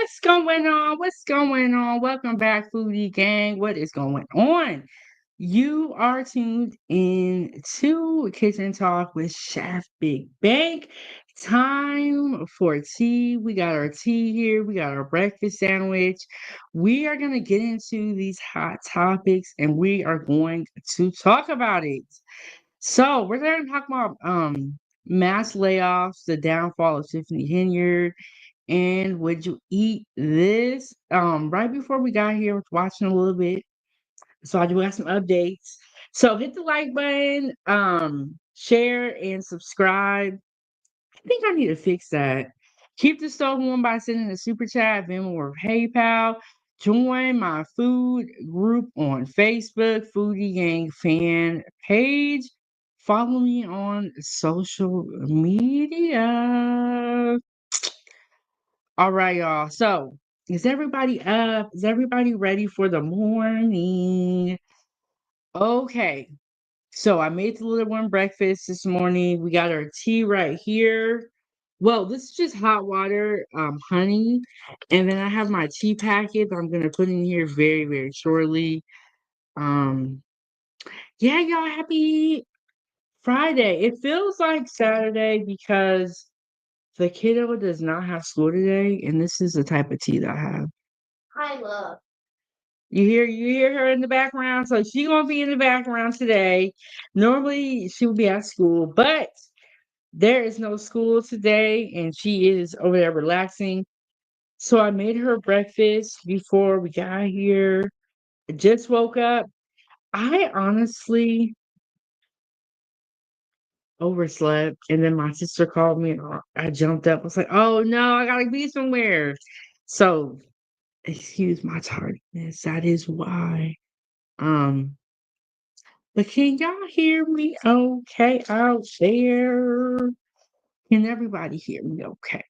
What's going on? What's going on? Welcome back, Foodie Gang. What is going on? You are tuned in to Kitchen Talk with Chef Big Bank. Time for tea. We got our tea here. We got our breakfast sandwich. We are going to get into these hot topics and we are going to talk about it. So, we're going to talk about mass layoffs, the downfall of Tiffany Henyard, and would you eat this? Right before we got here, I was watching a little bit. So I do have some updates. So hit the like button, share and subscribe. I think I need to fix that. Keep the stove warm by sending a super chat, Venmo or PayPal. Join my food group on Facebook, Foodie Gang fan page. Follow me on social media. All right, y'all. So, is everybody up? Is everybody ready for the morning? Okay. So, I made the little one breakfast this morning. We got our tea right here. Well, this is just hot water, honey. And then I have my tea packet that I'm going to put in here very, very shortly. Um, yeah, y'all, happy Friday. It feels like Saturday because the kiddo does not have school today, and this is the type of tea that I have. I love. You hear her in the background, so she gonna be in the background today. Normally she would be at school, but there is no school today, and she is over there relaxing. So I made her breakfast before we got here. I just woke up. I honestly overslept, and then my sister called me. And I jumped up. I was like, "Oh no, I gotta be somewhere." So excuse my tardiness. That is why. Um, but can y'all hear me okay out there? Can everybody hear me okay?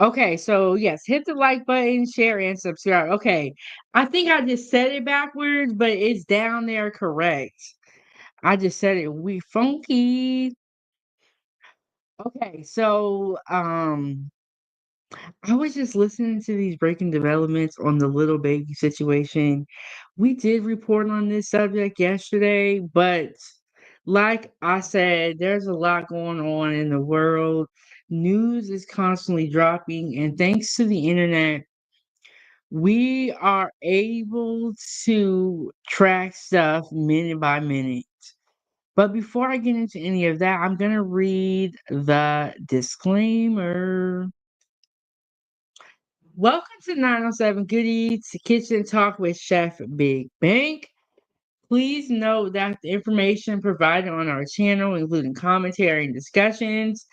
Okay, so yes, hit the like button, share, and subscribe. Okay, I think I just said it backwards, but it's down there correct. I just said it we funky. Okay, so I was just listening to these breaking developments on the little baby situation. We did report on this subject yesterday, but like I said, there's a lot going on in the world. News is constantly dropping, and thanks to the internet, we are able to track stuff minute by minute. But before I get into any of that, I'm going to read the disclaimer. Welcome to 907 Good Eats Kitchen Talk with Chef Big Bank. Please note that the information provided on our channel, including commentary and discussions,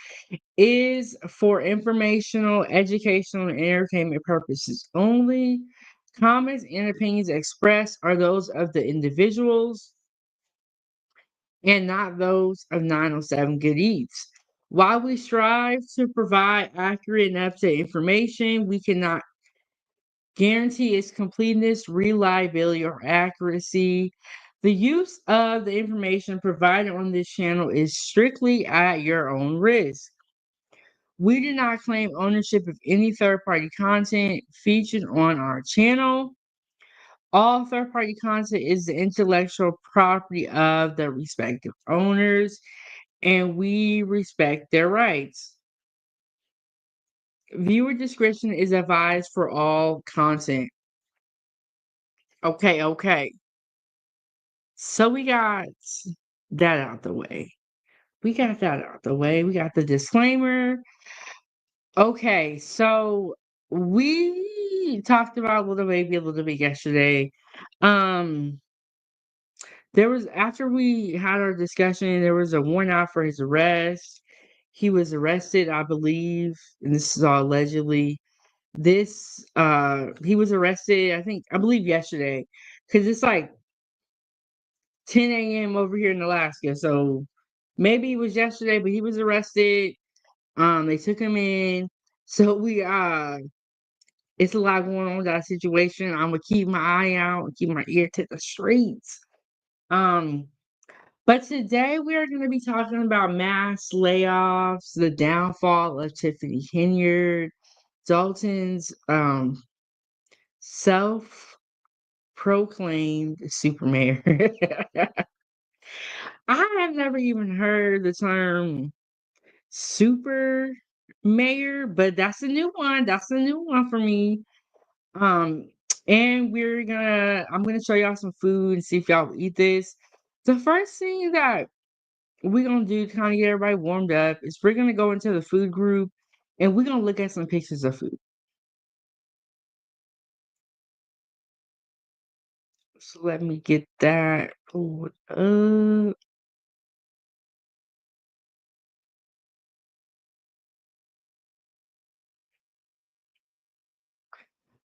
is for informational, educational, and entertainment purposes only. Comments and opinions expressed are those of the individuals and not those of 907 Good Eats. While we strive to provide accurate and up-to-date information, we cannot guarantee its completeness, reliability, or accuracy. The use of the information provided on this channel is strictly at your own risk. We do not claim ownership of any third party content featured on our channel. All third party content is the intellectual property of the respective owners, and we respect their rights. Viewer discretion is advised for all content. Okay. So we got that out the way. We got that out the way. We got the disclaimer. Okay, so we talked about little baby a little bit yesterday. Um, there was after we had our discussion, there was a warrant out for his arrest. He was arrested, I believe, and this is all allegedly. He was arrested, I believe yesterday, because it's like 10 a.m. over here in Alaska. So maybe it was yesterday, but he was arrested. They took him in. So it's a lot going on with that situation. I'm gonna keep my eye out and keep my ear to the streets. Um, but today we are gonna be talking about mass layoffs, the downfall of Tiffany Henyard. Dalton's self-proclaimed super mayor. I have never even heard the term super mayor, but that's a new one. That's a new one for me. Um, and I'm gonna show y'all some food and see if y'all eat this. The first thing that we're gonna do to kind of get everybody warmed up is we're gonna go into the food group and we're gonna look at some pictures of food. So let me get that pulled up.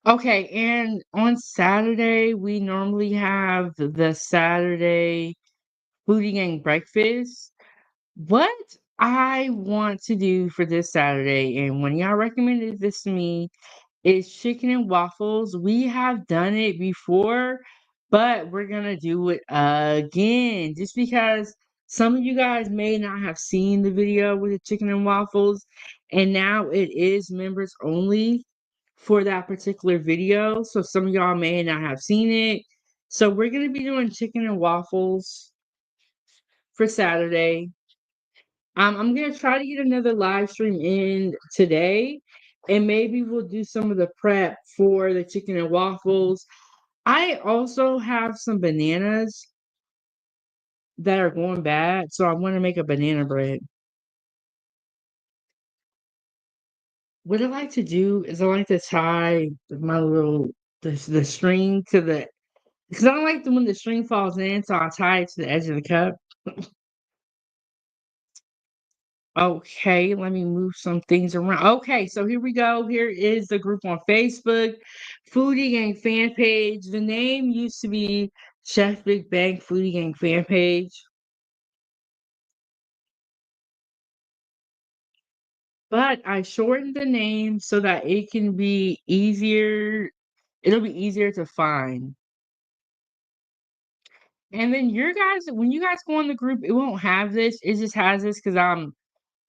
Okay, and on Saturday we normally have the Saturday foodie gang breakfast. What I want to do for this Saturday, and when y'all recommended this to me, is chicken and waffles. We have done it before, but we're gonna do it again just because some of you guys may not have seen the video with the chicken and waffles, and now it is members only for that particular video. So some of y'all may not have seen it. So we're gonna be doing chicken and waffles for Saturday. I'm gonna try to get another live stream in today, and maybe we'll do some of the prep for the chicken and waffles. I also have some bananas that are going bad, so I want to make a banana bread. What I like to do is I like to tie my little the string to the because I don't like when the string falls in, so I tie it to the edge of the cup. Okay, let me move some things around. Okay, so here we go. Here is the group on Facebook, Foodie Gang fan page. The name used to be Chef Big Bang Foodie Gang fan page, but I shortened the name so that it can be easier. It'll be easier to find. And then when you guys go in the group, it won't have this. It just has this because I'm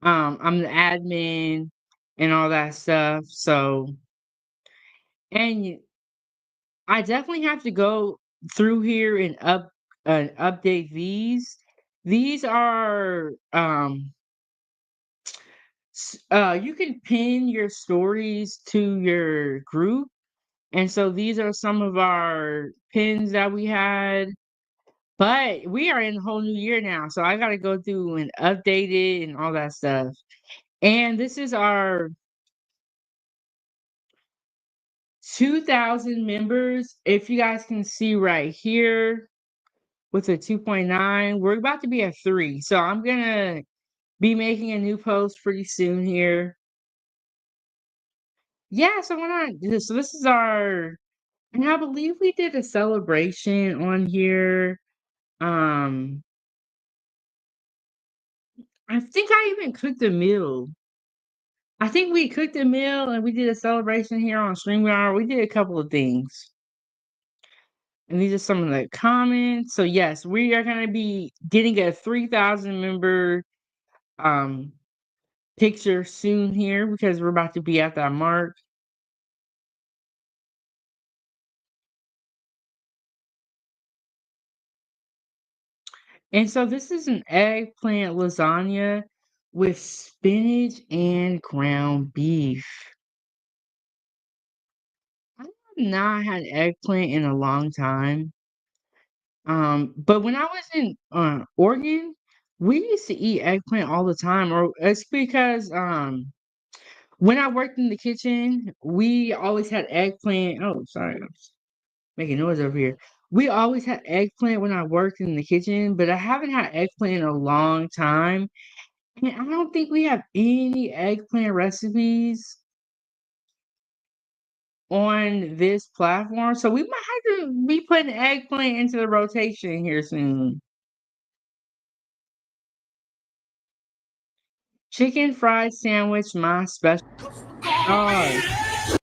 the admin and all that stuff. So and I definitely have to go through here and update these. These are you can pin your stories to your group. And so these are some of our pins that we had. But we are in a whole new year now. So I gotta go through and update it and all that stuff. And this is our 2,000 members. If you guys can see right here, with a 2.9. We're about to be at 3. So I'm gonna be making a new post pretty soon here. Yeah, so we're not so this is our and I believe we did a celebration on here. Um I think I even cooked a meal. I think we cooked a meal and we did a celebration here on StreamYard. We did a couple of things. And these are some of the comments. So yes, we are gonna be getting a 3,000 member um picture soon here because we're about to be at that mark. And so this is an eggplant lasagna with spinach and ground beef. I have not had eggplant in a long time. But when I was in Oregon, we used to eat eggplant all the time, or it's because when I worked in the kitchen, we always had eggplant. Oh, sorry, I'm making noise over here. We always had eggplant when I worked in the kitchen, but I haven't had eggplant in a long time. And I don't think we have any eggplant recipes on this platform. So we might have to be putting eggplant into the rotation here soon. Chicken fried sandwich, my special sauce.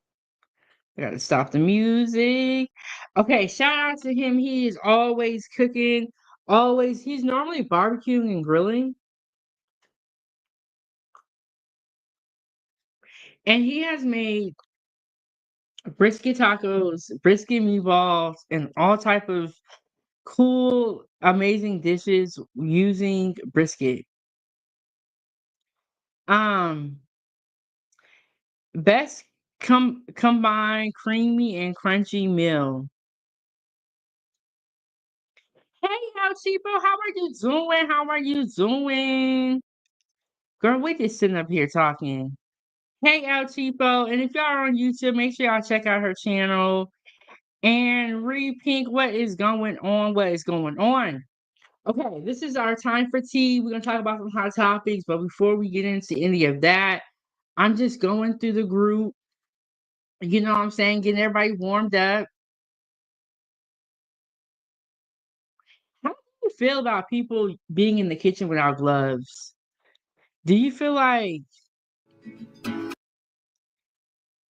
I gotta stop the music. Okay, shout out to him. He is always cooking. Always, he's normally barbecuing and grilling. And he has made brisket tacos, brisket meatballs, and all type of cool, amazing dishes using brisket. Um, best combined creamy and crunchy meal. Hey, Chipo, how are you doing? How are you doing? Girl, we just sitting up here talking. Hey, El Cheapo, and if y'all are on YouTube, make sure y'all check out her channel and read Pink what is going on, what is going on. Okay, this is our time for tea. We're gonna talk about some hot topics, but before we get into any of that, I'm just going through the group, you know what I'm saying, getting everybody warmed up. How do you feel about people being in the kitchen without gloves? Do you feel like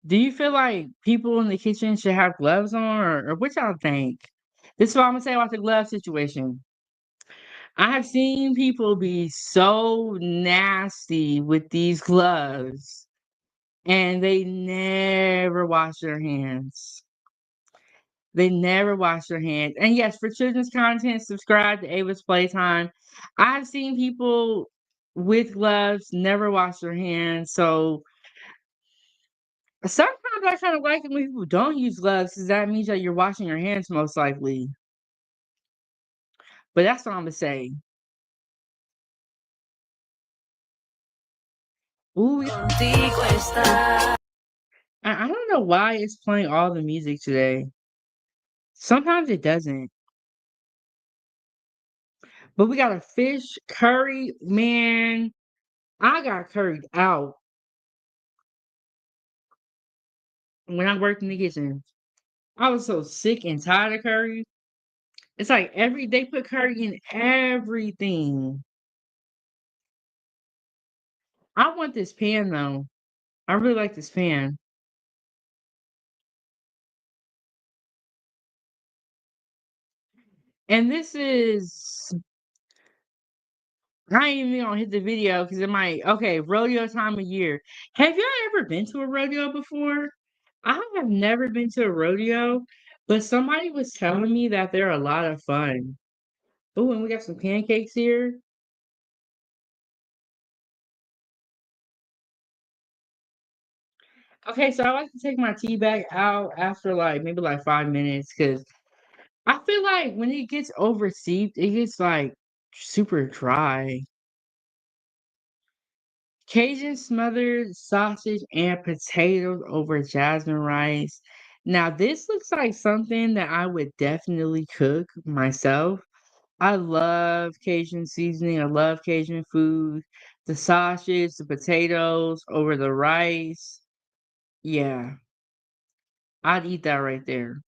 Do you feel like people in the kitchen should have gloves on, or what y'all think? This is what I'm gonna say about the glove situation. I have seen people be so nasty with these gloves, and they never wash their hands. They never wash their hands. And yes, for children's content, subscribe to Ava's Playtime. I've seen people with gloves never wash their hands, so sometimes I kind of like it when people don't use gloves because that means that you're washing your hands most likely. But that's what I'm gonna say. Ooh, I don't know why it's playing all the music today. Sometimes it doesn't. But we got a fish curry, man. I got curried out when I worked in the kitchen. I was so sick and tired of curry. It's like they put curry in everything. I want this pan though. I really like this pan. And this is I ain't even gonna hit the video because it might. Okay, rodeo time of year. Have y'all ever been to a rodeo before? I have never been to a rodeo, but somebody was telling me that they're a lot of fun. Oh, and we got some pancakes here. Okay, so I like to take my tea bag out after like maybe like 5 minutes because I feel like when it gets overseeped, it gets like super dry. Cajun smothered sausage and potatoes over jasmine rice. Now, this looks like something that I would definitely cook myself. I love Cajun seasoning. I love Cajun food. The sausage, the potatoes over the rice. Yeah, I'd eat that right there.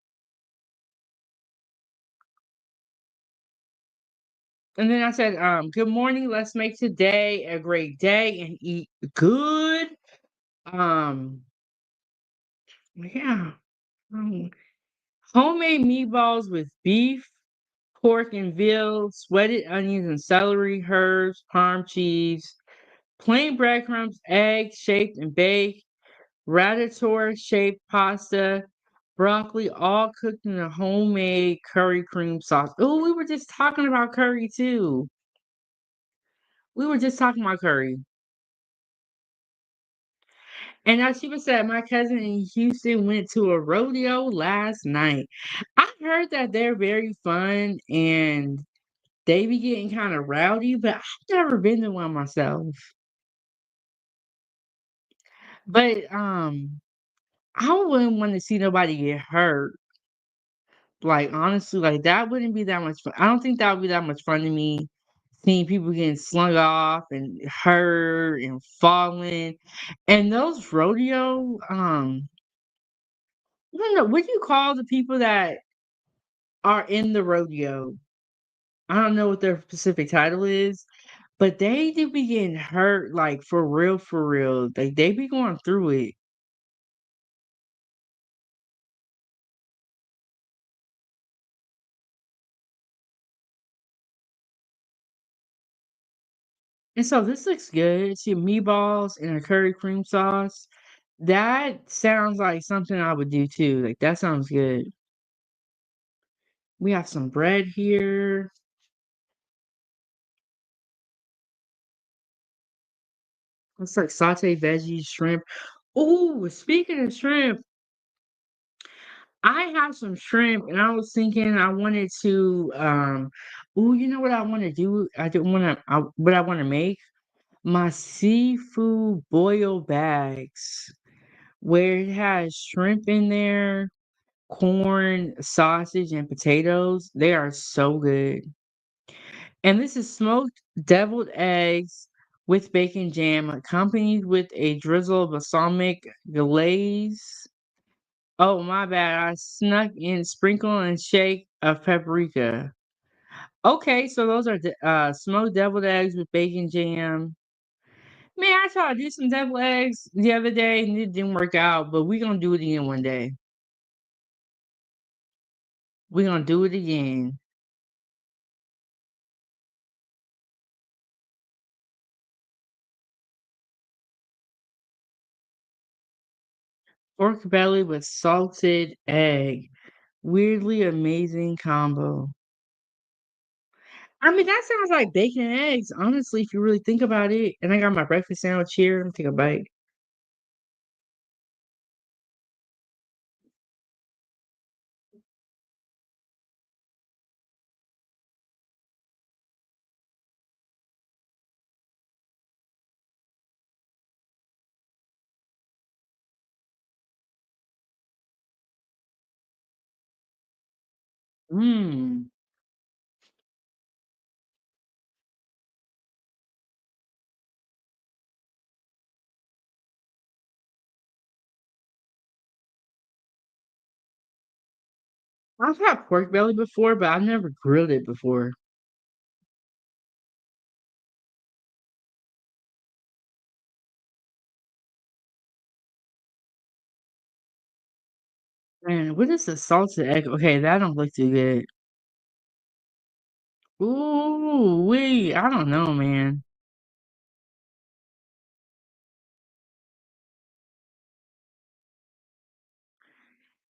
And then I said, good morning. Let's make today a great day and eat good. Um, yeah. um, Homemade meatballs with beef, pork and veal, sweated onions and celery, herbs, parm cheese, plain breadcrumbs, eggs shaped and baked, ratatouille shaped pasta, broccoli, all cooked in a homemade curry cream sauce. Oh, we were just talking about curry too. We were just talking about curry. And as she was said, my cousin in Houston went to a rodeo last night. I heard that they're very fun and they be getting kinda rowdy, but I've never been to one myself. But, I wouldn't wanna see nobody get hurt. Like, honestly, like, that wouldn't be that much fun. I don't think that would be that much fun to me, seeing people getting slung off and hurt and falling. And those rodeo, I don't know, what do you call the people that are in the rodeo? I don't know what their specific title is, but they do be getting hurt, like, for real. Like, they be going through it. And so this looks good. It's your meatballs and a curry cream sauce. That sounds like something I would do too. Like that sounds good. We have some bread here. It's like sauteed veggies, shrimp. Oh, speaking of shrimp, I have some shrimp and I was thinking I wanted to you know what I want to do? I don't want to what I want to make? My seafood boil bags where it has shrimp in there, corn, sausage, and potatoes. They are so good. And this is smoked deviled eggs with bacon jam, accompanied with a drizzle of balsamic glaze. Oh, my bad. I snuck in sprinkle and shake of paprika. Okay, so those are the smoked deviled eggs with bacon jam. Man, I tried to do some deviled eggs the other day and it didn't work out, but we're gonna do it again one day. We're gonna do it again. Pork belly with salted egg. Weirdly amazing combo. I mean, that sounds like bacon and eggs, honestly, if you really think about it. And I got my breakfast sandwich here. Let me take a bite. Mmm. I've had pork belly before, but I've never grilled it before. Man, what is the salted egg? Okay, that don't look too good. Ooh, wee. I don't know, man.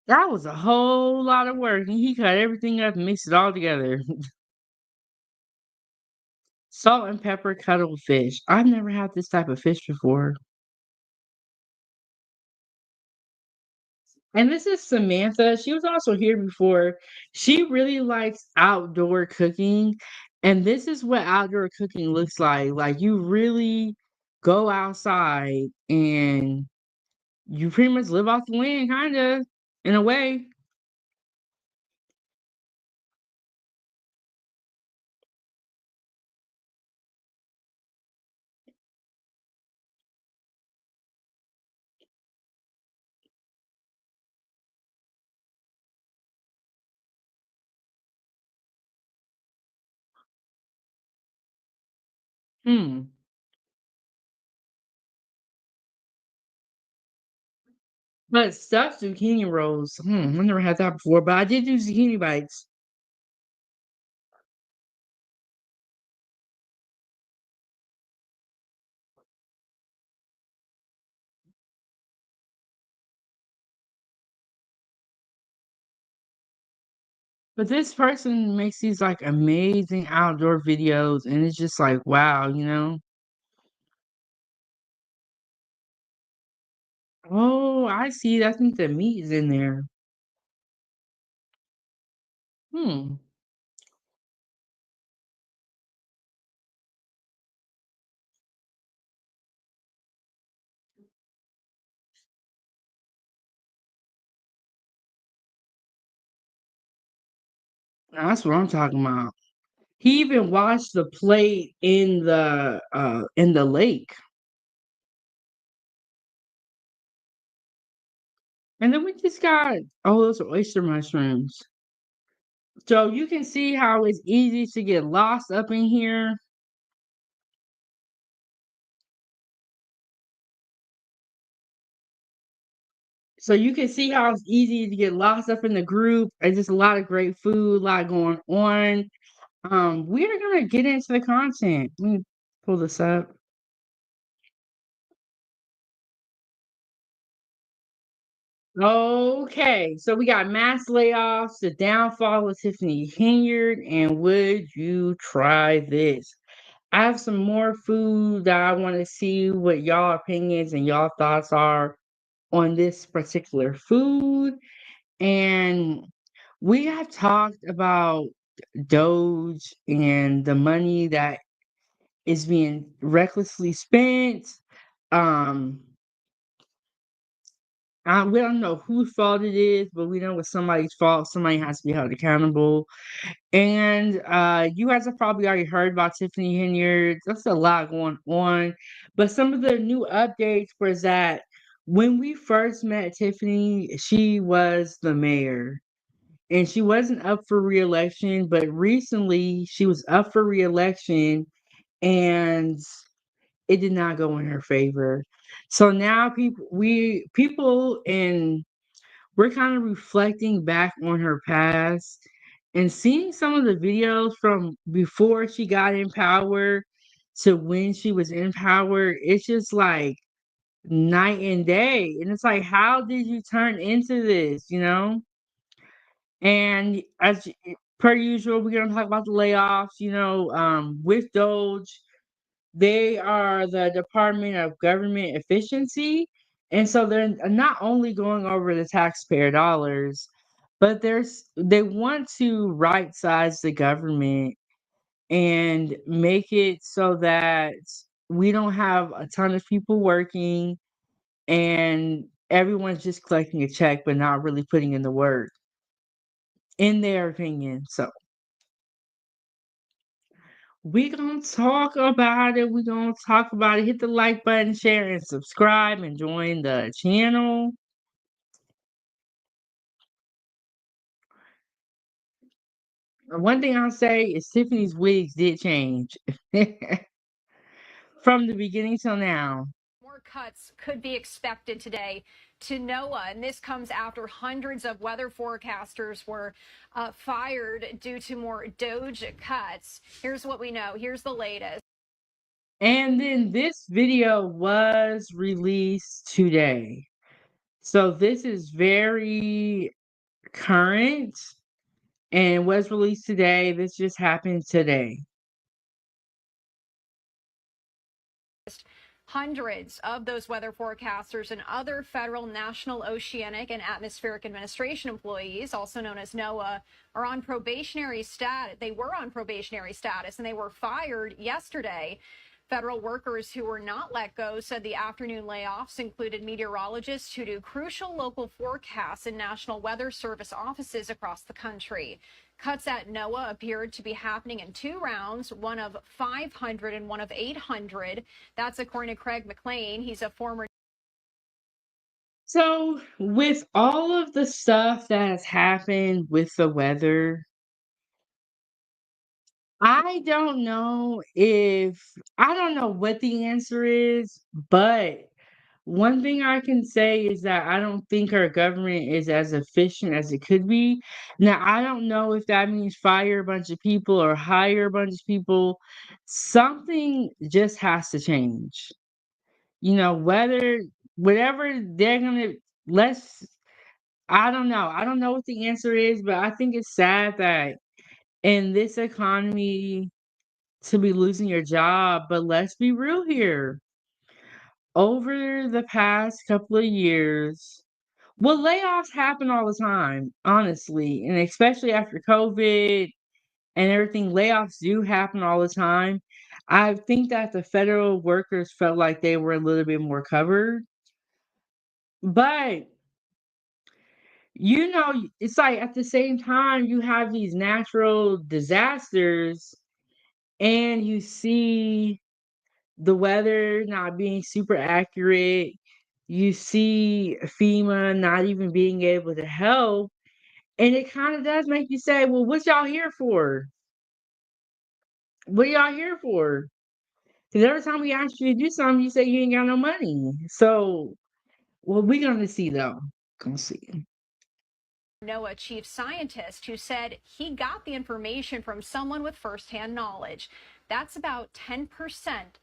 That was a whole lot of work. And he cut everything up and mixed it all together. Salt and pepper cuttlefish. I've never had this type of fish before. And this is Samantha. She was also here before. She really likes outdoor cooking. And this is what outdoor cooking looks like. Like you really go outside and you pretty much live off the land, kind of, in a way. Hmm. But stuffed zucchini rolls. I never had that before, but I did do zucchini bites. But this person makes these like amazing outdoor videos, and it's just like, wow, you know? Oh, I see. I think the meat is in there. Hmm. That's what I'm talking about. He even washed the plate in the lake. And then we just got oh, those are oyster mushrooms. So you can see how it's easy to get lost up in here. So you can see how it's easy to get lost up in the group. And just a lot of great food, a lot going on. We're gonna get into the content. Let me pull this up. Okay, so we got mass layoffs, the downfall of Tiffany Henyard, and would you try this? I have some more food that I want to see what y'all opinions and y'all thoughts are on this particular food. And we have talked about Doge and the money that is being recklessly spent. Um, we don't know whose fault it is, but we know it's somebody's fault. Somebody has to be held accountable. And you guys have probably already heard about Tiffany Henyard. There's a lot going on. But some of the new updates was that when we first met Tiffany, she was the mayor. And she wasn't up for reelection, but recently she was up for reelection and it did not go in her favor. So now people and we're kind of reflecting back on her past and seeing some of the videos from before she got in power to when she was in power. It's just like night and day. And it's like, how did you turn into this, you know? And per usual, we're going to talk about the layoffs, with Doge. They are the Department of Government Efficiency. And so they're not only going over the taxpayer dollars, but they want to right size the government and make it so that we don't have a ton of people working and everyone's just collecting a check but not really putting in the work, in their opinion. So we gonna talk about it. We gonna talk about it. Hit the like button, share, and subscribe, and join the channel. One thing I'll say is Tiffany's wigs did change from the beginning till now. More cuts could be expected today to NOAA, and this comes after hundreds of weather forecasters were fired due to more Doge cuts. Here's what we know. Here's the latest. And then this video was released today. So this is very current and was released today. This just happened today. Hundreds of those weather forecasters and other federal National Oceanic and Atmospheric Administration employees, also known as NOAA, are on probationary status. They were on probationary status and they were fired yesterday. Federal workers who were not let go said the afternoon layoffs included meteorologists who do crucial local forecasts in National Weather Service offices across the country. Cuts at NOAA appeared to be happening in two rounds, one of 500 and one of 800. That's according to Craig McLean. He's a former. So, with all of the stuff that has happened with the weather, I don't know what the answer is, but one thing I can say is that I don't think our government is as efficient as it could be. Now, I don't know if that means fire a bunch of people or hire a bunch of people. Something just has to change. Whatever they're gonna let's I don't know. I don't know what the answer is, but I think it's sad that in this economy to be losing your job. But let's be real here. Over the past couple of years, well, layoffs happen all the time, honestly, and especially after COVID and everything, layoffs do happen all the time. I think that the federal workers felt like they were a little bit more covered, but it's like at the same time you have these natural disasters and you see the weather not being super accurate. You see FEMA not even being able to help. And it kind of does make you say, well, what y'all here for? What y'all here for? Because every time we ask you to do something, you say you ain't got no money. So, well, we're going to see, though. Gonna see. NOAA chief scientist who said he got the information from someone with firsthand knowledge. That's about 10%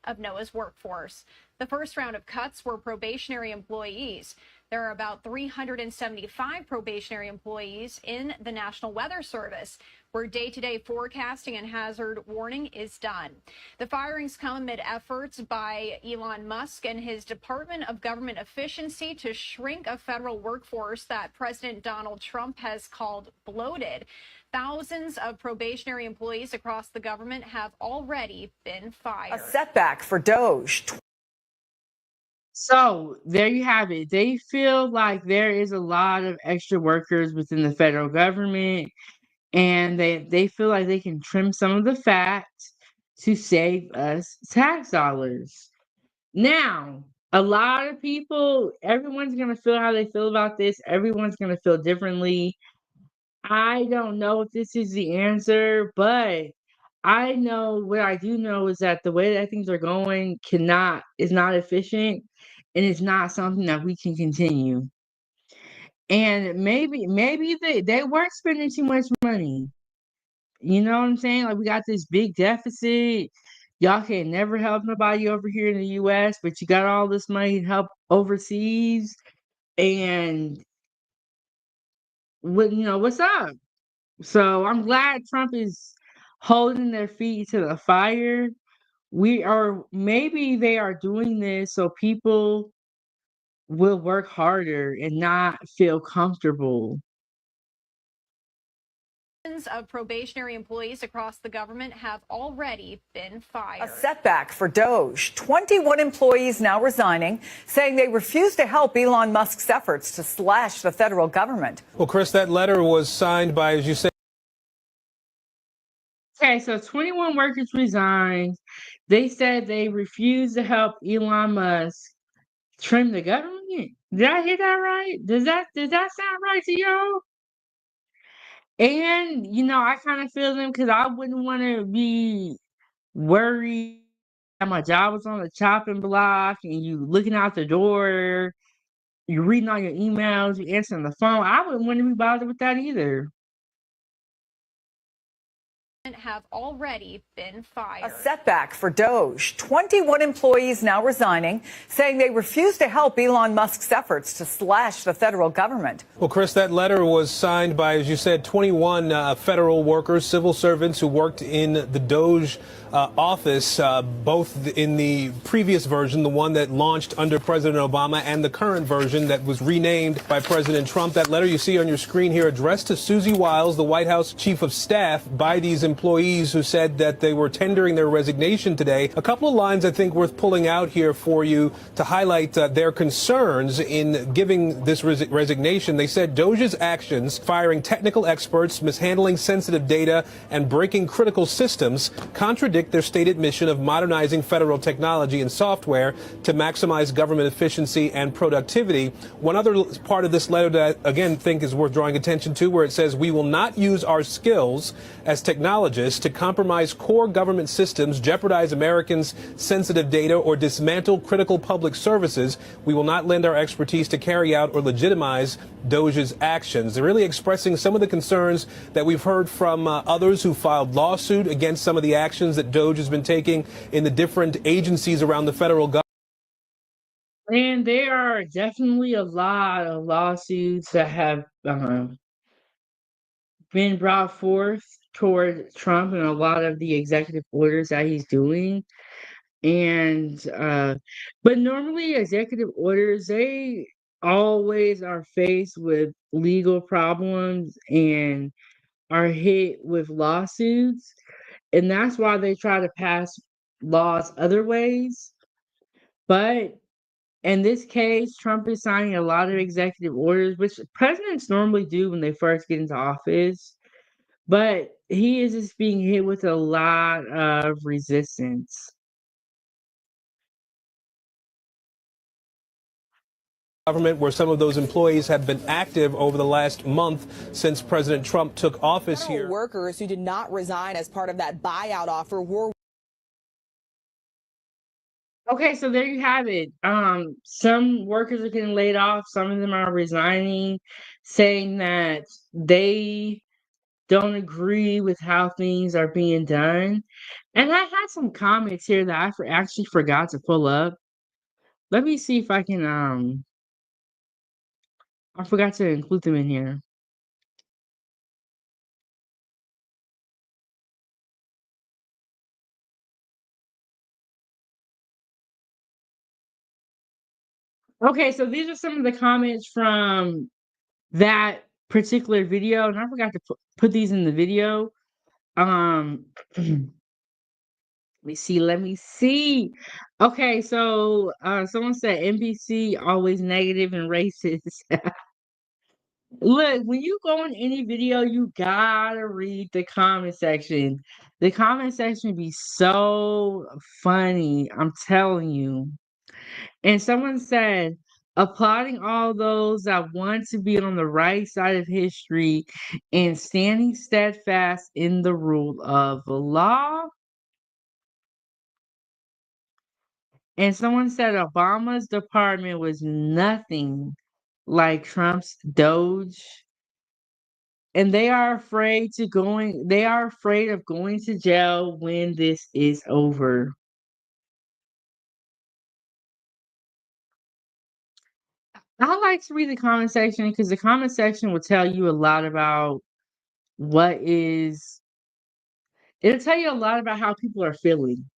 of NOAA's workforce. The first round of cuts were probationary employees. There are about 375 probationary employees in the National Weather Service, where day-to-day forecasting and hazard warning is done. The firings come amid efforts by Elon Musk and his Department of Government Efficiency to shrink a federal workforce that President Donald Trump has called bloated. Thousands of probationary employees across the government have already been fired. A setback for Doge. So there you have it. They feel like there is a lot of extra workers within the federal government, and they feel like they can trim some of the fat to save us tax dollars. Now, a lot of people, everyone's going to feel how they feel about this. Everyone's going to feel differently. I don't know if this is the answer, but I know what I do know is that the way that things are going is not efficient, and it's not something that we can continue. And maybe they were spending too much money. You know what I'm saying? Like, we got this big deficit. Y'all can never help nobody over here in the US, but you got all this money to help overseas. And what's up? So I'm glad Trump is holding their feet to the fire. Maybe they are doing this so people will work harder and not feel comfortable. Of probationary employees across the government have already been fired. A setback for Doge. 21 employees now resigning, saying they refuse to help Elon Musk's efforts to slash the federal government. Well, Chris, that letter was signed by, as you said. Okay, so 21 workers resigned. They said they refuse to help Elon Musk trim the government. Did I hear that right? Does that sound right to y'all? And I kind of feel them because I wouldn't want to be worried that my job was on the chopping block and you looking out the door, you reading all your emails, you answering the phone. I wouldn't want to be bothered with that either. Have already been fired. A setback for Doge. 21 employees now resigning, saying they refuse to help Elon Musk's efforts to slash the federal government. Well, Chris, that letter was signed by, as you said, 21 federal workers, civil servants who worked in the Doge office, both in the previous version, the one that launched under President Obama, and the current version that was renamed by President Trump. That letter you see on your screen here, addressed to Susie Wiles, the White House chief of staff, by these employees who said that they were tendering their resignation today. A couple of lines I think worth pulling out here for you to highlight their concerns in giving this resignation. They said Doge's actions, firing technical experts, mishandling sensitive data, and breaking critical systems, contradict their stated mission of modernizing federal technology and software to maximize government efficiency and productivity. One other part of this letter that I, again, think is worth drawing attention to, where it says, we will not use our skills as technologists to compromise core government systems, jeopardize Americans' sensitive data, or dismantle critical public services. We will not lend our expertise to carry out or legitimize Doge's actions. They're really expressing some of the concerns that we've heard from others who filed lawsuit against some of the actions that Doge has been taking in the different agencies around the federal government. And there are definitely a lot of lawsuits that have been brought forth toward Trump and a lot of the executive orders that he's doing. And but normally executive orders, they always are faced with legal problems and are hit with lawsuits. And that's why they try to pass laws other ways. But in this case, Trump is signing a lot of executive orders, which presidents normally do when they first get into office. But he is just being hit with a lot of resistance. Government, where some of those employees have been active over the last month since President Trump took office here. Workers who did not resign as part of that buyout offer were. Okay, so there you have it. Some workers are getting laid off. Some of them are resigning, saying that they don't agree with how things are being done. And I had some comments here that I actually forgot to pull up. Let me see if I can I forgot to include them in here. Okay, so these are some of the comments from that particular video, and I forgot to put these in the video. Let me see. Okay, so someone said NBC always negative and racist. Look, when you go on any video, you gotta read the comment section. The comment section be so funny, I'm telling you. And someone said, applauding all those that want to be on the right side of history and standing steadfast in the rule of law. And someone said Obama's department was nothing like Trump's Doge. And they are afraid of going to jail when this is over. I like to read the comment section because the comment section will tell you a lot about what is it'll tell you a lot about how people are feeling.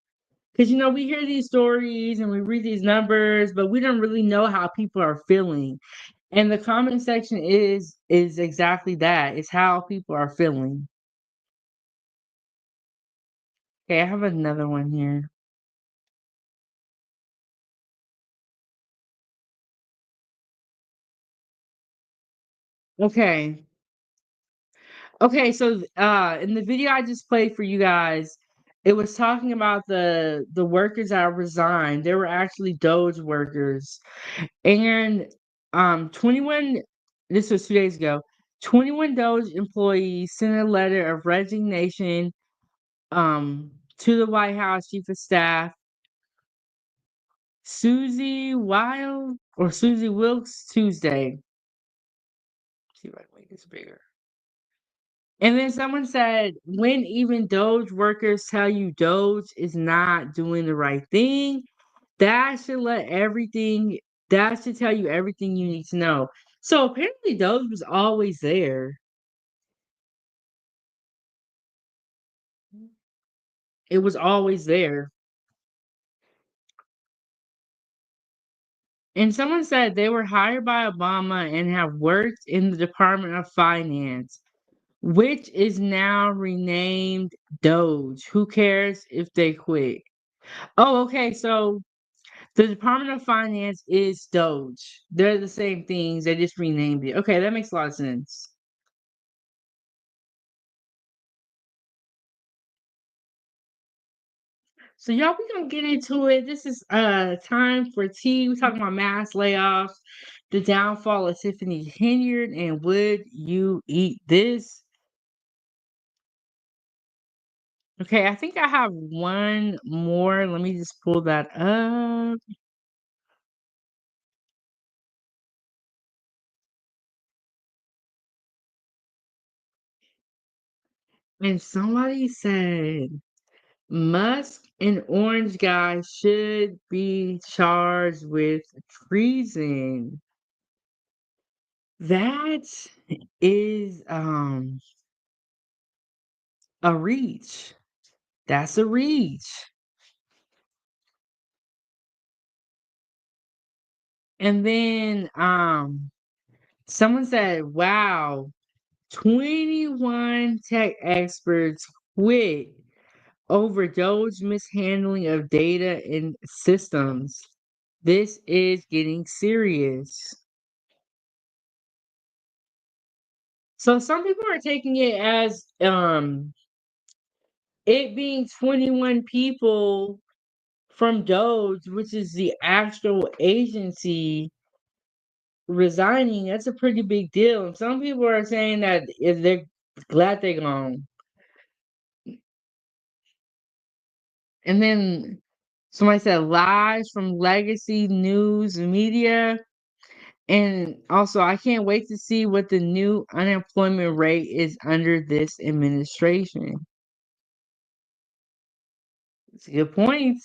Because we hear these stories and we read these numbers, but we don't really know how people are feeling. And the comment section is exactly that. It's how people are feeling. Okay, I have another one here. Okay. Okay, so in the video I just played for you guys, it was talking about the workers that resigned. They were actually Doge workers. And 21 this was 2 days ago. 21 Doge employees sent a letter of resignation to the White House Chief of Staff Susie Wilkes Tuesday. Let's see if I can make this bigger. And then someone said, when even Doge workers tell you Doge is not doing the right thing, that should that should tell you everything you need to know. So apparently Doge was always there. It was always there. And someone said they were hired by Obama and have worked in the Department of Finance, which is now renamed Doge. Who cares if they quit? Oh, okay. So the Department of Finance is Doge. They're the same things. They just renamed it. Okay, that makes a lot of sense. So y'all, we gonna get into it. This is time for tea. We're talking about mass layoffs, the downfall of Tiffany Henyard, and would you eat this? Okay, I think I have one more. Let me just pull that up. And somebody said Musk and Orange Guy should be charged with treason. That is a reach. That's a reach. And then someone said, wow, 21 tech experts quit over Doge mishandling of data and systems. This is getting serious. So some people are taking it as it being 21 people from Doge, which is the actual agency resigning. That's a pretty big deal. And some people are saying that if they're glad they're gone. And then somebody said lies from legacy news media. And also, I can't wait to see what the new unemployment rate is under this administration. It's a good point.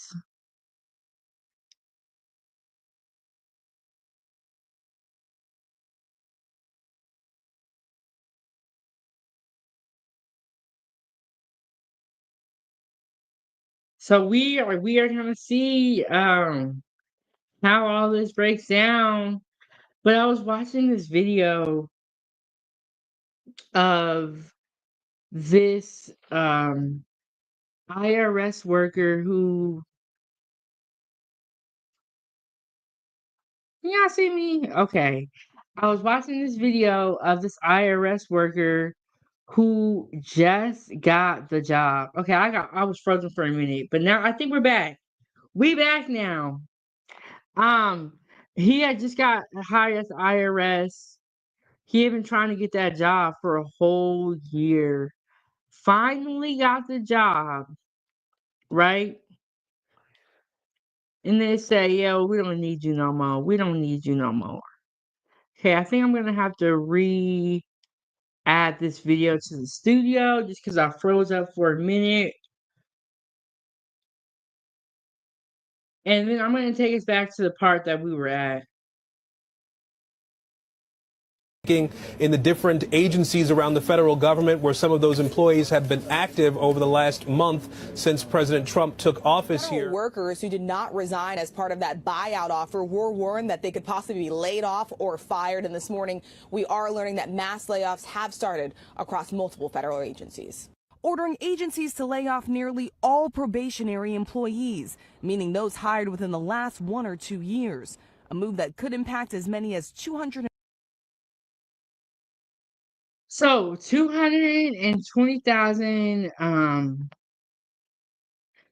So we are gonna see how all this breaks down. But I was watching this video of this IRS worker who, can y'all see me? Okay. I was watching this video of this IRS worker who just got the job. Okay, I was frozen for a minute, but now I think we're back. We back now. Um, he had just got hired as the IRS. He had been trying to get that job for a whole year. Finally got the job, right? And they say, yo, we don't need you no more. We don't need you no more. Okay, I think I'm gonna have to add this video to the studio just because I froze up for a minute. And then I'm gonna take us back to the part that we were at. In the different agencies around the federal government where some of those employees have been active over the last month since President Trump took office here. Workers who did not resign as part of that buyout offer were warned that they could possibly be laid off or fired. And this morning, we are learning that mass layoffs have started across multiple federal agencies, ordering agencies to lay off nearly all probationary employees, meaning those hired within the last 1 or 2 years, a move that could impact as many as 200. So 220,000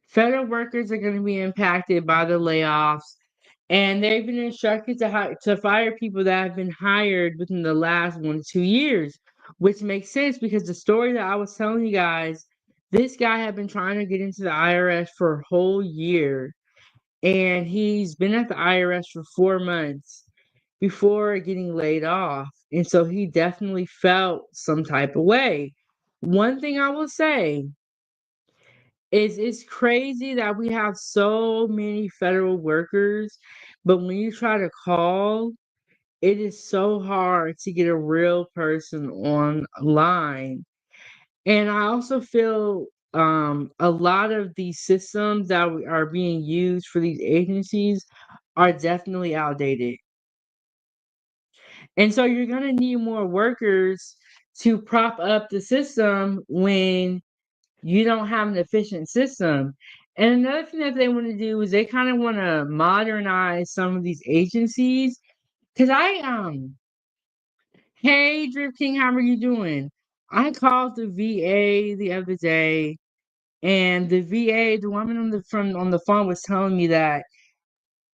federal workers are going to be impacted by the layoffs, and they've been instructed to fire people that have been hired within the last 1 to 2 years, which makes sense because the story that I was telling you guys, this guy had been trying to get into the IRS for a whole year, and he's been at the IRS for 4 months before getting laid off. And so he definitely felt some type of way. One thing I will say is it's crazy that we have so many federal workers, but when you try to call, it is so hard to get a real person online. And I also feel a lot of these systems that are being used for these agencies are definitely outdated. And so you're going to need more workers to prop up the system when you don't have an efficient system. And another thing that they want to do is they kind of want to modernize some of these agencies. Cause hey Drip King, how are you doing? I called the VA the other day, and the VA, the woman on the phone was telling me that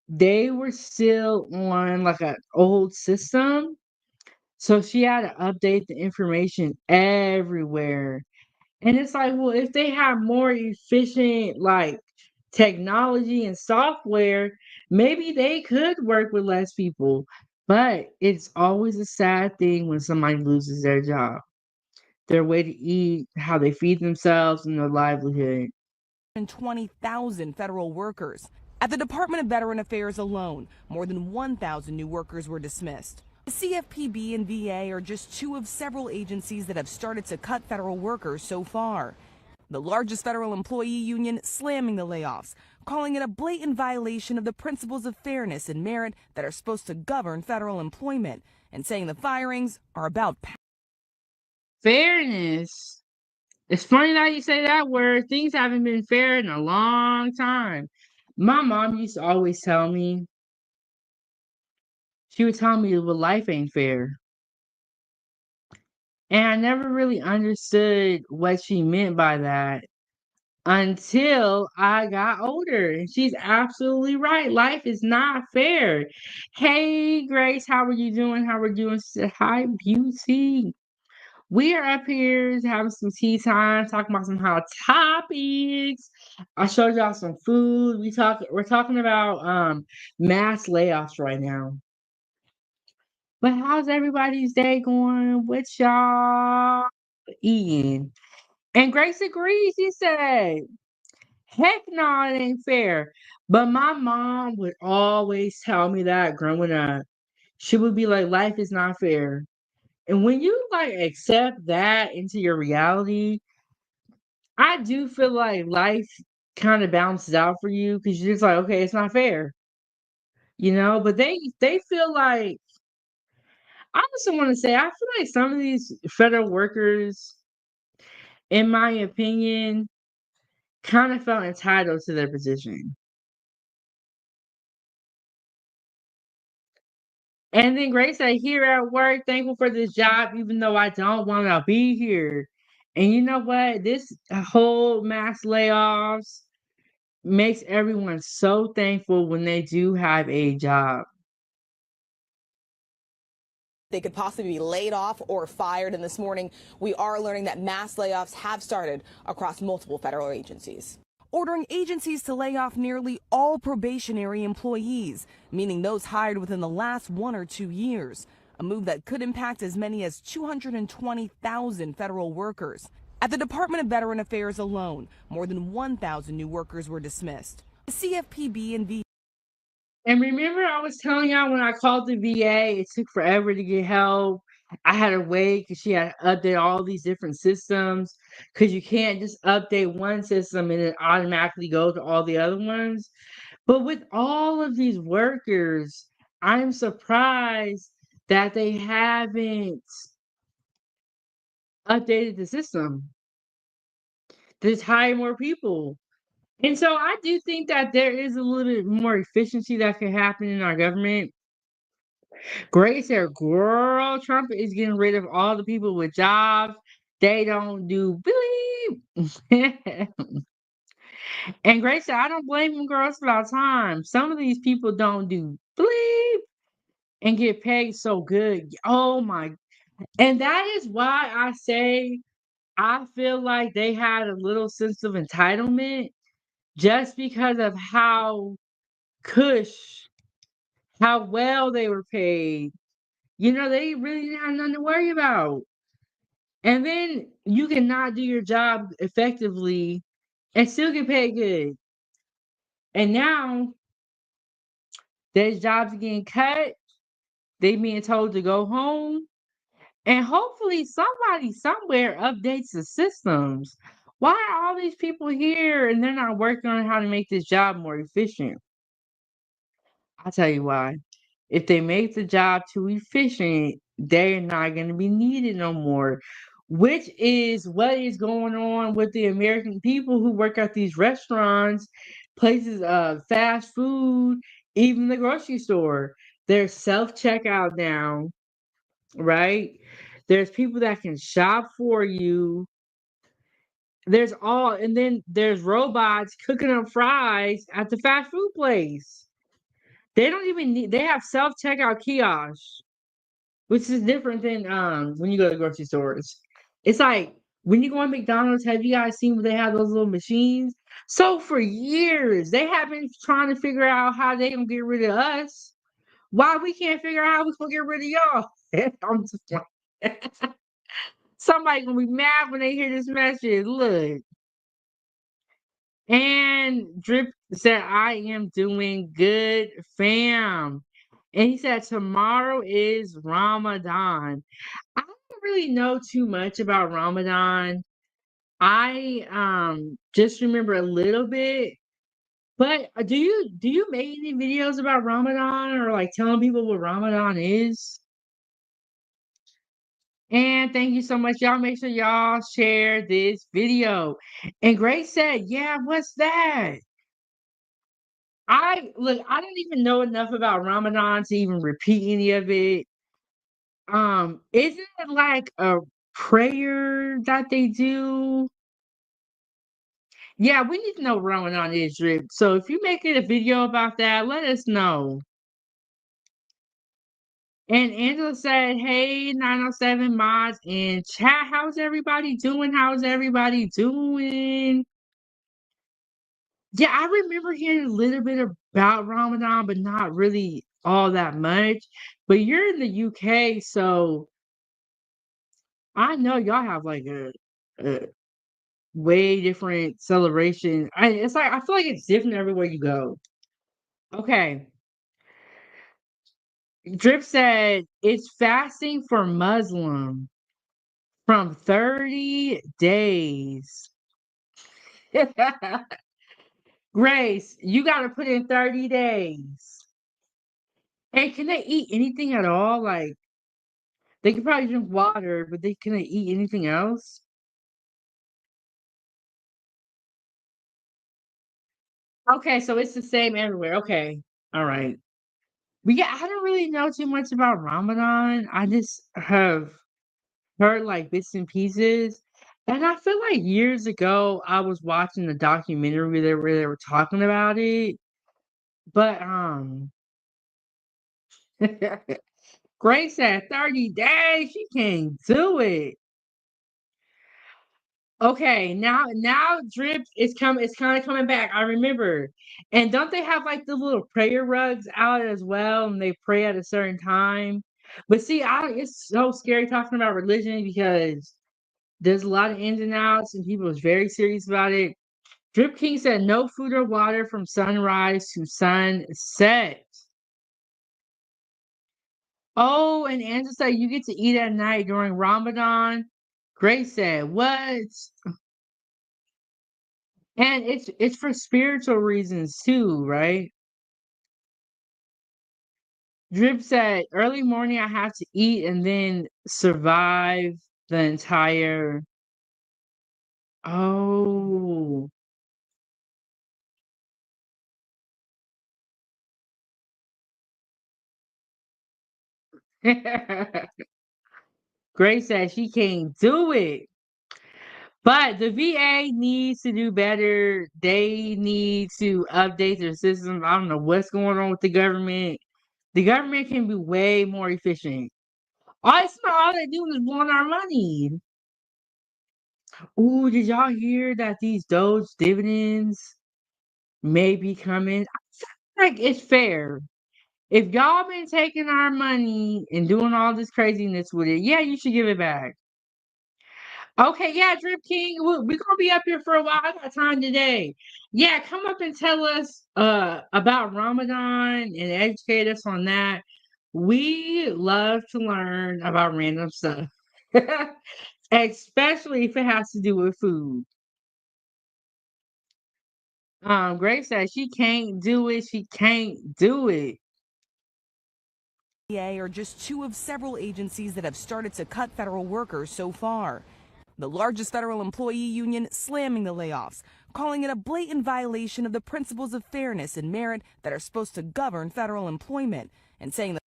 they were still on like an old system. So she had to update the information everywhere. And it's like, well, if they have more efficient like technology and software, maybe they could work with less people. But it's always a sad thing when somebody loses their job, their way to eat, how they feed themselves, and their livelihood. 20,000 federal workers. At the Department of Veteran Affairs alone, more than 1,000 new workers were dismissed. The CFPB and VA are just two of several agencies that have started to cut federal workers so far. The largest federal employee union slamming the layoffs, calling it a blatant violation of the principles of fairness and merit that are supposed to govern federal employment, and saying the firings are about Fairness. It's funny that you say that word. Things haven't been fair in a long time. My mom used to always tell me, she would tell me, well, life ain't fair. And I never really understood what she meant by that until I got older. And she's absolutely right. Life is not fair. Hey, Grace, how are you doing? How are you doing? She said, hi, beauty. We are up here having some tea time, talking about some hot topics. I showed y'all some food. We're talking about mass layoffs right now. But how's everybody's day going? What y'all eating? And Grace agrees. She said, heck no, it ain't fair. But my mom would always tell me that growing up. She would be like, life is not fair. And when you like accept that into your reality, I do feel like life kind of balances out for you because you're just like, okay, it's not fair, but they feel like I also want to say I feel like some of these federal workers, in my opinion, kind of felt entitled to their position. And then Grace said, here at work, thankful for this job, even though I don't want to be here. And you know what? This whole mass layoffs makes everyone so thankful when they do have a job. They could possibly be laid off or fired. And this morning, we are learning that mass layoffs have started across multiple federal agencies, ordering agencies to lay off nearly all probationary employees, meaning those hired within the last 1 or 2 years, a move that could impact as many as 220,000 federal workers. At the Department of Veteran Affairs alone, more than 1,000 new workers were dismissed. The CFPB and VA. And remember, I was telling y'all when I called the VA, it took forever to get help. I had to wait because she had to update all these different systems because you can't just update one system and it automatically go to all the other ones. But with all of these workers, I'm surprised that they haven't updated the system to just hire more people. And so I do think that there is a little bit more efficiency that can happen in our government. Grace said, girl, Trump is getting rid of all the people with jobs. They don't do bleep. And Grace said, I don't blame them, girls, about time. Some of these people don't do bleep and get paid so good. Oh my. And that is why I say I feel like they had a little sense of entitlement just because of how cush, how well they were paid. They really didn't have nothing to worry about. And then you cannot do your job effectively and still get paid good. And now there's jobs getting cut. They being told to go home. And hopefully somebody somewhere updates the systems. Why are all these people here and they're not working on how to make this job more efficient? I'll tell you why. If they make the job too efficient, they're not going to be needed no more, which is what is going on with the American people who work at these restaurants, places of fast food, even the grocery store. There's self-checkout now, right? There's people that can shop for you. And then there's robots cooking up fries at the fast food place. They don't even need, they have self-checkout kiosks, which is different than when you go to grocery stores. It's like when you go on McDonald's, have you guys seen where they have those little machines? So for years, they have been trying to figure out how they gonna get rid of us. Why we can't figure out how we gonna get rid of y'all? I'm just like, somebody gonna be mad when they hear this message. Look. And Drip said, I am doing good, fam. And he said, tomorrow is Ramadan. I don't really know too much about Ramadan. I just remember a little bit. But do you make any videos about Ramadan or like telling people what Ramadan is? And thank you so much. Y'all make sure y'all share this video. And Grace said, yeah, what's that? I don't even know enough about Ramadan to even repeat any of it. Isn't it like a prayer that they do? Yeah, we need to know what Ramadan is, Drip. So if you're making a video about that, let us know. And Angela said, hey, 907 mods in chat. How's everybody doing? How's everybody doing? Yeah, I remember hearing a little bit about Ramadan, but not really all that much. But you're in the UK, so I know y'all have like a way different celebration. It's like I feel like it's different everywhere you go. Okay. Drip said it's fasting for Muslim from 30 days. Grace, you got to put in 30 days. And can they eat anything at all? Like, they could probably drink water, but can they eat anything else? Okay, so it's the same everywhere. Okay. All right. But yeah, I don't really know too much about Ramadan. I just have heard like bits and pieces. And I feel like years ago I was watching a documentary there where they were talking about it. But Grace said 30 days, she can't do it. Okay, now drip is coming, it's kind of coming back. I remember. And don't they have like the little prayer rugs out as well and they pray at a certain time? But see, it's so scary talking about religion because there's a lot of ins and outs and people is very serious about it. Drip King said no food or water from sunrise to sunset. Oh, and Angela said you get to eat at night during Ramadan. Grace said, what? And it's for spiritual reasons too, right? Drip said, early morning I have to eat and then survive the entire. Oh. Grace said she can't do it. But the VA needs to do better. They need to update their systems. I don't know what's going on with the government. The government can be way more efficient. All they're doing is blowing our money. Ooh, did y'all hear that these Doge dividends may be coming? I feel like it's fair. If y'all been taking our money and doing all this craziness with it, yeah, you should give it back. Okay, yeah, Drip King, we're gonna be up here for a while. I got time today. Yeah, come up and tell us about Ramadan and educate us on that. We love to learn about random stuff, especially if it has to do with food. Grace says she can't do it. She can't do it. VA are just two of several agencies that have started to cut federal workers so far. The largest federal employee union slamming the layoffs, calling it a blatant violation of the principles of fairness and merit that are supposed to govern federal employment, and saying that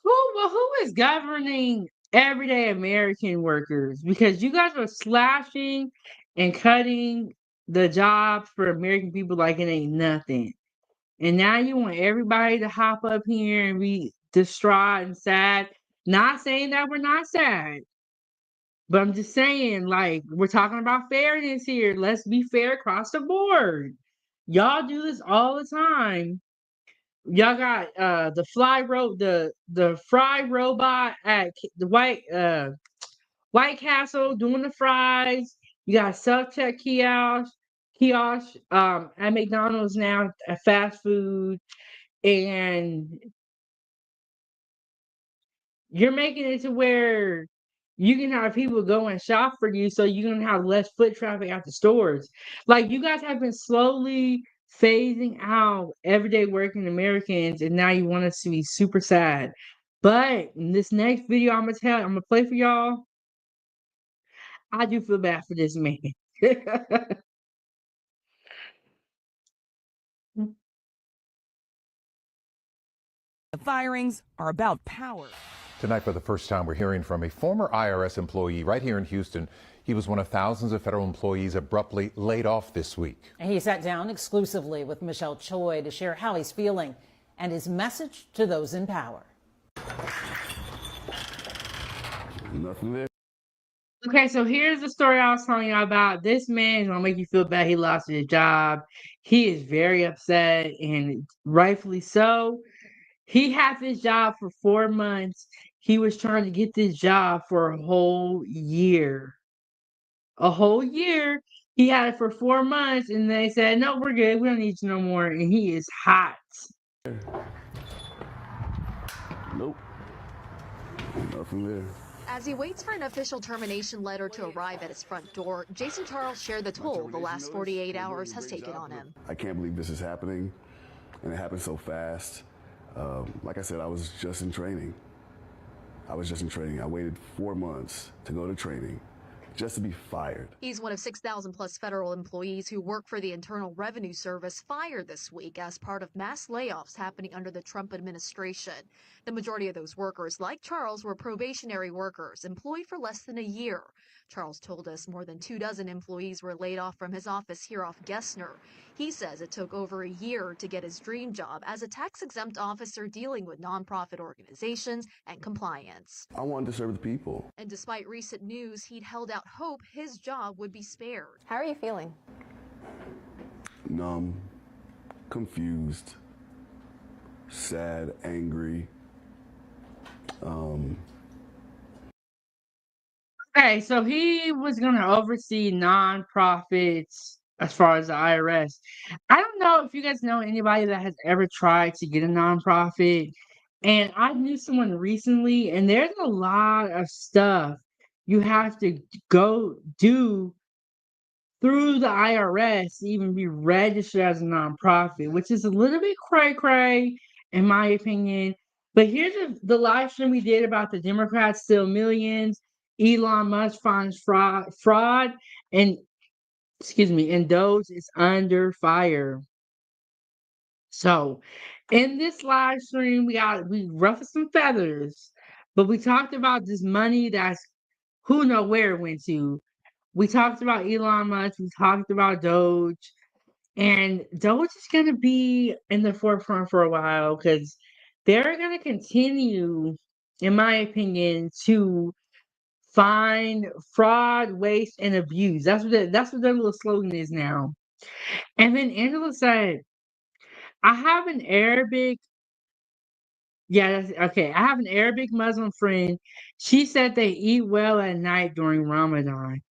Who is governing everyday American workers? Because you guys are slashing and cutting the jobs for American people like it ain't nothing. And now you want everybody to hop up here and be distraught and sad. Not saying that we're not sad, but I'm just saying, like, we're talking about fairness here. Let's be fair across the board. Y'all do this all the time. Y'all got the fry robot at the White Castle doing the fries. You got self-check kiosk at McDonald's now at fast food, and you're making it to where you can have people go and shop for you so you can have less foot traffic at the stores. Like you guys have been slowly phasing out everyday working Americans and now you want us to be super sad. But in this next video I'm gonna play for y'all. I do feel bad for this man. the firings are about power. Tonight, for the first time, we're hearing from a former IRS employee right here in Houston. He was one of thousands of federal employees abruptly laid off this week. He sat down exclusively with Michelle Choi to share how he's feeling and his message to those in power. Nothing there. Okay, so here's the story I was telling you about. This man is gonna make you feel bad. He lost his job. He is very upset, and rightfully so. He had this job for 4 months. He was trying to get this job for a whole year. A whole year. He had it for 4 months, and they said, "No, we're good. We don't need you no more." And he is hot. Nope. Nothing there. As he waits for an official termination letter to arrive at his front door, Jason Charles shared the toll the last 48 hours has taken on him. I can't believe this is happening, and it happened so fast. Like I said, I was just in training. I waited 4 months to go to training just to be fired. He's one of 6,000 plus federal employees who work for the Internal Revenue Service fired this week as part of mass layoffs happening under the Trump administration. The majority of those workers, like Charles, were probationary workers employed for less than a year. Charles told us more than 24 employees were laid off from his office here off Gessner. He says it took over a year to get his dream job as a tax-exempt officer dealing with nonprofit organizations and compliance. I wanted to serve the people. And despite recent news, he'd held out hope his job would be spared. How are you feeling? Numb, confused, sad, angry. Okay, so he was going to oversee nonprofits as far as the IRS. I don't know if you guys know anybody that has ever tried to get a nonprofit. And I knew someone recently, and there's a lot of stuff you have to go do through the IRS to even be registered as a nonprofit, which is a little bit cray-cray, in my opinion. But here's the live stream we did about the Democrats steal millions, Elon Musk finds fraud, and and Doge is under fire. So, in this live stream, we ruffled some feathers, but we talked about this money that's who know where it went to. We talked about Elon Musk. We talked about Doge, and Doge is going to be in the forefront for a while because they're going to continue, in my opinion, to find fraud, waste, and abuse. That's what their little slogan is now. And then Angela said, "I have an Arabic." Yeah, that's okay. I have an Arabic Muslim friend. She said they eat well at night during Ramadan.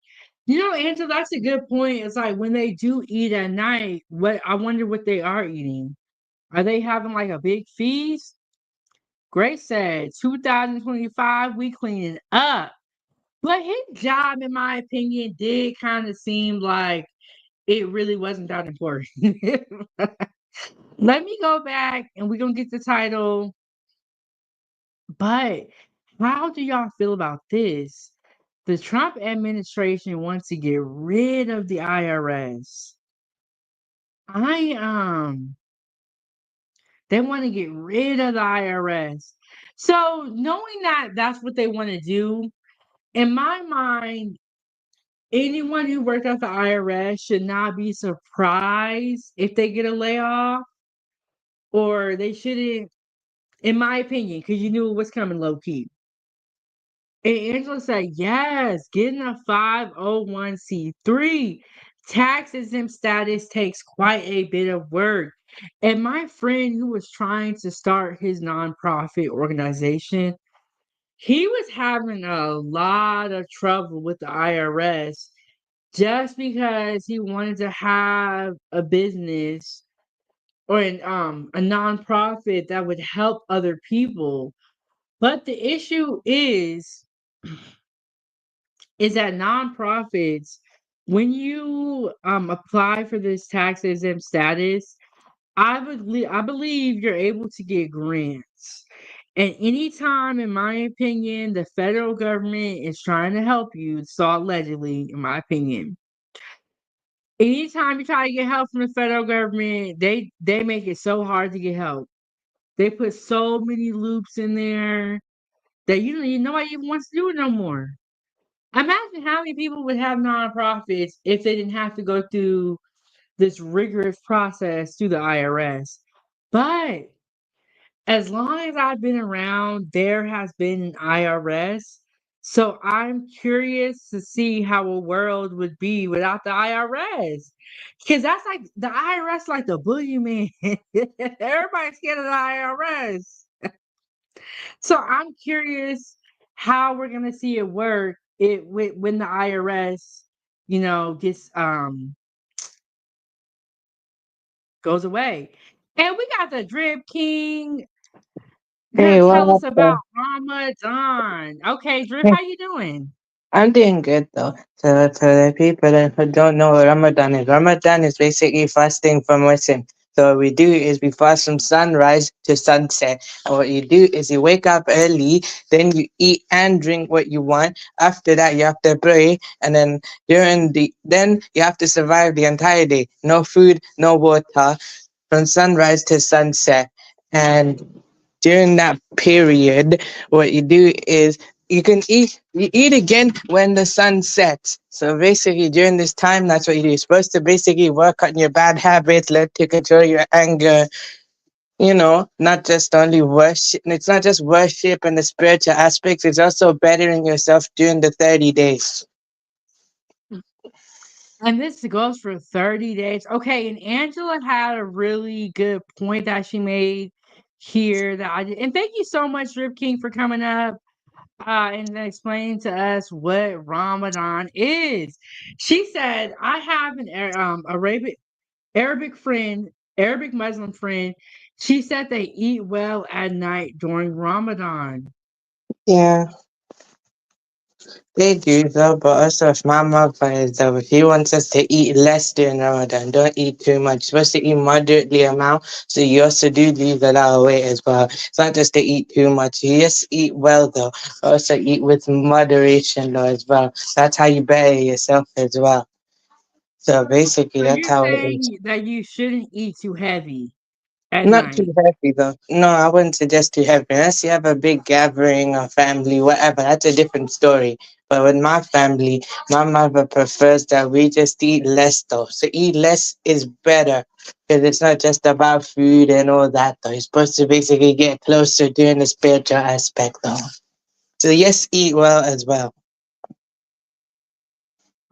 You know, Angela, that's a good point. It's like when they do eat at night, I wonder what they are eating. Are they having like a big feast? Grace said, 2025, we cleaning up. But his job, in my opinion, did kind of seem like it really wasn't that important. Let me go back and we're going to get the title. But how do y'all feel about this? The Trump administration wants to get rid of the IRS. They want to get rid of the IRS. So knowing that that's what they want to do, in my mind, anyone who worked at the IRS should not be surprised if they get a layoff, or they shouldn't, in my opinion, because you knew it was coming low key. And Angela said, yes, getting a 501c3 tax exempt status takes quite a bit of work. And my friend who was trying to start his nonprofit organization, he was having a lot of trouble with the IRS just because he wanted to have a business or a nonprofit that would help other people. But the issue is that nonprofits, when you apply for this tax exempt status, I believe you're able to get grants. And anytime, in my opinion, the federal government is trying to help you, so allegedly, in my opinion, anytime you try to get help from the federal government, they make it so hard to get help. They put so many loops in there that nobody even wants to do it no more. Imagine how many people would have nonprofits if they didn't have to go through this rigorous process through the IRS. But as long as I've been around, there has been an IRS. So I'm curious to see how a world would be without the IRS. Because that's like the IRS, like the boogeyman. Everybody's scared of the IRS. So I'm curious how we're gonna see it work when the IRS, gets goes away. And we got the Drip King Girl, Hey, what tell us up, about though? Ramadan. Okay, Drip, Hey, how you doing? I'm doing good though. So for the people that who don't know what Ramadan is basically fasting from Muslim. So what we do is we fast from sunrise to sunset. And what you do is you wake up early, then you eat and drink what you want. After that, you have to pray, and then you have to survive the entire day. No food, no water, from sunrise to sunset. And during that period, what you do is you eat again when the sun sets. So basically during this time, that's what you do. You're supposed to basically work on your bad habits, learn to control your anger, not just only worship. It's not just worship and the spiritual aspects, it's also bettering yourself during the 30 days. And this goes for 30 days. Okay, and Angela had a really good point that she made here that I did. And thank you so much, Drip King, for coming up and explaining to us what Ramadan is. She said, I have an Arabic friend, Arabic Muslim friend. She said they eat well at night during Ramadan. Yeah. They do though, but also if my mother is though, if he wants us to eat less during Ramadan, don't eat too much. You're supposed to eat moderately amount, so you also do lose a lot of weight as well. It's not just to eat too much. You just eat well though. Also eat with moderation though as well. That's how you better yourself as well. So basically So that's you're how it is. saying that you shouldn't eat too heavy at Not too night. heavy though. No, I wouldn't suggest too heavy. Unless you have a big gathering or family, whatever, that's a different story. But with my family, my mother prefers that we just eat less though. So eat less is better because it's not just about food and all that though. You're supposed to basically get closer during the spiritual aspect though. So yes, eat well as well.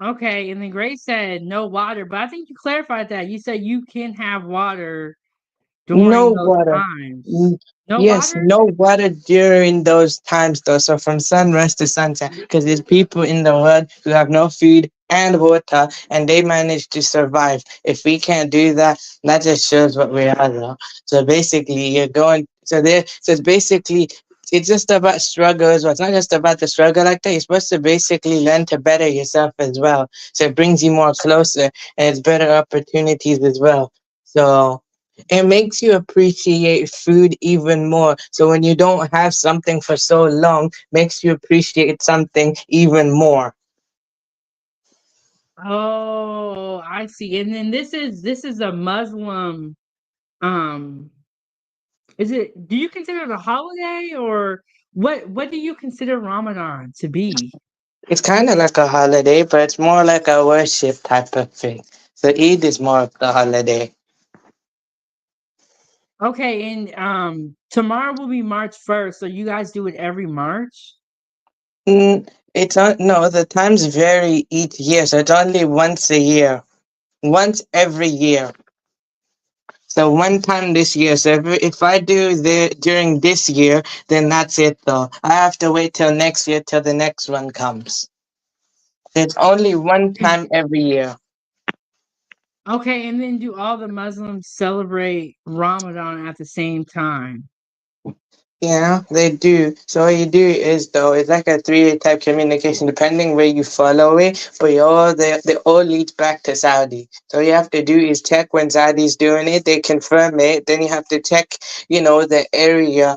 Okay, and then Grace said no water, but I think you clarified that. You said you can have water No during those water. times. No Yes, water? no water during those times though. So from sunrise to sunset, because there's people in the world who have no food and water, and they manage to survive. If we can't do that, that just shows what we are though. So basically, you're going. So there. So it's basically. It's just about struggle as well. It's not just about the struggle like that. You're supposed to basically learn to better yourself as well. So it brings you more closer, and it's better opportunities as well. So it makes you appreciate food even more. So when you don't have something for so long, makes you appreciate something even more. Oh, I see. And then this is a Muslim um is it do you consider it a holiday or what do you consider Ramadan to be? It's kind of like a holiday, but it's more like a worship type of thing. So Eid is more of the holiday. Okay, and tomorrow will be March 1st, so you guys do it every March? It's not, no, the times vary each year, so it's only once a year, once every year. So one time this year. So if I do the during this year, then that's it though. I have to wait till next year till the next one comes. It's only one And time every year. okay, and then do all the Muslims celebrate Ramadan at the same time? Yeah, they do. So what you do is though, it's like a three-way type communication, depending where you follow it, but they all lead back to Saudi. So all you have to do is check when Saudi's doing it, they confirm it, then you have to check, the area,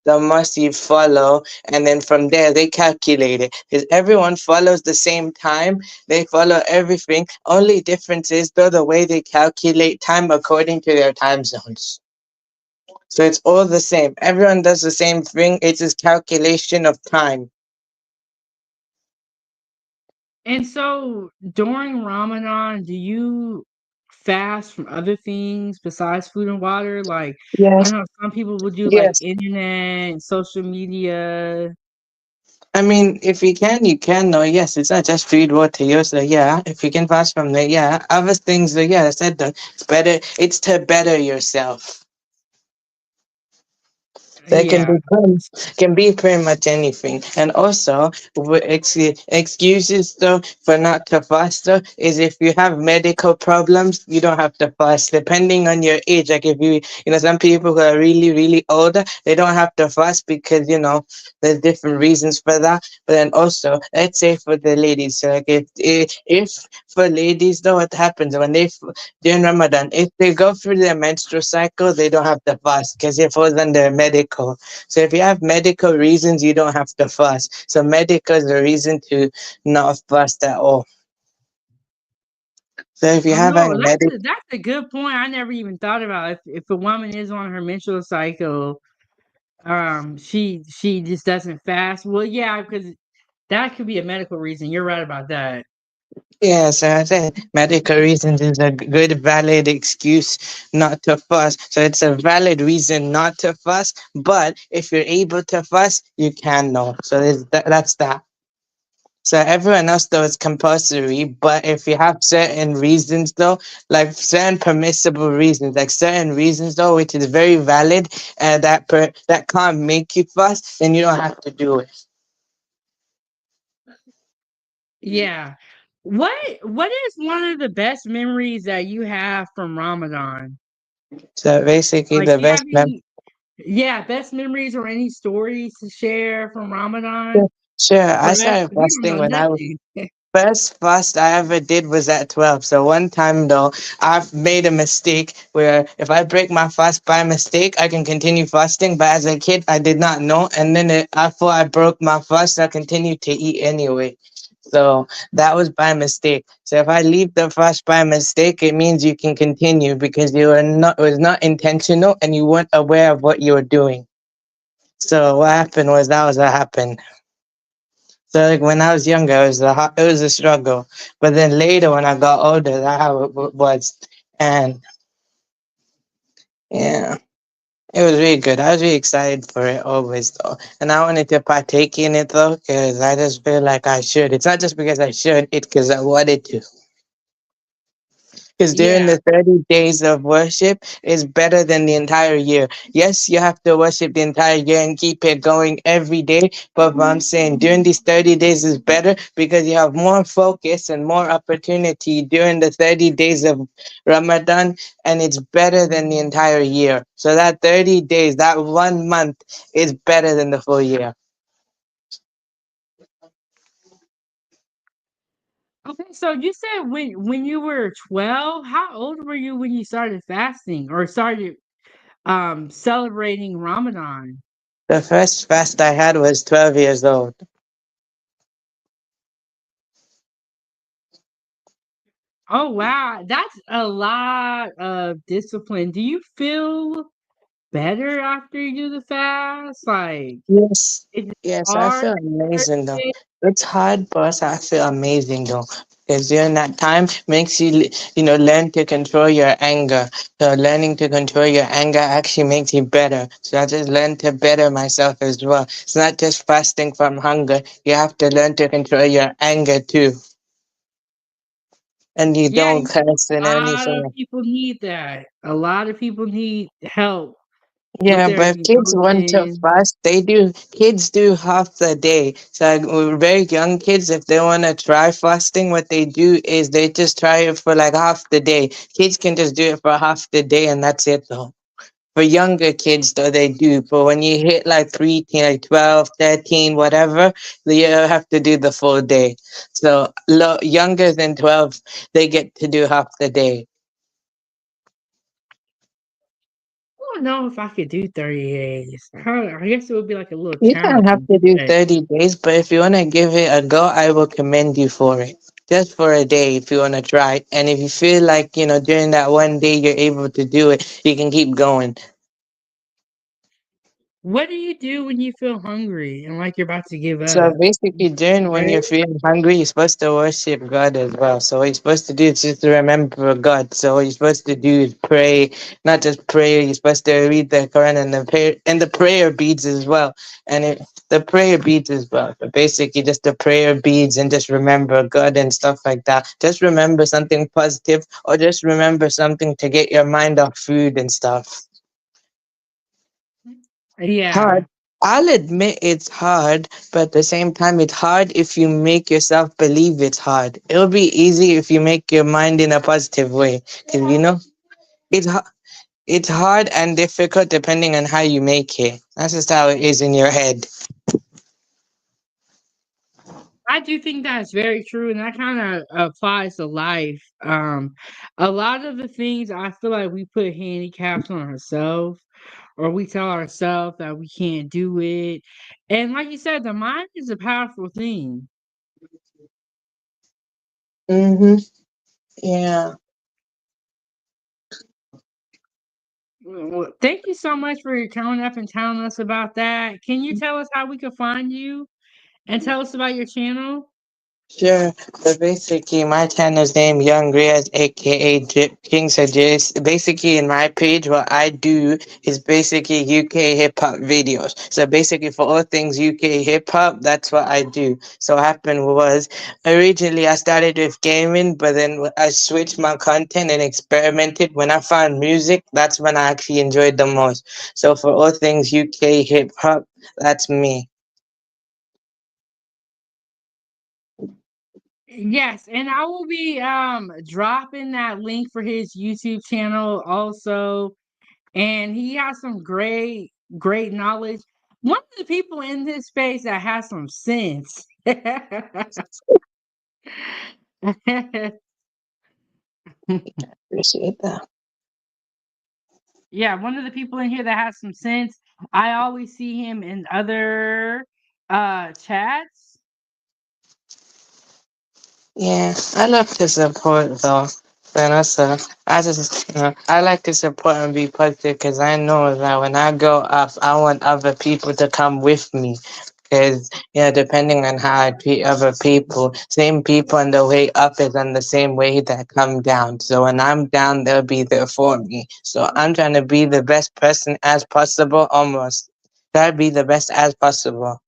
the must you follow, and then from there they calculate it. Because everyone follows the same time, they follow everything. Only difference is though the way they calculate time according to their time zones. So it's all the same. Everyone does the same thing. It's just calculation of time. And so during Ramadan, do you fast from other things besides food and water? Like, I Yes. know some people will do like Yes. internet and social media. I mean, if you can, you can. No, yes, it's not just food, water. You also, yeah. If you can fast from there, yeah. Other things, yeah, I said that it's better. It's to better yourself. So it Yeah. can be pretty much anything. And also, excuses though for not to fast though is if you have medical problems, you don't have to fast. Depending on your age, like if you know, some people who are really really older, they don't have to fast because you know there's different reasons for that. But then also, let's say for the ladies, so like if for ladies though, what happens when during Ramadan, if they go through their menstrual cycle, they don't have to fast because it falls under medical. So if you have medical reasons, you don't have to fast. So medical is a reason to not fast at all. So if you Oh have any no, medical, that's a good point. I never even thought about if a woman is on her menstrual cycle, she just doesn't fast. Well, yeah, because that could be a medical reason. You're right about that. yeah, so I said medical reasons is a good valid excuse not to fast. So it's a valid reason not to fast. But if you're able to fast, you can know. So that's that. So everyone else though is compulsory, but if you have certain reasons though, like certain permissible reasons, like certain reasons though, which is very valid, that can't make you fast, then you don't have to do it. Yeah. What is one of the best memories that you have from Ramadan? So basically, Like, the do you best have any, yeah, best memories or any stories to share from Ramadan? sure. I For us, started we don't fasting know when I was nothing. first fast I ever did was at 12. So one time though, I've made a mistake where if I break my fast by mistake, I can continue fasting. But as a kid, I did not know. And then after I broke my fast, I continued to eat anyway. So that was by mistake. So if I leave the fast by mistake, it means you can continue because it was not intentional and you weren't aware of what you were doing. So what happened was that was what happened. So like when I was younger, it was a struggle. But then later, when I got older, that's how it was. And yeah, it was really good. I was really excited for it always, though. And I wanted to partake in it though, because I just feel like I should. It's not just because I should; it's because I wanted to. Because during Yeah. the 30 days of worship is better than the entire year. Yes, you have to worship the entire year and keep it going every day. But what I'm saying during these 30 days is better because you have more focus and more opportunity during the 30 days of Ramadan, and it's better than the entire year. So that 30 days, that 1 month is better than the full year. Okay, so you said when you were 12, how old were you when you started fasting or started celebrating Ramadan? The first fast I had was 12 years old. Oh wow, that's a lot of discipline. Do you feel better after you do the fast? Like, Yes, is it yes, I hard feel the amazing though. 30 days? It's hard, but I feel amazing though. Because during that time makes you, learn to control your anger. So learning to control your anger actually makes you better. So I just learned to better myself as well. It's not just fasting from hunger. You have to learn to control your anger too. And you Yeah, don't curse and a lot of anything. people need that. A lot of people need help with Yeah, their but if kids want to emotions. fast, kids do half the day. So like, with very young kids, if they want to try fasting, what they do is they just try it for like half the day. Kids can just do it for half the day and that's it though. For younger kids though, they do. But when you hit like preteen, like 12, 13, whatever, you have to do the full day. So younger than 12, they get to do half the day. I don't know if I could do 30 days. I guess it would be like a little You don't have challenging. to do 30 days, but if you want to give it a go, I will commend you for it. Just for a day if you want to try it. And if you feel like, during that one day you're able to do it, you can keep going. What do you do when you feel hungry and like you're about to give So up? basically, during when Right? you're feeling hungry, you're supposed to worship God as well. So what you're supposed to do is just to remember God. So what you're supposed to do is pray, not just pray. You're supposed to read the Quran and the prayer beads as well, the prayer beads as well. But basically, just the prayer beads and just remember God and stuff like that. Just remember something positive, or just remember something to get your mind off food and stuff. Yeah. Hard. I'll admit it's hard, but at the same time, it's hard if you make yourself believe it's hard. It'll be easy if you make your mind in a positive way. 'Cause it's it's hard and difficult depending on how you make it. That's just how it is in your head. I do think that's very true, and that kind of applies to life. A lot of the things I feel like we put handicaps on ourselves, or we tell ourselves that we can't do it. And like you said, the mind is a powerful thing. Mm-hmm. Yeah. Well, thank you so much for coming up and telling us about that. Can you tell us how we can find you and tell us about your channel? Sure. So basically, my channel's name Young Riaz, aka King Suggest. Basically, in my page, what I do is basically UK hip hop videos. So basically, for all things UK hip hop, that's what I do. So what happened was, originally I started with gaming, but then I switched my content and experimented. When I found music, that's when I actually enjoyed the most. So for all things UK hip hop, that's me. Yes, and I will be dropping that link for his YouTube channel also. And he has some great knowledge. One of the people in this space that has some sense. Appreciate that. Yeah, one of the people in here that has some sense. I always see him in other chats. Yeah, I love to support though. Then also, I like to support and be positive because I know that when I go up, I want other people to come with me. Because, depending on how I treat other people, same people on the way up is on the same way that come down. So when I'm down, they'll be there for me. So I'm trying to be the best person as possible, almost. Try to be the best as possible.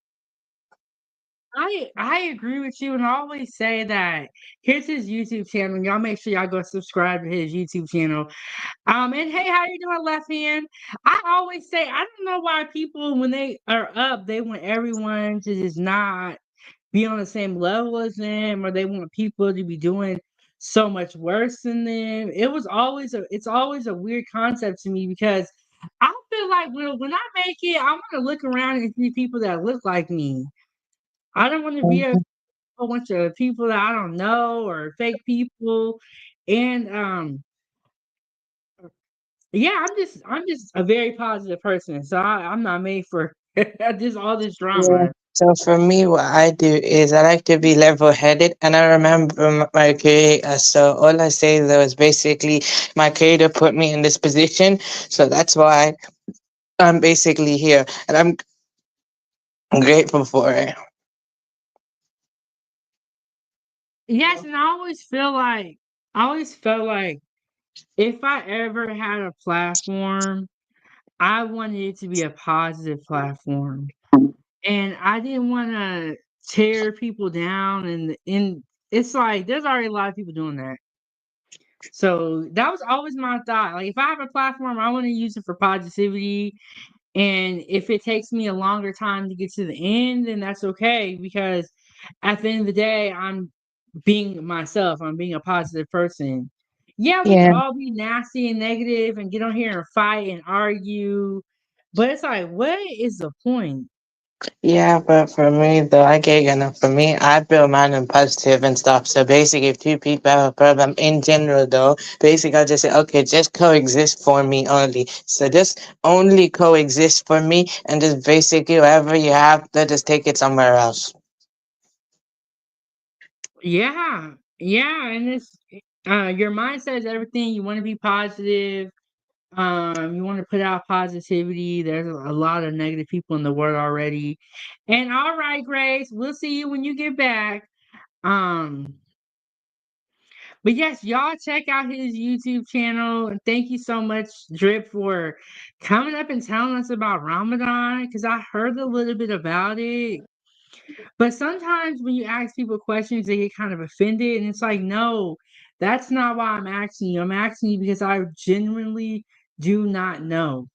I agree with you, and I always say that here's his YouTube channel. Y'all make sure y'all go subscribe to his YouTube channel. And hey, how you doing, left hand? I always say I don't know why people when they are up, they want everyone to just not be on the same level as them, or they want people to be doing so much worse than them. It's always a weird concept to me because I feel like when I make it, I want to look around and see people that look like me. I don't want to be a whole bunch of people that I don't know or fake people. And yeah, I'm just a very positive person. So I'm not made for all this Yeah. drama. So for me, what I do is I like to be level-headed, and I remember my creator. So all I say though is basically my creator put me in this position, so that's why I'm basically here, and I'm grateful for it. Yes, and I always felt like if I ever had a platform, I wanted it to be a positive platform. And I didn't want to tear people down and it's like there's already a lot of people doing that. So that was always my thought. Like if I have a platform, I want to use it for positivity. And if it takes me a longer time to get to the end, then that's okay because at the end of the day, I'm being myself. I'm being a positive person. Yeah, we can Yeah. all be nasty and negative and get on here and fight and argue, but it's like, what is the point? Yeah, but for me though, I get enough. For me, I build mine in positive and stuff. So basically, if two people have a problem in general though, basically I'll just say, okay, just coexist for me only. So just only coexist for me, and just basically whatever you have, then just take it somewhere else. Yeah, yeah, and it's your mindset is everything. You want to be positive. You want to put out positivity. There's a lot of negative people in the world already. And all right, Grace, we'll see you when you get back. Um, but yes, y'all check out his YouTube channel. And thank you so much, Drip, for coming up and telling us about Ramadan because I heard a little bit about it. But sometimes when you ask people questions, they get kind of offended. And it's like, no, that's not why I'm asking you. I'm asking you because I genuinely do not know.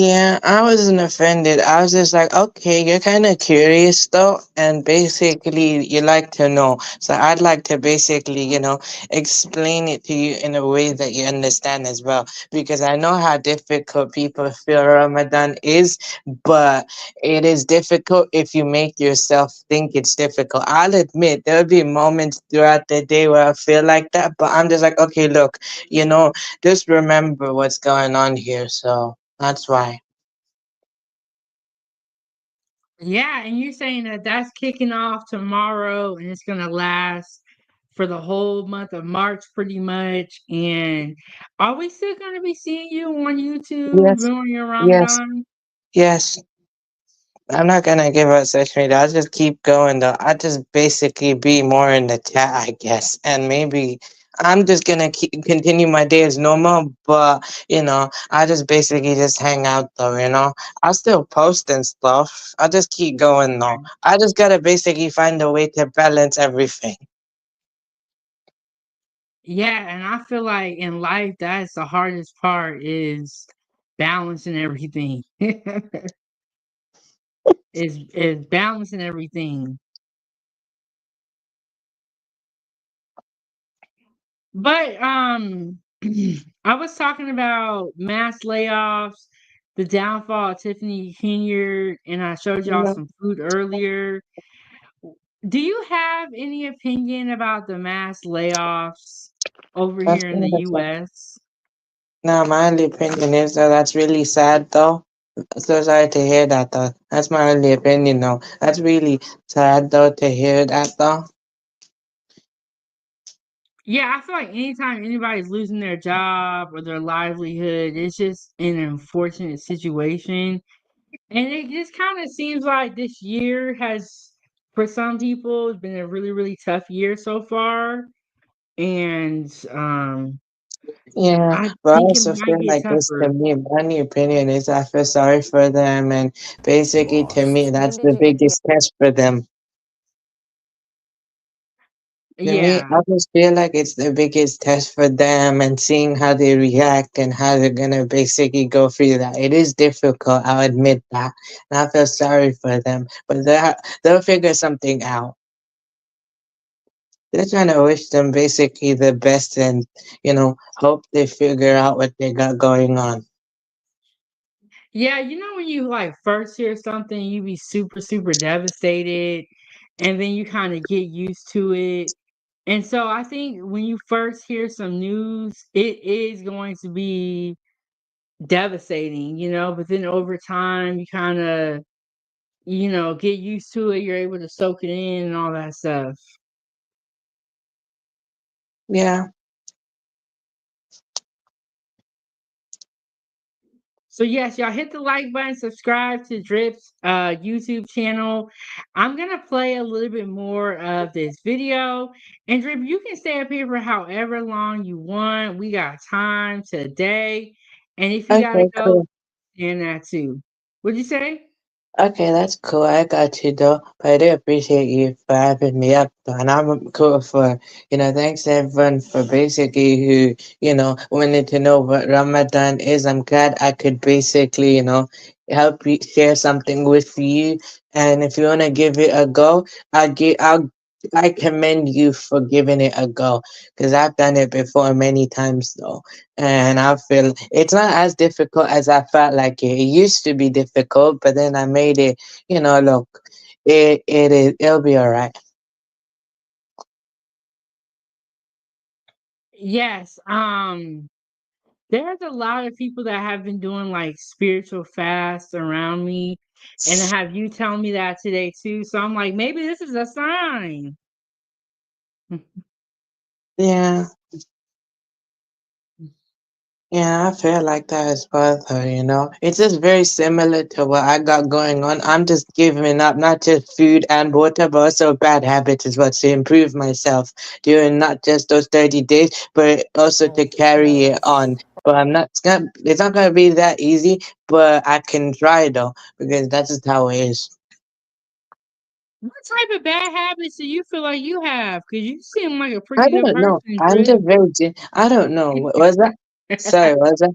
Yeah, I wasn't offended. I was just like, okay, you're kind of curious though, and basically you like to know. So I'd like to basically, explain it to you in a way that you understand as well. Because I know how difficult people feel Ramadan is, but it is difficult if you make yourself think it's difficult. I'll admit there'll be moments throughout the day where I feel like that, but I'm just like, okay, look, just remember what's going on here. So. That's why. Yeah, and you're saying that that's kicking off tomorrow and it's gonna last for the whole month of March pretty much. And are we still gonna be seeing you on YouTube Yes, during your yes, Ramadan? yes. I'm not gonna give up social media. I'll just keep going though. I just basically be more in the chat, I guess. And maybe I'm just gonna continue my day as normal, but I just basically just hang out though. I'll still post and stuff. I'll just keep going though. I just gotta basically find a way to balance everything. Yeah, and I feel like in life that's the hardest part is balancing everything. is balancing everything. But I was talking about mass layoffs, the downfall of Tiffany Henyard, and I showed y'all Yeah, some food earlier. Do you have any opinion about the mass layoffs over that's here in the good. US? No, my only opinion is that that's really sad though. So sorry to hear that though. That's my only opinion though. That's really sad though to hear that though. Yeah, I feel like anytime anybody's losing their job or their livelihood, it's just an unfortunate situation. And it just kind of seems like this year has, for some people, it's been a really, really tough year so far. And Yeah, I but I think it also might feel get like this to tougher. me, my only opinion is I feel sorry for them and basically to me that's the Hindi biggest test for them. To me, Yeah. I just feel like it's the biggest test for them and seeing how they react and how they're gonna basically go through that. It is difficult, I'll admit that. And I feel sorry for them. But they'll figure something out. Just trying to wish them basically the best and, hope they figure out what they got going on. Yeah, when you like first hear something, you be super, super devastated, and then you kind of get used to it. And so I think when you first hear some news, it is going to be devastating, but then over time you kind of, get used to it, you're able to soak it in and all that stuff. Yeah. So yes, y'all hit the like button, subscribe to Drip's YouTube channel. I'm gonna play a little bit more of this video. And Drip, you can stay up here for however long you want. We got time today. And if you gotta Okay, go, cool. and that too. What'd you say? Okay, that's cool. I got you though. But I do appreciate you for having me up though. And I'm cool for, thanks everyone for basically who, wanted to know what Ramadan is. I'm glad I could basically, help you share something with you. And if you wanna give it a go, I commend you for giving it a go. Because I've done it before many times though. And I feel it's not as difficult as I felt like it. It used to be difficult, but then I made it, look, it'll be all right. Yes. There's a lot of people that have been doing like spiritual fasts around me, and I have you telling me that today too. So I'm like, maybe this is a sign. Yeah, yeah, I feel like that as well, though. It's just very similar to what I got going on. I'm just giving up not just food and water, but also bad habits as well to improve myself during not just those 30 days, but also to carry it on. But it's not gonna be that easy, but I can try though, because that's just how it is. What type of bad habits do you feel like you have? Because you seem like a I pretty good don't know. person, I'm Drip. just very, I don't know. Was that? Sorry, was that?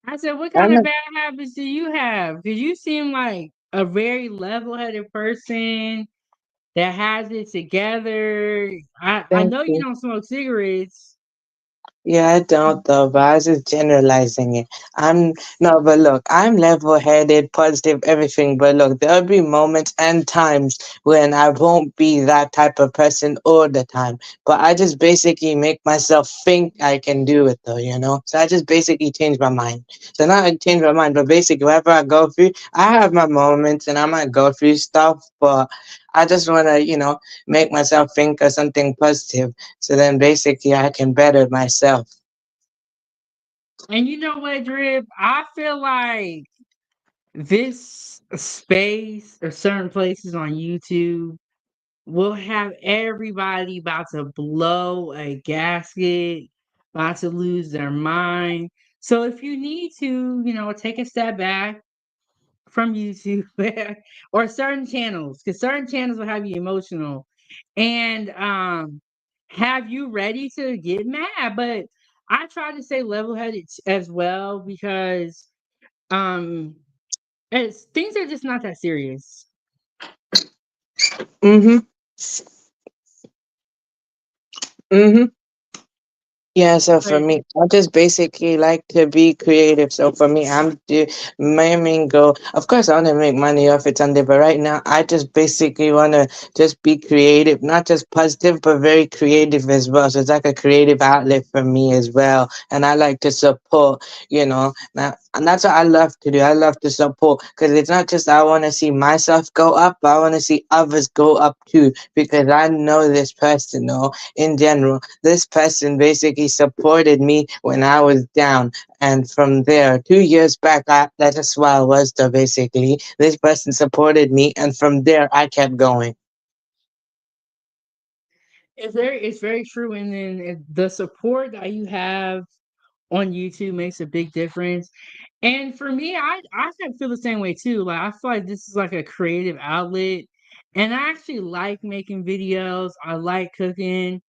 I said, what I'm kind of a bad habits do you have? Because you seem like a very level-headed person that has it together. I thank know you you. don't smoke cigarettes. Yeah, I don't though, but I was just generalizing it. I'm no, but look, I'm level-headed, positive, everything. But look, there'll be moments and times when I won't be that type of person all the time. But I just basically make myself think I can do it though, you know? So I just basically change my mind. So not I change my mind, but basically whatever I go through, I have my moments and I might go through stuff, but I just wanna, make myself think of something positive. So then basically I can better myself. And you know what, Drip? I feel like this space or certain places on YouTube will have everybody about to blow a gasket, about to lose their mind. So if you need to, take a step back from YouTube or certain channels, because certain channels will have you emotional and have you ready to get mad. But I try to stay level headed as well because um things are just not that serious. Mhm. Mhm. Yeah, so for Like, me, I just basically like to be creative. So for me, my main goal. Of course, I want to make money off it someday, but right now, I just basically want to just be creative, not just positive, but very creative as well. So it's like a creative outlet for me as well, and I like to support. And that's what I love to do. I love to support because it's not just I want to see myself go up, but I want to see others go up too. Because I know this person, in general. This person basically supported me when I was down. And from there, 2 years back, that's just where I was though, basically. This person supported me, and from there, I kept going. it's very true, and then the support that you have on YouTube makes a big difference. And for me, I kind of feel the same way too. Like I feel like this is like a creative outlet, and I actually like making videos. I like cooking,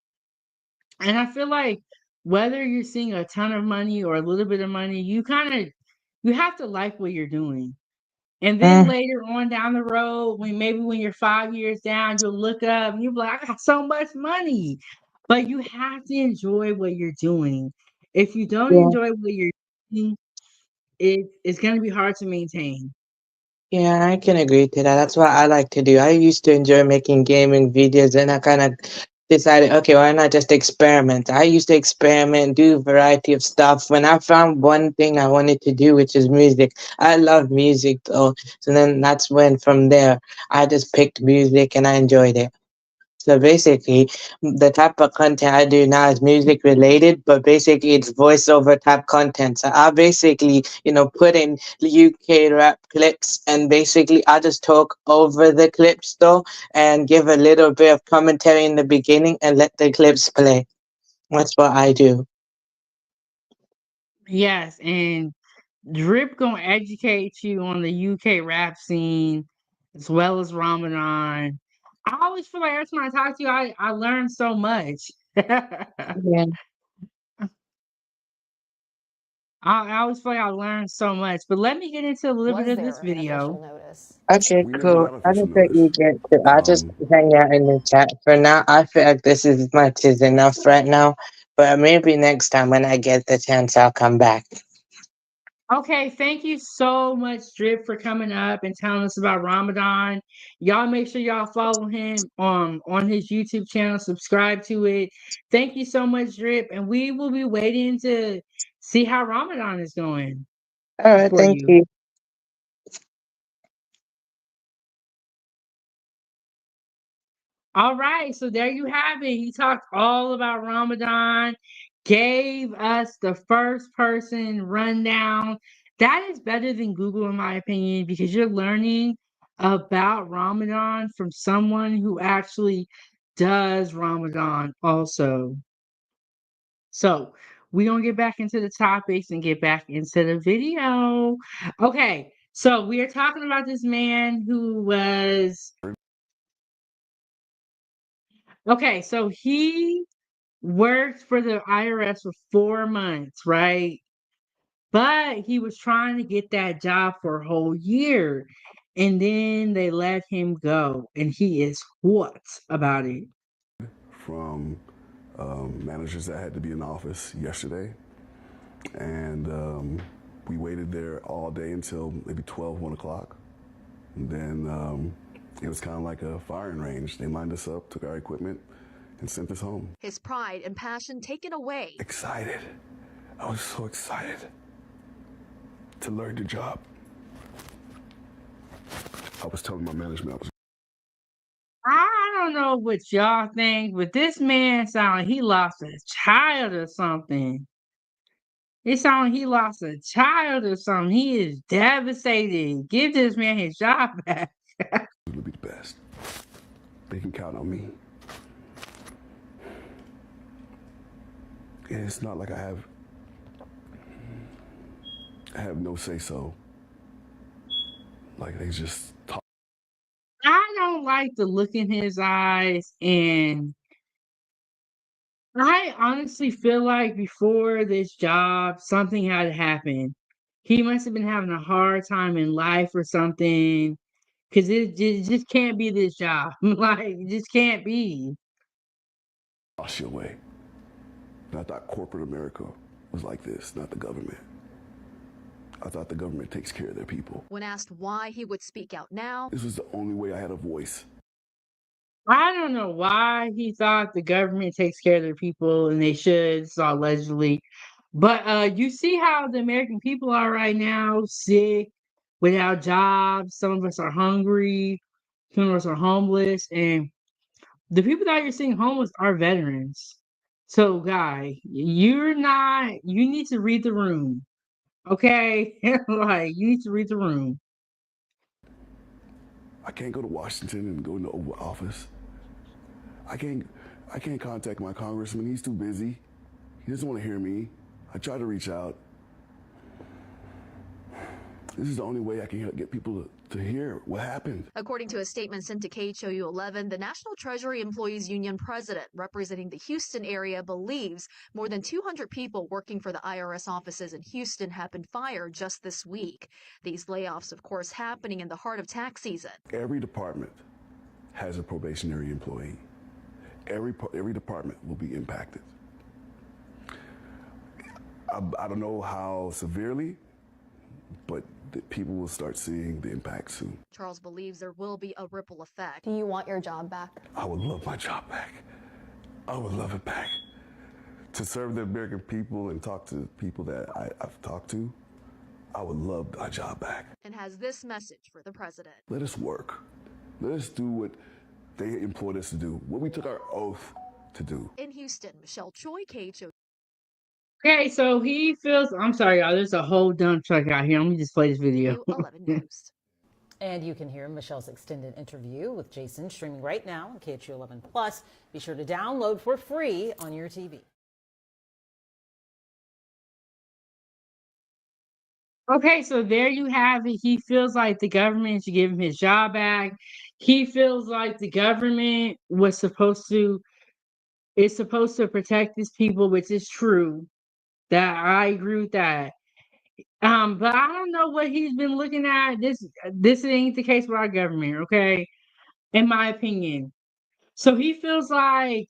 and I feel like whether you're seeing a ton of money or a little bit of money, you have to like what you're doing. And then Mm, later on down the road, when you're 5 years down, you'll look up and you'll be like, I got so much money. But you have to enjoy what you're doing. If you don't yeah. enjoy what you're doing, it's gonna be hard to maintain. Yeah, I can agree to that. That's what I like to do. I used to enjoy making gaming videos, and I kind of decided, okay, why not just experiment? I used to experiment, do a variety of stuff. When I found one thing I wanted to do, which is music, I love music though. So then that's when, from there, I just picked music and I enjoyed it. So basically, the type of content I do now is music related, but basically it's voiceover type content. So I basically, put in UK rap clips and basically I just talk over the clips though and give a little bit of commentary in the beginning and let the clips play. That's what I do. Yes, and Drip gonna educate you on the UK rap scene as well as Ramadan. I always feel like every time I talk to you, I learn so much. Yeah. I always feel like I learned so much. But let me get into a little bit Was of this there an official video. notice? Okay, We never cool. got I official don't think you notice. get to. I'll just Um, hang out in the chat for now. I feel like this is much is enough right now, but maybe next time when I get the chance, I'll come back. Okay, thank you so much, Drip, for coming up and telling us about Ramadan. Y'all make sure y'all follow him on his YouTube channel, subscribe to it. Thank you so much, Drip, and we will be waiting to see how Ramadan is going All right, for thank you. you. All right, so there you have it. He talked all about Ramadan, gave us the first person rundown. That is better than Google, in my opinion, because you're learning about Ramadan from someone who actually does Ramadan also. So we're gonna get back into the topics and get back into the video. Okay, so we are talking about this man who was okay, so he worked for the IRS for 4 months, right? But he was trying to get that job for a whole year. And then they let him go. And he is what about it? From managers that had to be in the office yesterday. And we waited there all day until maybe 12, 1 o'clock. And then it was kind of like a firing range. They lined us up, took our equipment, and sent us home. His pride and passion taken away. Excited. I was so excited to learn the job. I was telling my management I don't know what y'all think, but this man sounds like he lost a child or something. It sounds like he lost a child or something. He is devastated. Give this man his job back. It'll be the best. They can count on me. And it's not like I have no say so. Like they just talk. I don't like the look in his eyes, and I honestly feel like before this job, something had happened. He must have been having a hard time in life or something, because it just can't be this job. Like, it just can't be. Lost your way. And I thought corporate America was like this, not the government. I thought the government takes care of their people. When asked why he would speak out now, This was the only way I had a voice. I don't know why he thought the government takes care of their people, and they should, so allegedly. But you see how the American people are right now, sick, without jobs. Some of us are hungry, some of us are homeless, and the people that you're seeing homeless are veterans. So, guy, you need to read the room, okay? Like, you need to read the room. I can't go to Washington and go in the Oval Office. I can't contact my congressman. He's too busy. He doesn't want to hear me. I try to reach out. This is the only way I can get people to hear what happened. according to a statement sent to KHOU 11, the National Treasury Employees Union president representing the Houston area believes more than 200 people working for the IRS offices in Houston have been fired just this week. These layoffs, of course, happening in the heart of tax season. Every department has a probationary employee. Every department will be impacted. I don't know how severely, but people will start seeing the impact soon. Charles believes there will be a ripple effect. Do you want your job back? I would love my job back. I would love it back. To serve the American people and talk to people that I've talked to, I would love my job back. And has this message for the president. Let us work. Let us do what they employed us to do, what we took our oath to do. In Houston, Michelle Choi, KHOU. Okay, so he feels. I'm sorry, y'all. There's a whole dump truck out here. Let me just play this video. 11 News. And you can hear Michelle's extended interview with Jason streaming right now on KHU 11 Plus. Be sure to download for free on your TV. Okay, so there you have it. He feels like the government should give him his job back. He feels like the government is supposed to protect his people, which is true. That I agree with that. But I don't know what he's been looking at. This ain't the case with our government, okay? In my opinion. So he feels like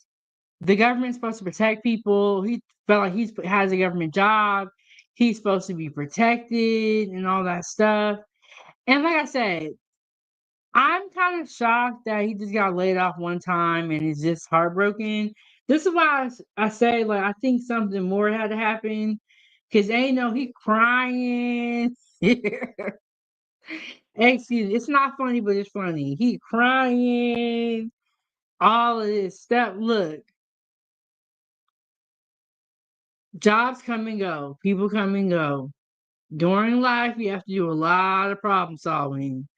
the government's supposed to protect people. He felt like he has a government job. He's supposed to be protected and all that stuff. And like I said, I'm kind of shocked that he just got laid off one time and is just heartbroken. This is why I say, like, I think something more had to happen. Because he crying. Excuse me, it's not funny, but it's funny. He crying. All of this stuff. Look, jobs come and go. People come and go. During life, you have to do a lot of problem solving.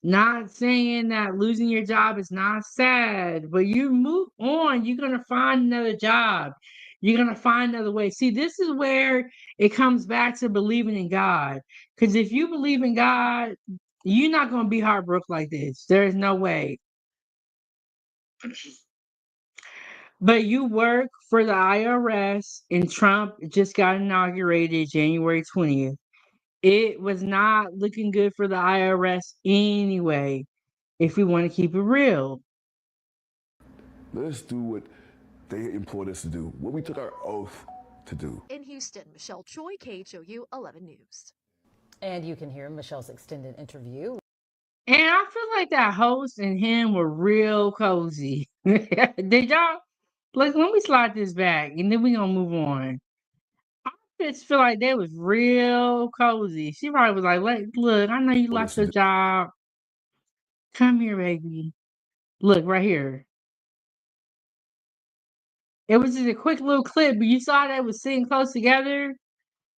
Not saying that losing your job is not sad, but you move on. You're going to find another job. You're going to find another way. See, this is where it comes back to believing in God. Because if you believe in God, you're not going to be heartbroken like this. There's no way. But you work for the IRS, and Trump just got inaugurated January 20th. It was not looking good for the IRS anyway, if we want to keep it real. Let us do what they employed us to do, what we took our oath to do. In Houston, Michelle Choi, KHOU 11 News. And you can hear Michelle's extended interview. And I feel like that host and him were real cozy. Did y'all? Let me slide this back, and then we gonna move on. I just feel like they was real cozy. She probably was like, look, I know you lost your job. Come here, baby. Look, right here. It was just a quick little clip, but you saw they was sitting close together.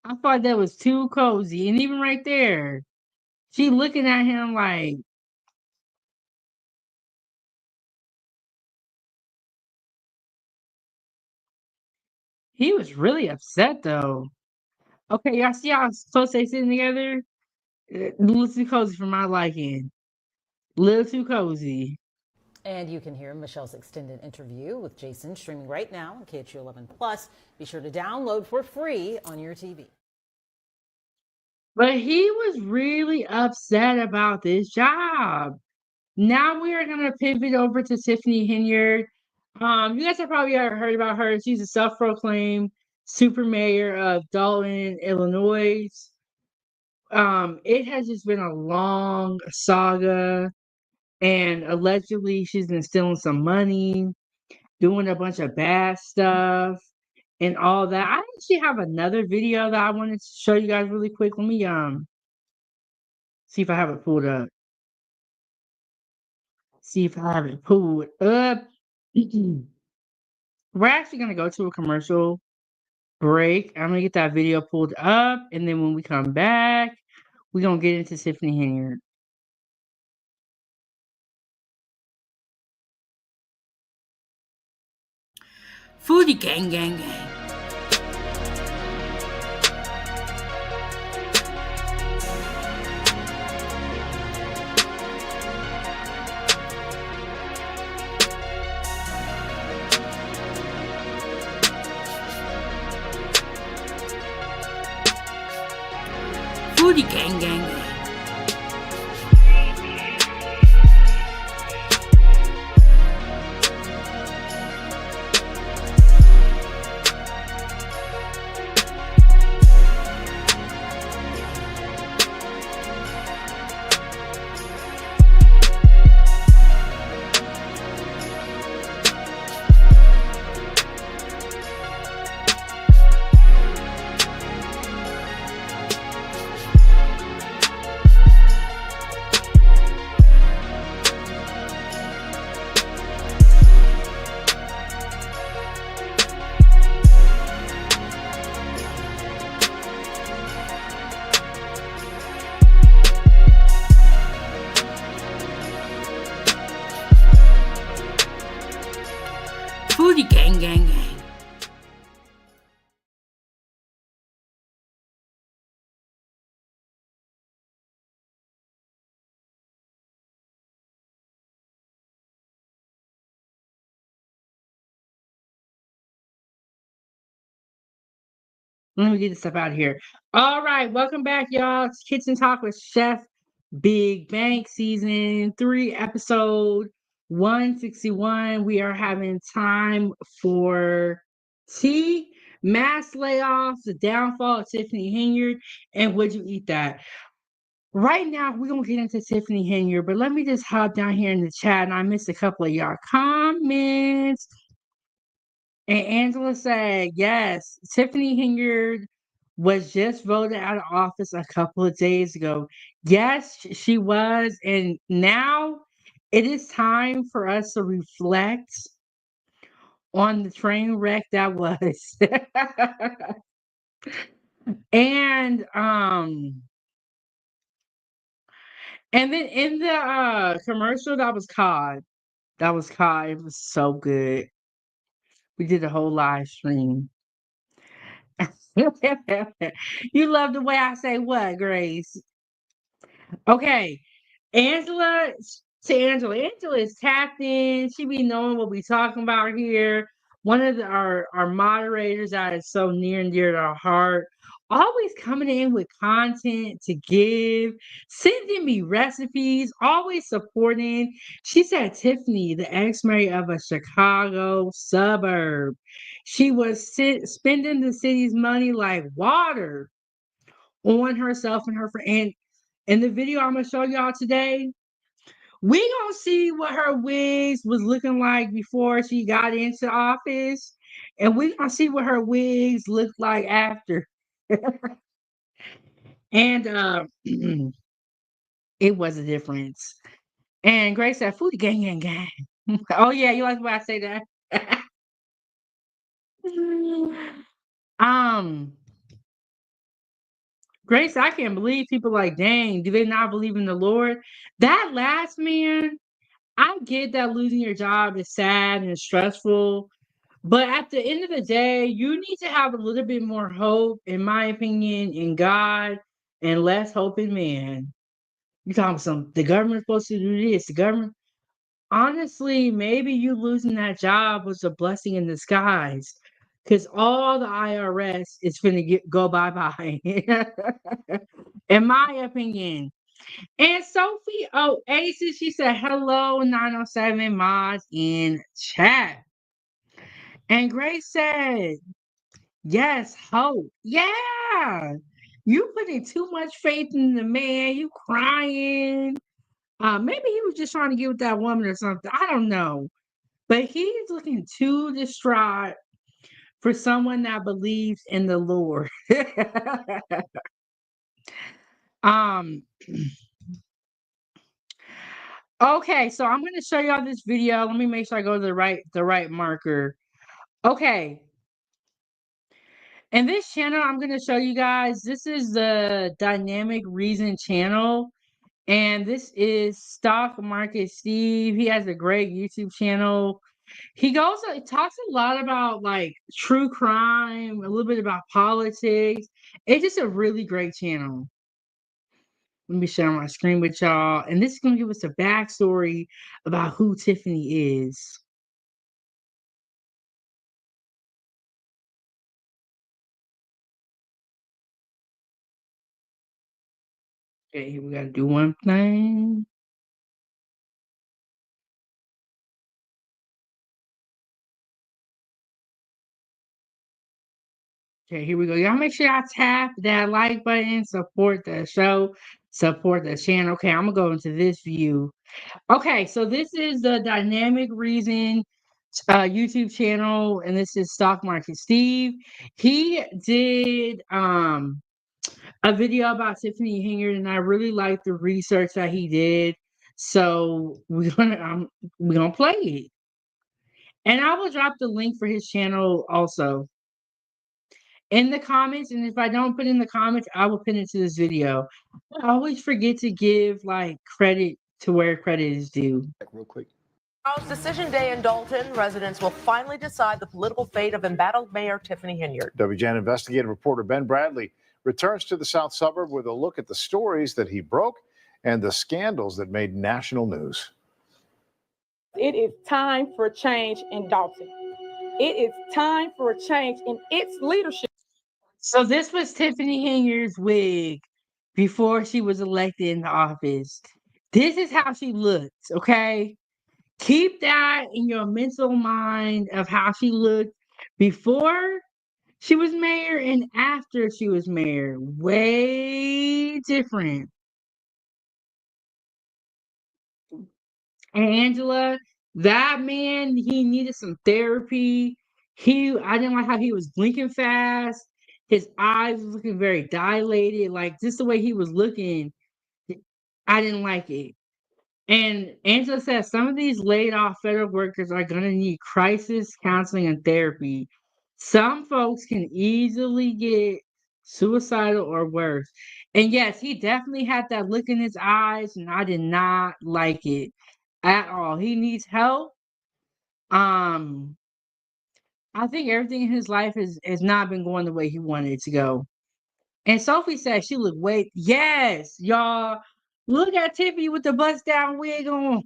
I thought that was too cozy. And even right there, she looking at him like, he was really upset though. Okay, y'all see how close they sitting together? A little too cozy for my liking. A little too cozy. And you can hear Michelle's extended interview with Jason streaming right now on KHU 11 Plus. Be sure to download for free on your TV. But he was really upset about this job. Now we are gonna pivot over to Tiffany Henyard. You guys have probably heard about her. She's a self-proclaimed super mayor of Dalton, Illinois. It has just been a long saga, and allegedly she's been stealing some money, doing a bunch of bad stuff, and all that. I actually have another video that I wanted to show you guys really quick. Let me see if I have it pulled up. See if I have it pulled up. We're actually gonna go to a commercial break. I'm gonna get that video pulled up, and then when we come back, we're gonna get into Tiffany Henyard. Foodie gang gang gang. Foodie gang gang gang. Foodie gang gang gang. Let me get this stuff out of here. All right, welcome back, y'all. It's Kitchen Talk with Chef Big Bank, season 3, episode 161. We are having time for tea, mass layoffs, the downfall of Tiffany Henyard, and would you eat that? Right now, we're gonna get into Tiffany Henyard, but let me just hop down here in the chat, and I missed a couple of y'all comments. And Angela said, yes, Tiffany Henyard was just voted out of office a couple of days ago. Yes, she was. And now it is time for us to reflect on the train wreck that was. and and then in the commercial that was cod. That was cod. It was so good. We did a whole live stream. You love the way I say what, Grace? Okay. Angela to Angela. Angela is tapped in. She be knowing what we talking about here. one of our moderators that is so near and dear to our heart, always coming in with content to give, sending me recipes, always supporting. She said Tiffany, the ex-mayor of a Chicago suburb, she was spending the city's money like water on herself and her friend. And in the video I'm gonna show y'all today, we gonna see what her wigs was looking like before she got into office, and we gonna see what her wigs look like after. And it was a difference. And Grace said, "Foodie gang, gang, gang." Oh yeah, you like when I say that? um, Grace, I can't believe people like, dang, do they not believe in the Lord? That last man, I get that losing your job is sad and stressful. But at the end of the day, you need to have a little bit more hope, in my opinion, in God and less hope in man. You talking some the government's supposed to do this, the government. Honestly, maybe you losing that job was a blessing in disguise. Cause all the IRS is gonna go bye-bye. In my opinion. And Sophie Aces, she said hello, 907 mods in chat. And Grace said, yes, hope. Yeah. You putting too much faith in the man. You crying. Maybe he was just trying to get with that woman or something. I don't know. But he's looking too distraught for someone that believes in the Lord. um okay, so I'm gonna show y'all this video. Let me make sure I go to the right marker. Okay. And this channel I'm going to show you guys, this is the Dynamic Reason channel. And this is Stock Market Steve. He has a great YouTube channel. He talks a lot about like true crime, a little bit about politics. It's just a really great channel. Let me share my screen with y'all. And this is going to give us a backstory about who Tiffany is. Okay, we got to do one thing. Okay, here we go. Y'all make sure y'all tap that like button, support the show, support the channel. Okay, I'm gonna go into this view. Okay, so this is the Dynamic Reason YouTube channel, and this is Stock Market Steve. He did a video about Tiffany Henyard, and I really like the research that he did. So we're gonna play it. And I will drop the link for his channel also in the comments, and if I don't put in the comments, I will pin it to this video. I always forget to give like credit to where credit is due. Real quick. Tomorrow's decision day in Dalton, residents will finally decide the political fate of embattled Mayor Tiffany Henyard. WGN investigative reporter Ben Bradley returns to the South Suburb with a look at the stories that he broke and the scandals that made national news. It is time for change in Dalton. It is time for a change in its leadership. So this was Tiffany Henyard's wig before she was elected in the office. This is how she looked, okay? Keep that in your mental mind of how she looked before she was mayor and after she was mayor. Way different. And Angela, that man, he needed some therapy. I didn't like how he was blinking fast. His eyes was looking very dilated, like just the way he was looking. I didn't like it. And Angela says some of these laid off federal workers are going to need crisis counseling and therapy. Some folks can easily get suicidal or worse. And yes, he definitely had that look in his eyes, and I did not like it at all. He needs help. I think everything in his life has not been going the way he wanted it to go. And Sophie said she looked yes, y'all. Look at Tiffany with the bust down wig on.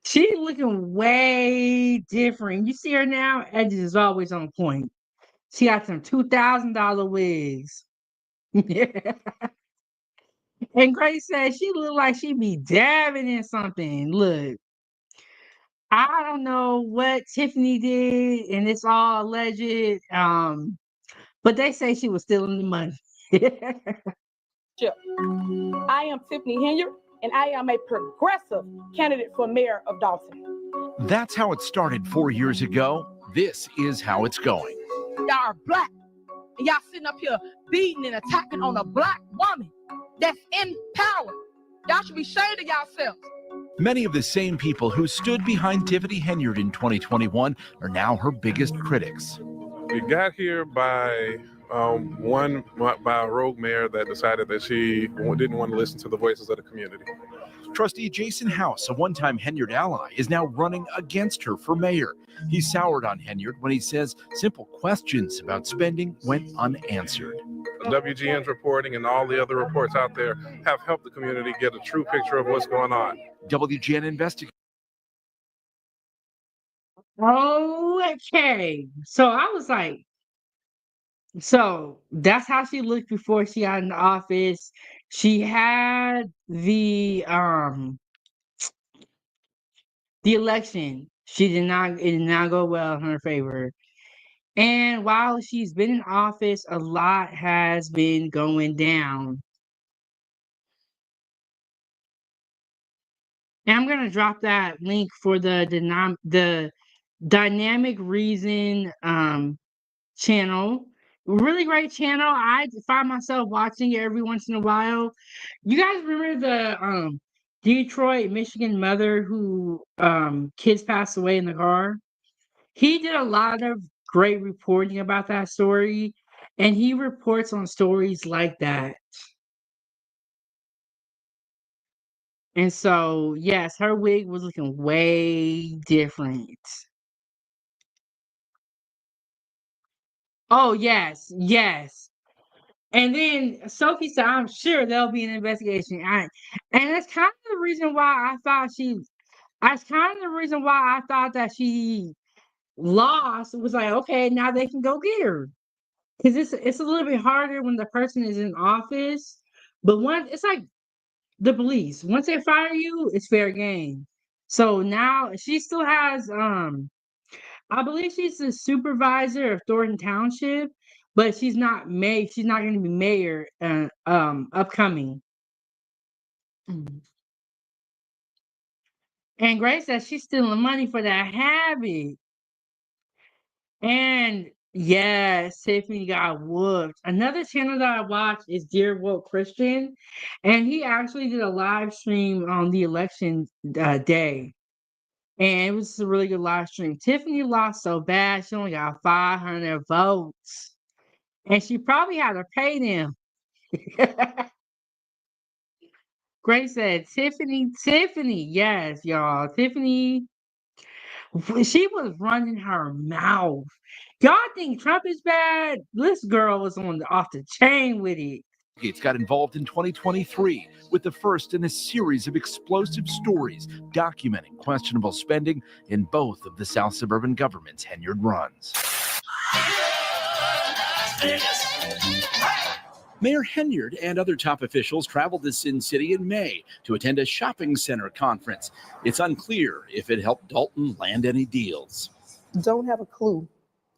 She's looking way different. You see her now, edges is always on point. She got some $2,000 wigs. And Grace said she looked like she be dabbing in something. Look, I don't know what Tiffany did, and it's all alleged. But they say she was stealing the money. I am Tiffany Henyard, and I am a progressive candidate for mayor of Dalton. That's how it started 4 years ago. This is how it's going. Y'all are black, and y'all sitting up here beating and attacking on a black woman that's in power. Y'all should be ashamed of yourselves. Many of the same people who stood behind Tiffany Henyard in 2021 are now her biggest critics. We got here by a rogue mayor that decided that she didn't want to listen to the voices of the community. Trustee Jason House, a one-time Henyard ally, is now running against her for mayor. He soured on Henyard when he says simple questions about spending went unanswered. WGN's reporting and all the other reports out there have helped the community get a true picture of what's going on. WGN investigates. Okay. So I was like, so that's how she looked before she got in the office. She had the election. It did not go well in her favor. And while she's been in office, a lot has been going down. And I'm gonna drop that link for the Dynamic Reason channel. Really great channel. I find myself watching it every once in a while. You guys remember the Detroit, Michigan mother who kids passed away in the car? He did a lot of great reporting about that story, and he reports on stories like that. And so, yes, her wig was looking way different. Oh, yes, yes. And then Sophie said, I'm sure there'll be an investigation. And that's kind of the reason why that's kind of the reason why I thought that she lost. It was like, okay, now they can go get her. Because it's a little bit harder when the person is in office. But it's like the police. Once they fire you, it's fair game. So now she still has I believe she's the supervisor of Thornton Township, but she's not going to be mayor upcoming. And Grace says she's stealing money for that habit. And yes, Tiffany got whooped. Another channel that I watch is Dear Woke Christian, and he actually did a live stream on the election day. And it was a really good live stream. Tiffany lost so bad, she only got 500 votes. And she probably had to pay them. Grace said, Tiffany, yes, y'all. Tiffany, she was running her mouth. Y'all think Trump is bad? This girl was off the chain with it. Gates got involved in 2023 with the first in a series of explosive stories documenting questionable spending in both of the South suburban government's Henyard runs. Mayor Henyard and other top officials traveled to Sin City in May to attend a shopping center conference. It's unclear if it helped Dalton land any deals. Don't have a clue.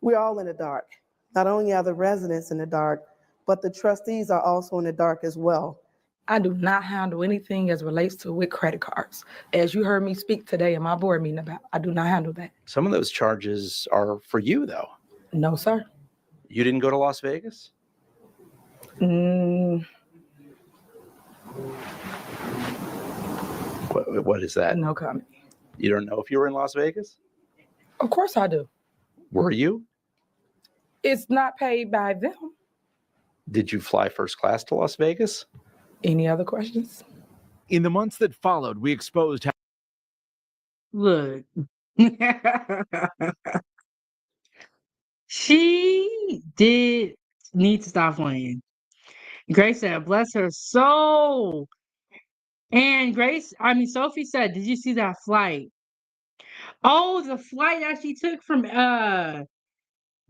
We're all in the dark. Not only are the residents in the dark, but the trustees are also in the dark as well. I do not handle anything as relates to with credit cards. As you heard me speak today in my board meeting about, I do not handle that. Some of those charges are for you, though. No, sir. You didn't go to Las Vegas? What is that? No comment. You don't know if you were in Las Vegas? Of course I do. Were you? It's not paid by them. Did you fly first class to Las Vegas? Any other questions? In the months that followed, we exposed how. Look. She did need to stop playing. Grace said, bless her soul. And Sophie said, did you see that flight? Oh, the flight that she took from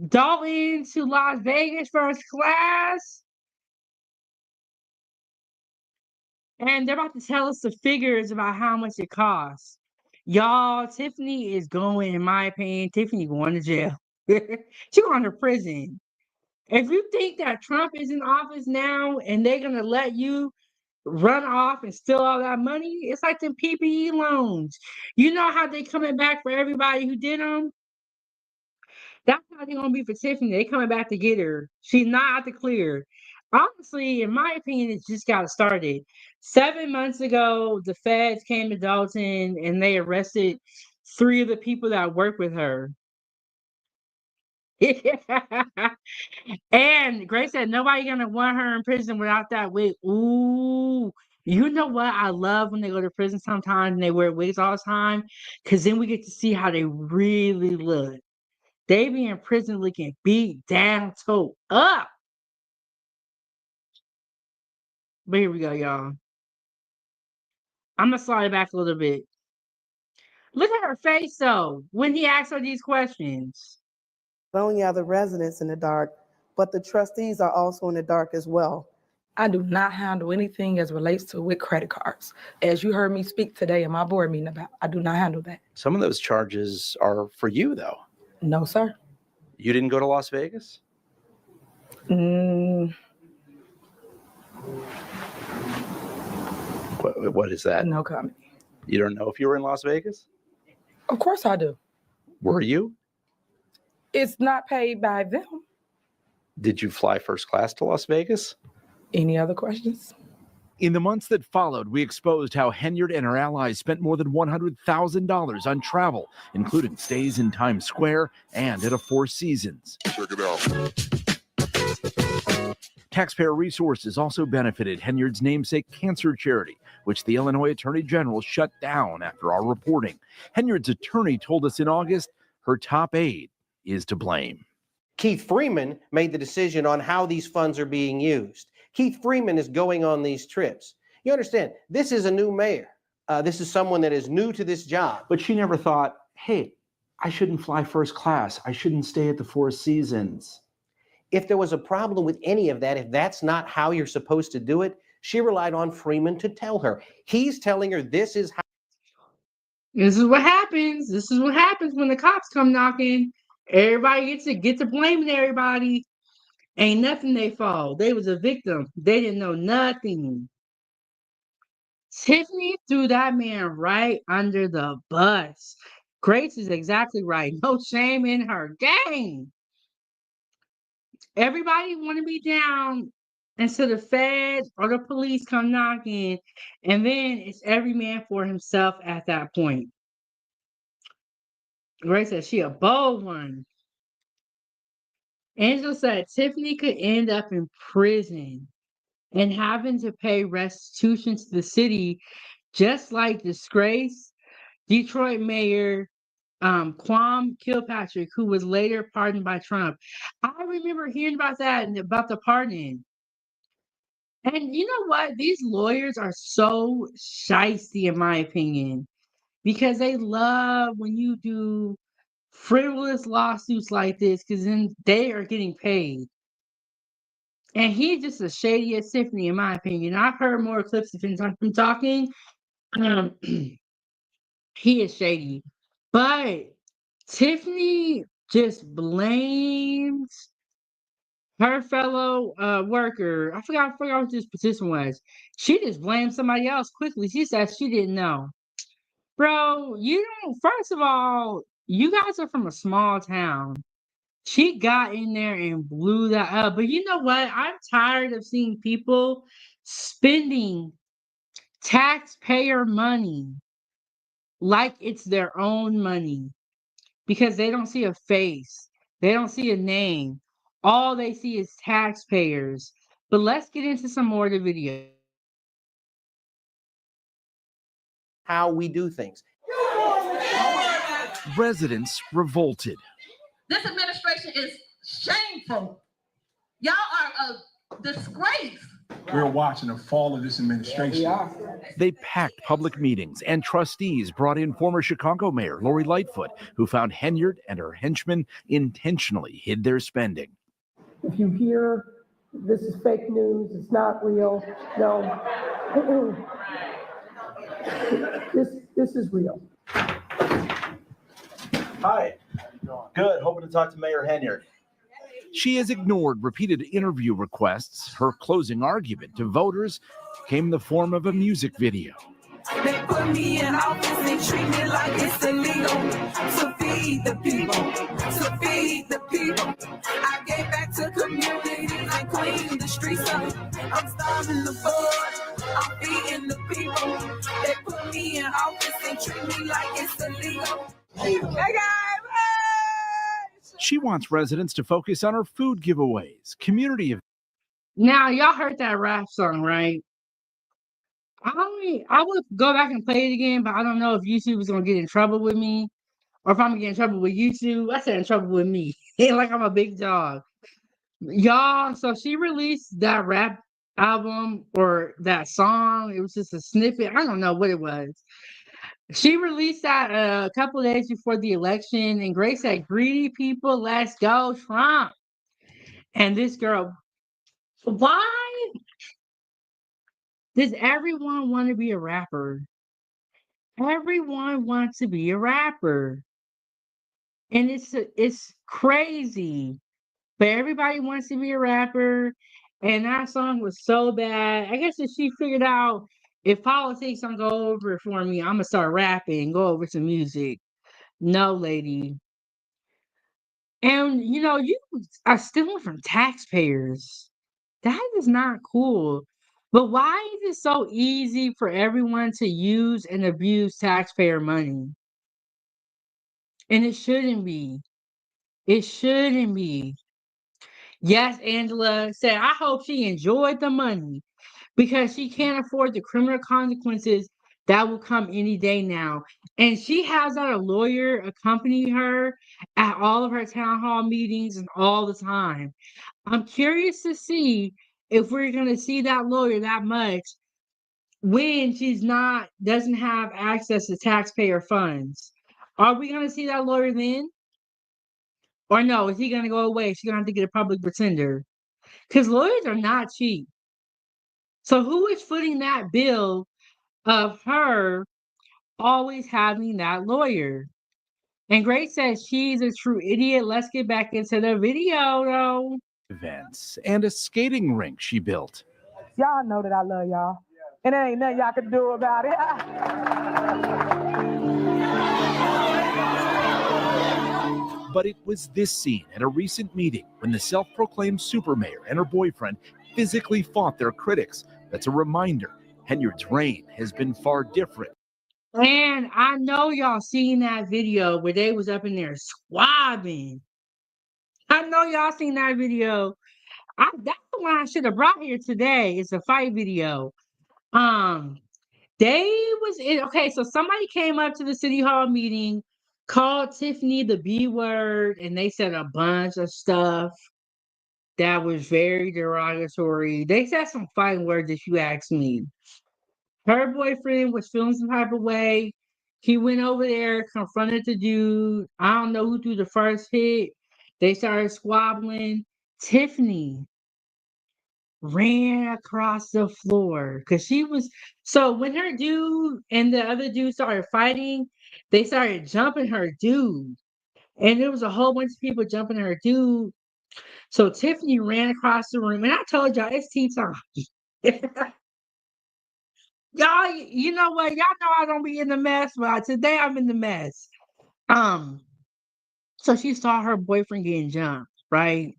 Dalton to Las Vegas first class. And they're about to tell us the figures about how much it costs. Y'all, Tiffany is going, in my opinion, Tiffany going to jail. She going to prison. If you think that Trump is in office now and they're going to let you run off and steal all that money, it's like them PPE loans. You know how they coming back for everybody who did them? That's how they're going to be for Tiffany. They coming back to get her. She's not out the clear. Honestly, in my opinion, it just got started. 7 months ago, the feds came to Dalton and they arrested 3 of the people that work with her. And Grace said nobody gonna want her in prison without that wig. Ooh, you know what? I love when they go to prison sometimes and they wear wigs all the time, because then we get to see how they really look. They be in prison looking beat down, toe up. But here we go, y'all. I'm gonna slide it back a little bit. Look at her face though when he asked her these questions. Not only are the residents in the dark, but the trustees are also in the dark as well. I do not handle anything as relates to with credit cards. As you heard me speak today in my board meeting about, I do not handle that. Some of those charges are for you, though. No, sir. You didn't go to Las Vegas? What is that? No comment. You don't know if you were in Las Vegas? Of course I do. Were you? It's not paid by them. Did you fly first class to Las Vegas? Any other questions? In the months that followed, we exposed how Henyard and her allies spent more than $100,000 on travel, including stays in Times Square and at a Four Seasons. Check it out. Taxpayer resources also benefited Henyard's namesake cancer charity, which the Illinois Attorney General shut down after our reporting. Henyard's attorney told us in August her top aide is to blame. Keith Freeman made the decision on how these funds are being used. Keith Freeman is going on these trips. You understand, this is a new mayor. This is someone that is new to this job. But she never thought, hey, I shouldn't fly first class. I shouldn't stay at the Four Seasons. If there was a problem with any of that, if that's not how you're supposed to do it, she relied on Freeman to tell her. He's telling her this is how. This is what happens. This is what happens when the cops come knocking. Everybody gets to blaming everybody. Ain't nothing they fault. They was a victim. They didn't know nothing. Tiffany threw that man right under the bus. Grace is exactly right. No shame in her game. Everybody want to be down until the feds or the police come knocking, and then it's every man for himself at that point. Grace said she a bold one. Angela said Tiffany could end up in prison and having to pay restitution to the city, just like disgraced Detroit Mayor Kwame Kilpatrick, who was later pardoned by Trump. I remember hearing about that and about the pardon. And you know what? These lawyers are so shysty, in my opinion, because they love when you do frivolous lawsuits like this, because then they are getting paid. And he's just a shady as Tiffany, in my opinion. I've heard more clips of him talking. He is shady. But Tiffany just blames her fellow worker. I forgot what this position was. She just blamed somebody else quickly. She said she didn't know. Bro, you don't, first of all, you guys are from a small town. She got in there and blew that up. But you know what? I'm tired of seeing people spending taxpayer money like it's their own money because they don't see a face. They don't see a name. All they see is taxpayers. But let's get into some more of the video. How we do things. Residents revolted. This administration is shameful. Y'all are a disgrace. we're watching the fall of this administration. They packed public meetings, and trustees brought in former Chicago Mayor Lori Lightfoot, who found Henyard and her henchmen intentionally hid their spending. If you hear this is fake news, it's not real, no. This is real. Hi. Good. Hoping to talk to Mayor Henyard. She has ignored repeated interview requests. Her closing argument to voters came in the form of a music video. They put me in office and treat me like it's illegal to feed the people, to feed the people. I gave back to communities and cleaned the streets up. I'm starving the board, I'm feeding the people. They put me in office and treat me like it's illegal. Hey guys! She wants residents to focus on her food giveaways, community events. Now, y'all heard that rap song, right? I would go back and play it again, but I don't know if YouTube is going to get in trouble with me or if I'm going to get in trouble with YouTube. I said in trouble with me. Like I'm a big dog. Y'all, so she released that rap album or that song. It was just a snippet. I don't know what it was. She released that a couple of days before the election, and Grace said, "Greedy people, let's go Trump." And this girl, why does everyone want to be a rapper? Everyone wants to be a rapper. And it's crazy. But everybody wants to be a rapper. And that song was so bad. I guess if she figured out if politics don't go over for me, I'm going to start rapping and go over some music. No, lady. And, you are stealing from taxpayers. That is not cool. But why is it so easy for everyone to use and abuse taxpayer money? And it shouldn't be. It shouldn't be. Yes, Angela said, I hope she enjoyed the money because she can't afford the criminal consequences that will come any day now. And she has a lawyer accompany her at all of her town hall meetings and all the time. I'm curious to see if we're going to see that lawyer that much when she's doesn't have access to taxpayer funds. Are we going to see that lawyer then? Or no, is he going to go away? She's going to have to get a public pretender. Because lawyers are not cheap. So who is footing that bill of her always having that lawyer? And Grace says she's a true idiot. Let's get back into the video, though. Events and a skating rink she built. Y'all know that I love y'all. And there ain't nothing y'all can do about it. But it was this scene at a recent meeting when the self-proclaimed super mayor and her boyfriend physically fought their critics. That's a reminder. Henyard's reign has been far different. And I know y'all seen that video where they was up in there squabbing. I know y'all seen that video. That's the one I should have brought here today. It's a fight video. They was in, okay, so somebody came up to the city hall meeting, called Tiffany the B word, and they said a bunch of stuff that was very derogatory. They said some fighting words if you ask me. Her boyfriend was feeling some type of way. He went over there, confronted the dude. I don't know who threw the first hit. They started squabbling. Tiffany ran across the floor because she was so when her dude and the other dude started fighting, they started jumping her dude, and there was a whole bunch of people jumping her dude. So Tiffany ran across the room, and I told y'all it's tea time. Y'all, you know what? Y'all know I don't be in the mess, but today I'm in the mess. So she saw her boyfriend getting jumped, right?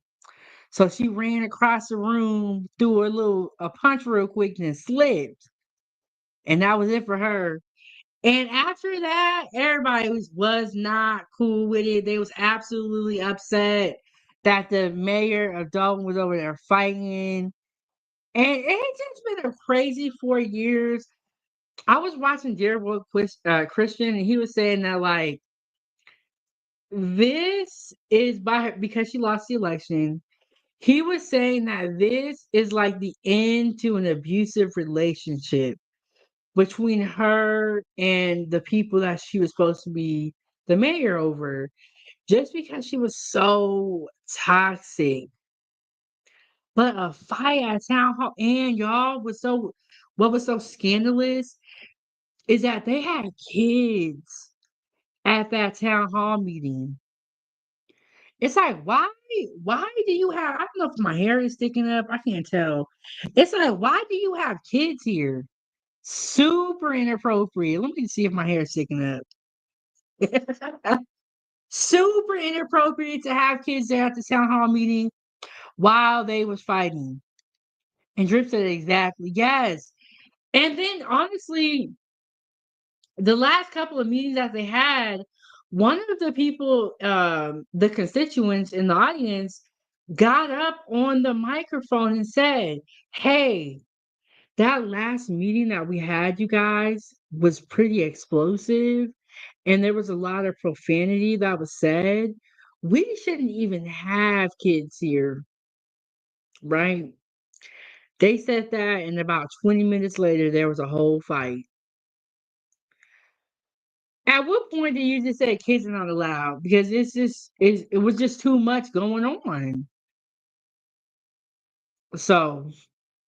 So she ran across the room, threw a punch real quick, and slipped. And that was it for her. And after that, everybody was not cool with it. They was absolutely upset that the mayor of Dalton was over there fighting. And it's just been a crazy 4 years. I was watching Dear Boy Christian, and he was saying that, like, this is because she lost the election. He was saying that this is like the end to an abusive relationship between her and the people that she was supposed to be the mayor over, just because she was so toxic. But a fight at town hall, and y'all what was so scandalous is that they had kids at that town hall meeting. It's like, why do you have, I don't know if my hair is sticking up, I can't tell. It's like, why do you have kids here? Super inappropriate. Let me see if my hair is sticking up. Super inappropriate to have kids there at the town hall meeting while they was fighting. And Drip said exactly, yes. And then honestly, the last couple of meetings that they had, one of the people, the constituents in the audience, got up on the microphone and said, hey, that last meeting that we had, you guys, was pretty explosive, and there was a lot of profanity that was said. We shouldn't even have kids here, right? They said that, and about 20 minutes later, there was a whole fight. At what point did you just say kids are not allowed? Because it was just too much going on. So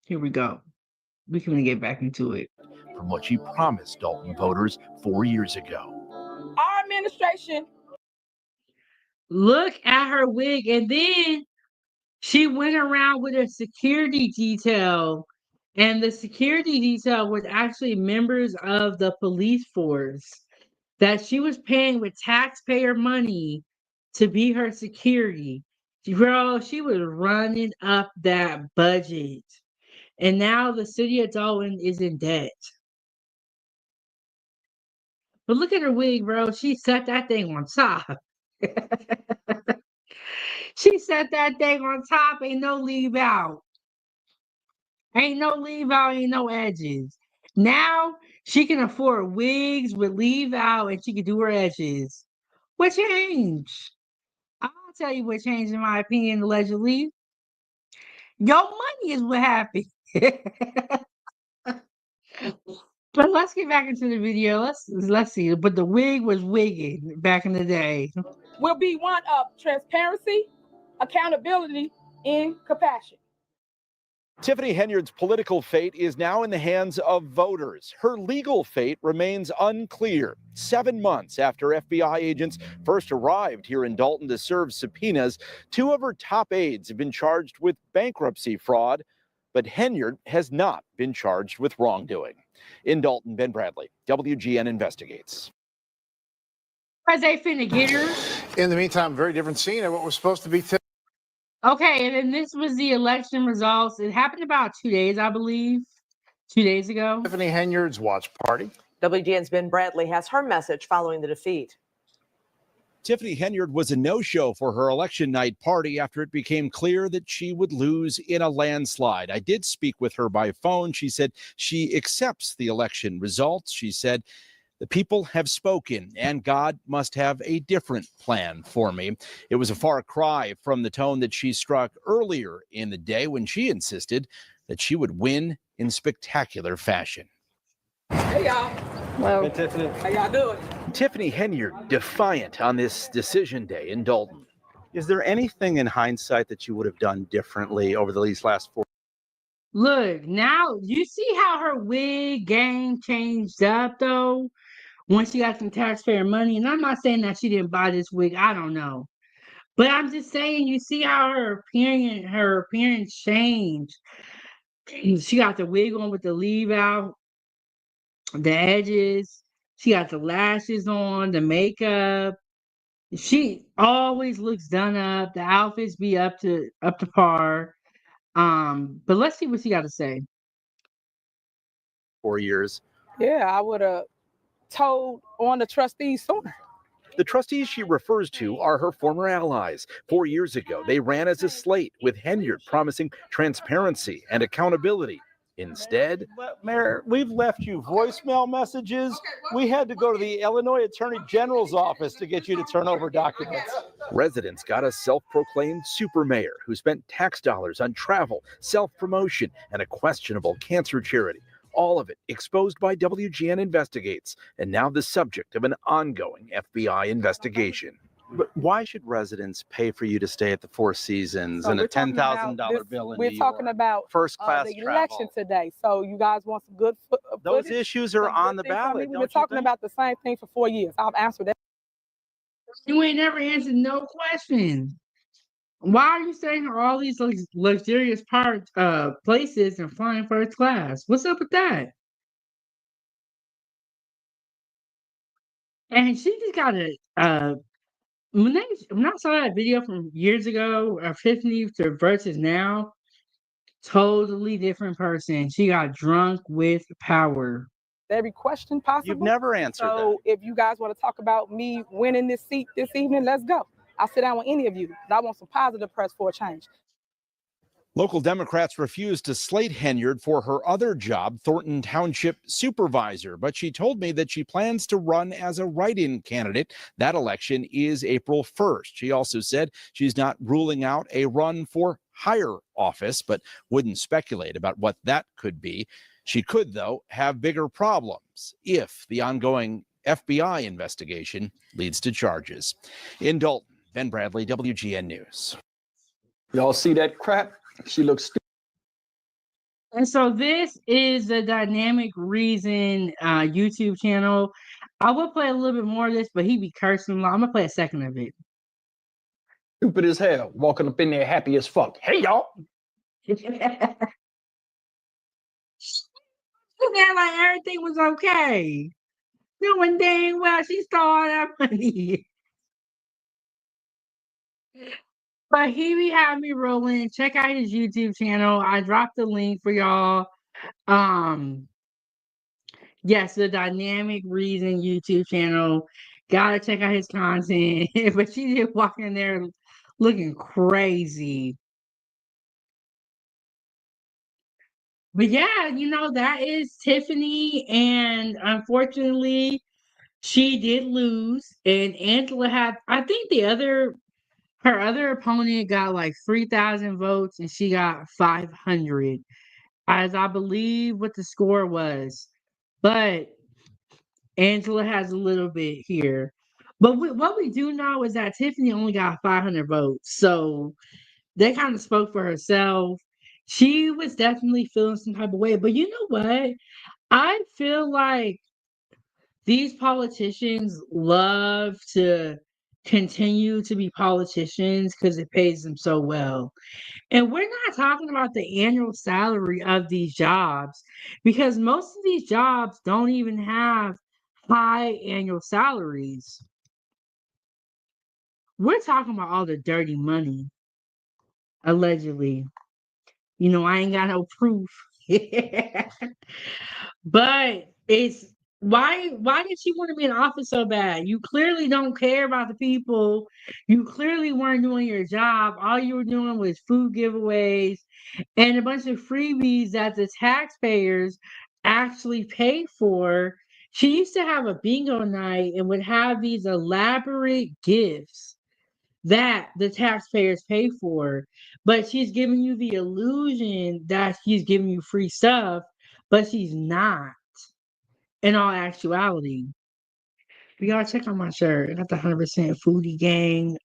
here we go. We can get back into it. From what she promised Dalton voters 4 years ago. Our administration. Look at her wig, and then she went around with a security detail, and the security detail was actually members of the police force that she was paying with taxpayer money to be her security. Girl, she was running up that budget. And now the city of Dalton is in debt. But look at her wig, bro. She set that thing on top. She set that thing on top. Ain't no leave out. Ain't no leave out. Ain't no edges. Now she can afford wigs with leave out and she can do her edges. What changed? I'll tell you what changed, in my opinion, allegedly. Your money is what happened. But let's get back into the video. Let's see. But the wig was wigging back in the day. Will be one of transparency, accountability, and compassion. Tiffany Henyard's political fate is now in the hands of voters. Her legal fate remains unclear. 7 months after FBI agents first arrived here in Dalton to serve subpoenas, 2 of her top aides have been charged with bankruptcy fraud, but Henyard has not been charged with wrongdoing. In Dalton, Ben Bradley, WGN Investigates. Because they finna get her. In the meantime, very different scene of what was supposed to be. Okay, and then this was the election results. It happened about 2 days, I believe. 2 days ago. Tiffany Henyard's watch party. WGN's Ben Bradley has her message following the defeat. Tiffany Henyard was a no-show for her election night party after it became clear that she would lose in a landslide. I did speak with her by phone. She said she accepts the election results. She said, the people have spoken, and God must have a different plan for me. It was a far cry from the tone that she struck earlier in the day when she insisted that she would win in spectacular fashion. Hey, y'all. Hello. Hey, Tiffany. How y'all doing? Tiffany Henyard defiant on this decision day in Dalton. Is there anything in hindsight that you would have done differently over these last 4? Look, now you see how her wig game changed up, though? Once she got some taxpayer money, and I'm not saying that she didn't buy this wig, I don't know. But I'm just saying, you see how her appearance changed. She got the wig on with the leave out, the edges. She got the lashes on, the makeup. She always looks done up. The outfits be up to par. But let's see what she got to say. 4 years. Yeah, I would have told on the trustees sooner. The trustees she refers to are her former allies. 4 years ago, they ran as a slate with Henyard promising transparency and accountability. Instead, Mayor, we've left you voicemail messages. We had to go to the Illinois Attorney General's office to get you to turn over documents. residents got a self-proclaimed super mayor who spent tax dollars on travel, self-promotion, and a questionable cancer charity. All of it exposed by WGN Investigates, and now the subject of an ongoing FBI investigation. But why should residents pay for you to stay at the Four Seasons So and a we're talking $10,000 about bill in We're New talking York? about First class the travel. election today. So you guys want some good Those footage? issues are Some on good the things from me? ballot, We've don't been you talking think? about the same thing for 4 years. I've answered that. You ain't never answered no questions. Why are you staying in all these luxurious places and flying first class? What's up with that? And she just got when I saw that video from years ago of Tiffany to versus now, totally different person. She got drunk with power. Every question possible. You've never answered that. So if you guys want to talk about me winning this seat this evening, let's go. I'll sit down with any of you. But I want some positive press for a change. Local Democrats refused to slate Henyard for her other job, Thornton Township Supervisor, but she told me that she plans to run as a write-in candidate. That election is April 1st. She also said she's not ruling out a run for higher office, but wouldn't speculate about what that could be. She could, though, have bigger problems if the ongoing FBI investigation leads to charges. In Dalton, Ben Bradley, WGN News. Y'all see that crap? She looks stupid. And so this is the Dynamic Reason YouTube channel. I will play a little bit more of this, but he be cursing a lot. I'm gonna play a second of it. Stupid as hell. Walking up in there happy as fuck. Hey, y'all. She like everything was okay. Knowing dang well she stole all that money. But he be having me rolling. Check out his YouTube channel. I dropped the link for y'all. Yes, the Dynamic Reason YouTube channel. Gotta check out his content. But she did walk in there looking crazy. But yeah, that is Tiffany, and unfortunately, she did lose. And Angela had, I think her other opponent got like 3,000 votes, and she got 500, as I believe what the score was. But Angela has a little bit here. But what we do know is that Tiffany only got 500 votes. So that kind of spoke for herself. She was definitely feeling some type of way. But you know what? I feel like these politicians love to continue to be politicians because it pays them so well. And we're not talking about the annual salary of these jobs, because most of these jobs don't even have high annual salaries. We're talking about all the dirty money, allegedly. I ain't got no proof. But it's why did she want to be in office so bad? You clearly don't care about the people. You clearly weren't doing your job. All you were doing was food giveaways and a bunch of freebies that the taxpayers actually paid for. She used to have a bingo night and would have these elaborate gifts that the taxpayers pay for. But she's giving you the illusion that she's giving you free stuff, but she's not, in all actuality. You gotta check out my shirt. I got the 100% foodie gang.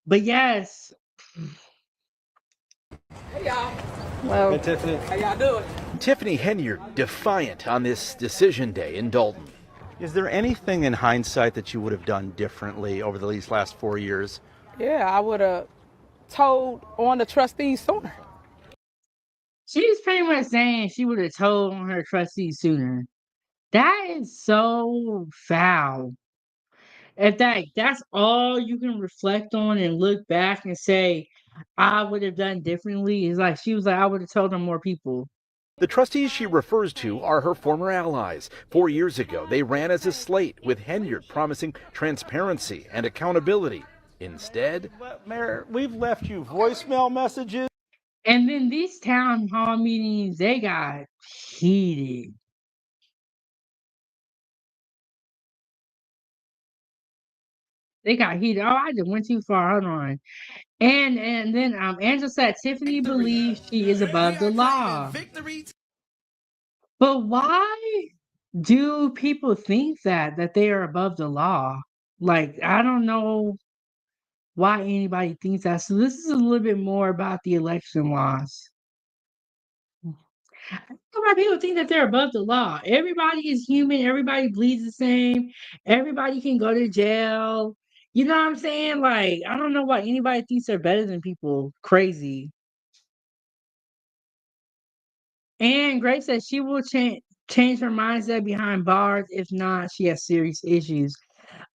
But yes. Hey, y'all. Well, Hey, Tiffany. how y'all doing? Tiffany Henyard defiant on this decision day in Dalton. Is there anything in hindsight that you would have done differently over these last 4 years? Yeah, I would have told on the trustees sooner. She's pretty much saying she would have told her trustees sooner. That is so foul. If that's all you can reflect on and look back and say, I would have done differently, is like she was like, I would have told them more people. The trustees she refers to are her former allies. 4 years ago, they ran as a slate, with Henyard promising transparency and accountability. Instead, Mayor, we've left you voicemail messages. And then these town hall meetings, they got heated. They got heated. Oh, I just went too far. Hold on. And then Angela said Tiffany believes she is above the law. But why do people think that they are above the law? Like, I don't know why anybody thinks that. So this is a little bit more about the election laws. Why people think that they're above the law? Everybody is human. Everybody bleeds the same. Everybody can go to jail. You know what I'm saying? Like, I don't know why anybody thinks they're better than people. Crazy. And Grace says she will change her mindset behind bars. If not, she has serious issues.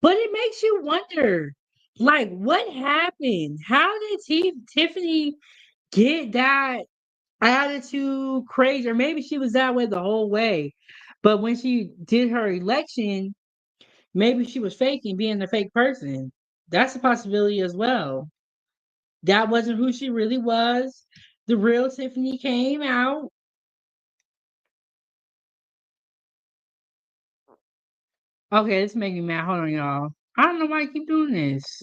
But it makes you wonder, like, what happened? How did Tiffany get that attitude crazy? Or maybe she was that way the whole way. But when she did her election, maybe she was faking being a fake person. That's a possibility as well. That wasn't who she really was. The real Tiffany came out. Okay, this making me mad. Hold on, y'all. I don't know why I keep doing this.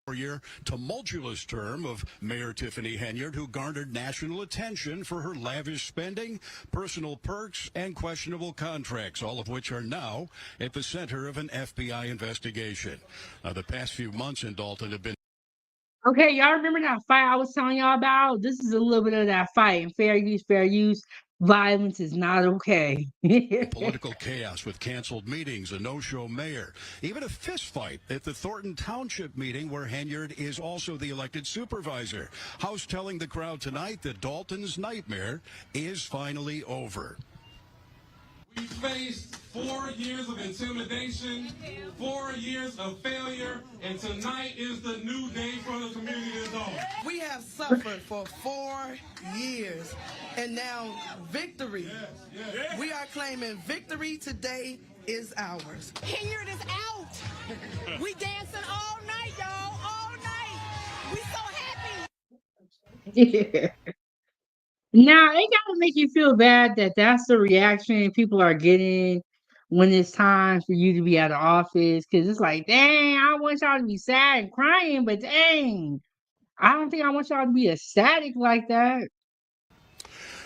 Four-year tumultuous term of Mayor Tiffany Henyard, who garnered national attention for her lavish spending, personal perks, and questionable contracts, all of which are now at the center of an FBI investigation. The past few months in Dalton have been Okay, y'all remember that fight I was telling y'all about? This is a little bit of that fight. And fair use. Violence is not okay. political chaos with canceled meetings, a no-show mayor, even a fist fight at the Thornton Township meeting where Henyard is also the elected supervisor. House telling the crowd tonight that Dalton's nightmare is finally over. We faced 4 years of intimidation, 4 years of failure, and tonight is the new day for the community of Dalton. We have suffered for 4 years, and now victory. Yes. We are claiming victory today is ours. Henyard is out. We dancing all night, y'all, all night. We so happy. Now, it gotta make you feel bad that that's the reaction people are getting when it's time for you to be out of office. Because it's like, dang, I want y'all to be sad and crying, but dang, I don't think I want y'all to be ecstatic like that.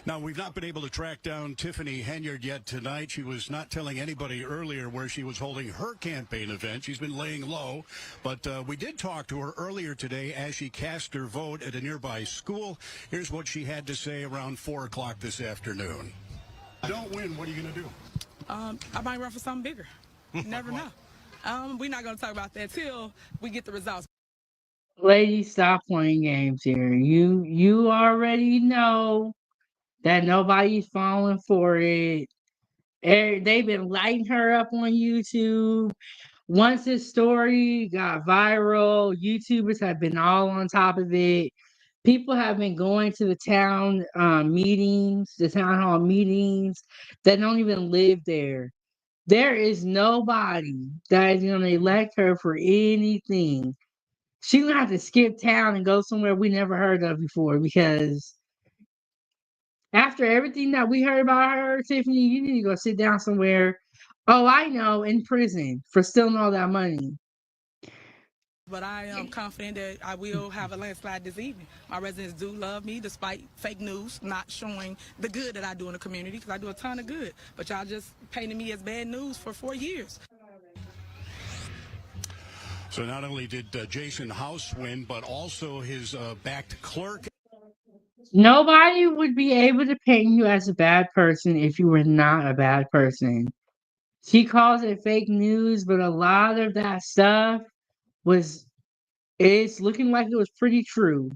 Now, we've not been able to track down Tiffany Henyard yet tonight. She was not telling anybody earlier where she was holding her campaign event. She's been laying low, but we did talk to her earlier today as she cast her vote at a nearby school. Here's what she had to say around 4 o'clock this afternoon. Don't win, what are you going to do? I might run for something bigger. You never know. We're not going to talk about that till we get the results. Ladies, stop playing games here. You already know that nobody's falling for it. They've been lighting her up on YouTube. Once this story got viral, YouTubers have been all on top of it. People have been going to the town meetings, the town hall meetings that don't even live there. There is nobody that is going to elect her for anything. She's going to have to skip town and go somewhere we never heard of before because after everything that we heard about her, Tiffany, you need to go sit down somewhere. Oh, I know, in prison for stealing all that money. But I am confident that I will have a landslide this evening. My residents do love me despite fake news not showing the good that I do in the community because I do a ton of good. But y'all just painted me as bad news for 4 years. So not only did Jason House win, but also his backed clerk. Nobody would be able to paint you as a bad person if you were not a bad person. She calls it fake news, but a lot of that stuff it's looking like it was pretty true.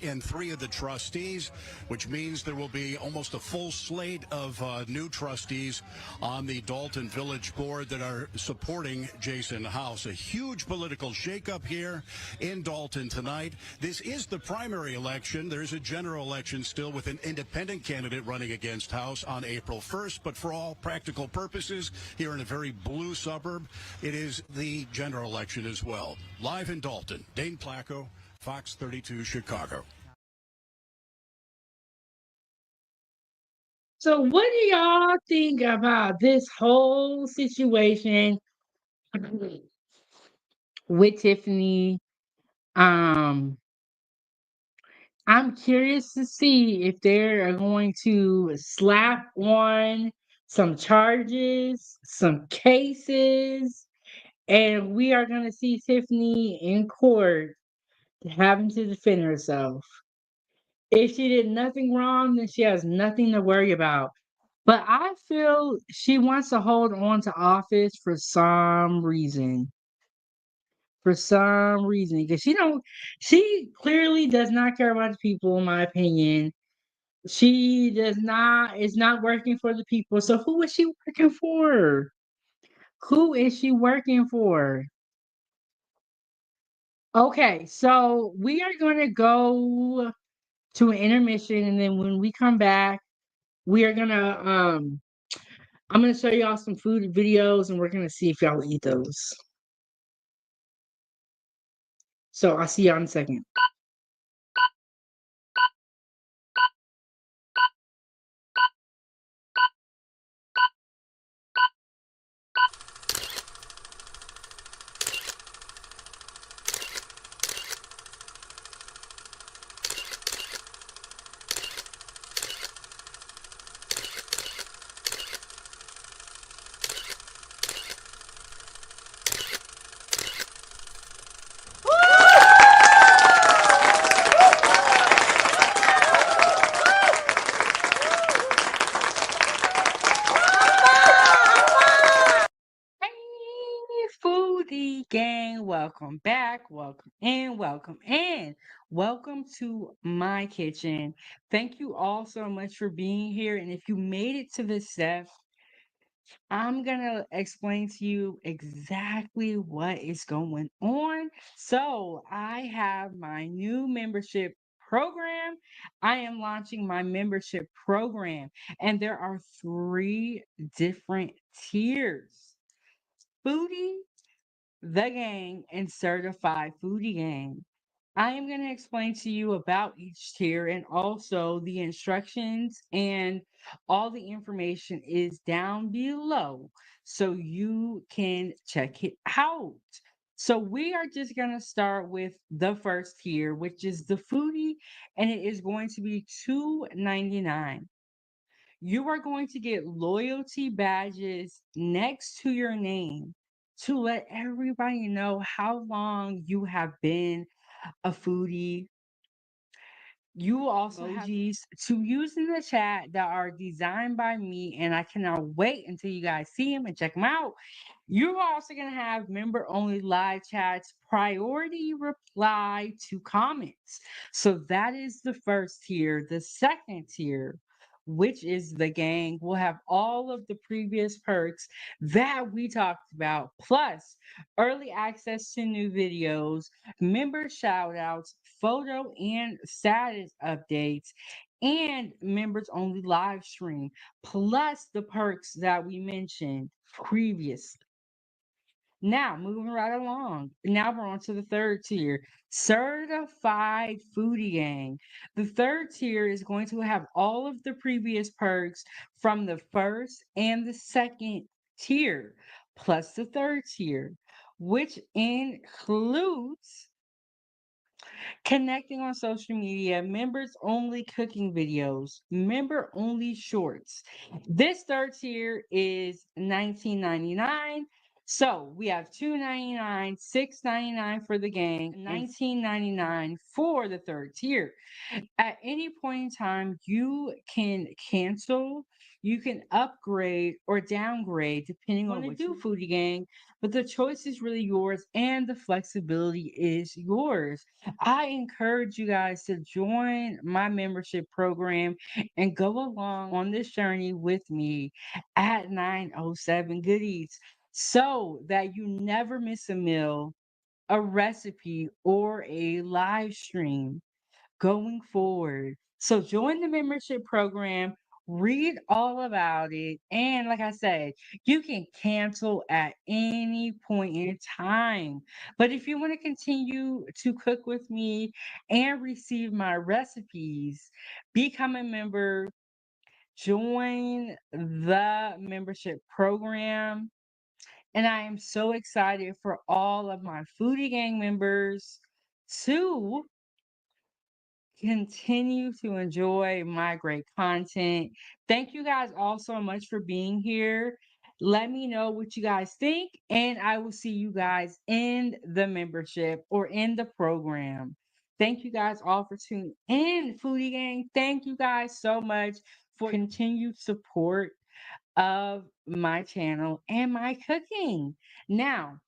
And 3 of the trustees, which means there will be almost a full slate of new trustees on the Dalton Village Board that are supporting Jason House. A huge political shakeup here in Dalton tonight. This is the primary election. There's a general election still with an independent candidate running against House on April 1st. But for all practical purposes, here in a very blue suburb, it is the general election as well. Live in Dalton, Dane Placco. Fox 32 Chicago. So what do y'all think about this whole situation with Tiffany? Um, I'm curious to see if they're going to slap on some charges, some cases, and we are going to see Tiffany in court having to defend herself. If she did nothing wrong, then she has nothing to worry about. But I feel she wants to hold on to office for some reason. For some reason, because she clearly does not care about the people, in my opinion. She does not is not working for the people. So who is she working for? Who is she working for? Okay, so we are gonna go to an intermission, and then when we come back, we are gonna I'm gonna show y'all some food videos, and we're gonna see if y'all eat those. So I'll see y'all in a second. Hey, foodie gang, welcome back, welcome in, welcome in, welcome to my kitchen. Thank you all so much for being here. And if you made it to this step, I'm gonna explain to you exactly what is going on. So, I have my new membership program. I am launching my membership program, and there are 3 different tiers: Foodie, The Gang, and Certified Foodie Gang. I am going to explain to you about each tier, and also the instructions and all the information is down below so you can check it out. So we are just going to start with the first tier, which is the Foodie, and it is going to be $2.99. You are going to get loyalty badges next to your name to let everybody know how long you have been a foodie. You will also have emojis to use in the chat that are designed by me, and I cannot wait until you guys see them and check them out. You're also going to have member only live chats, priority reply to comments. So that is the first tier. The second tier, which is the gang, will have all of the previous perks that we talked about, plus early access to new videos, member shout outs, photo and status updates, and members only live stream, plus the perks that we mentioned previously. Now, moving right along. Now we're on to the third tier, Certified Foodie Gang. The third tier is going to have all of the previous perks from the first and the second tier, plus the third tier, which includes connecting on social media, members only cooking videos, member only shorts. This third tier is $19.99. So we have $2.99, $6.99 for the gang, $19.99 for the third tier. At any point in time, you can cancel, you can upgrade or downgrade depending on what you do, Foodie Gang. But the choice is really yours, and the flexibility is yours. I encourage you guys to join my membership program and go along on this journey with me at 907 Goodies so that you never miss a meal, a recipe, or a live stream going forward. So join the membership program read all about it. And like I said, you can cancel at any point in time. But if you want to continue to cook with me and receive my recipes, become a member, join the membership program. And I am so excited for all of my Foodie Gang members to continue to enjoy my great content. Thank you guys all so much for being here. Let me know what you guys think, and I will see you guys in the membership or in the program. Thank you guys all for tuning in, Foodie Gang. Thank you guys so much for continued support of my channel and my cooking. Now,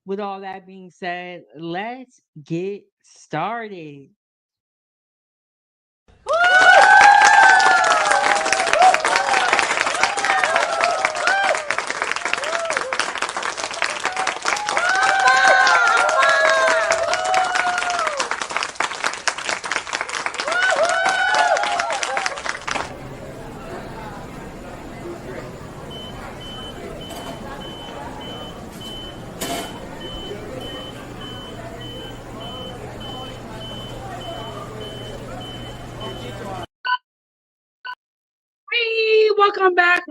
with all that being said, let's get started. Hey, welcome back,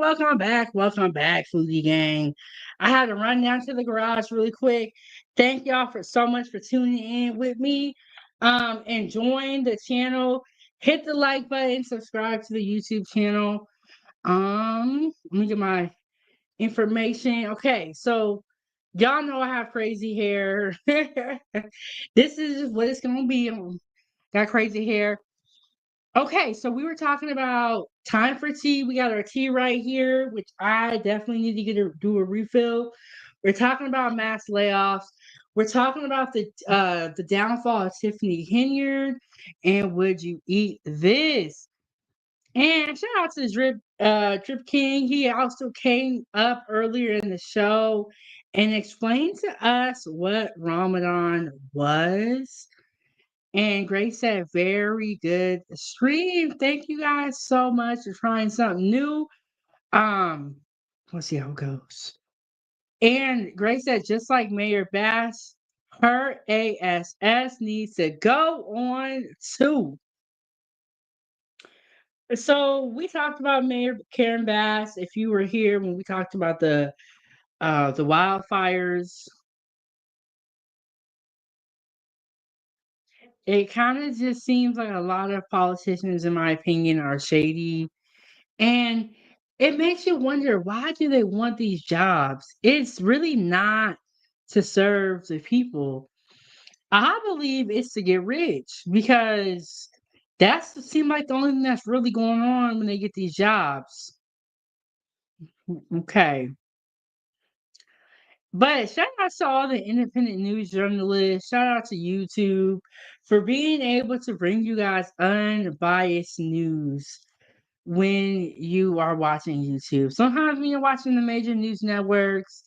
Foodie Gang. I had to run down to the garage really quick. Thank y'all for so much for tuning in with me. And join the channel. Hit the like button, subscribe to the YouTube channel. Let me get my information. Okay, so y'all know I have crazy hair. This is what it's gonna be. Got crazy hair. Okay, so we were talking about time for tea. We got our tea right here, which I definitely need to do a refill. We're talking about mass layoffs. We're talking about the downfall of Tiffany Henyard, and would you eat this? And shout out to Drip King. He also came up earlier in the show and explained to us what Ramadan was. And Grace said, very good stream. Thank you guys so much for trying something new. Let's see how it goes. And Grace said, just like Mayor Bass, her ASS needs to go on too. So we talked about Mayor Karen Bass. If you were here when we talked about the wildfires, it kind of just seems like a lot of politicians, in my opinion, are shady. And it makes you wonder, why do they want these jobs? It's really not to serve the people. I believe it's to get rich because that's seem like the only thing that's really going on when they get these jobs. Okay. But shout out to all the independent news journalists. Shout out to YouTube for being able to bring you guys unbiased news when you are watching YouTube. Sometimes when you're watching the major news networks,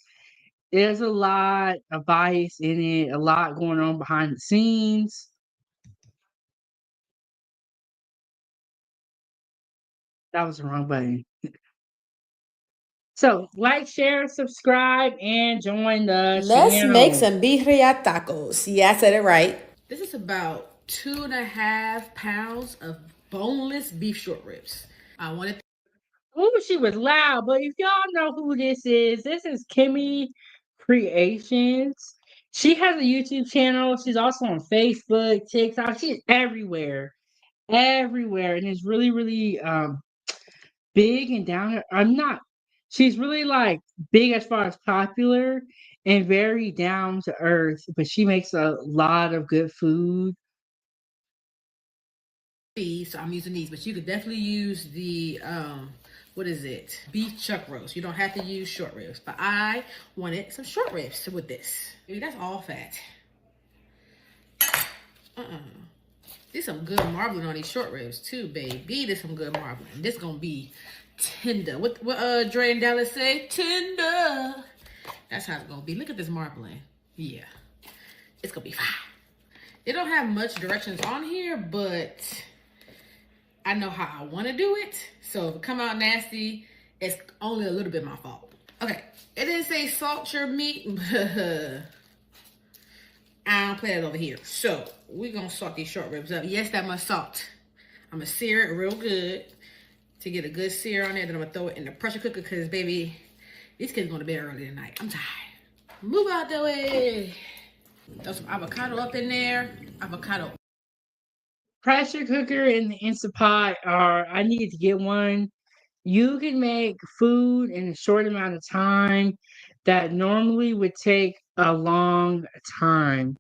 there's a lot of bias in it, a lot going on behind the scenes. That was the wrong button. So, like, share, subscribe, and join the Let's make channel. some birria tacos. Yeah, I said it right. This is about 2.5 pounds of boneless beef short ribs. I wanted. Ooh, she was loud, but if y'all know who this is Kimmy Creations. She has a YouTube channel. She's also on Facebook, TikTok. She's everywhere. Everywhere. And it's really, really big and down. She's really like big as far as popular and very down to earth, but she makes a lot of good food. So I'm using these, but you could definitely use the what is it? Beef chuck roast. You don't have to use short ribs, but I wanted some short ribs with this. Maybe that's all fat. There's some good marbling on these short ribs too, baby. There's some good marbling. This gonna be tender. What Dre and Dallas say? Tender. That's how it's gonna be. Look at this marbling. Yeah, it's gonna be fine. They don't have much directions on here, but I know how I want to do it. So if it come out nasty, it's only a little bit my fault. Okay, it didn't say salt your meat. I don't play it over here. So we're going to salt these short ribs up. Yes, that much salt. I'm going to sear it real good to get a good sear on it. Then I'm going to throw it in the pressure cooker because, baby, these kids going to bed early tonight. I'm tired. Move out the way. Throw some avocado up in there. Avocado. Pressure cooker and the Instant Pot are, I need to get one. You can make food in a short amount of time that normally would take a long time.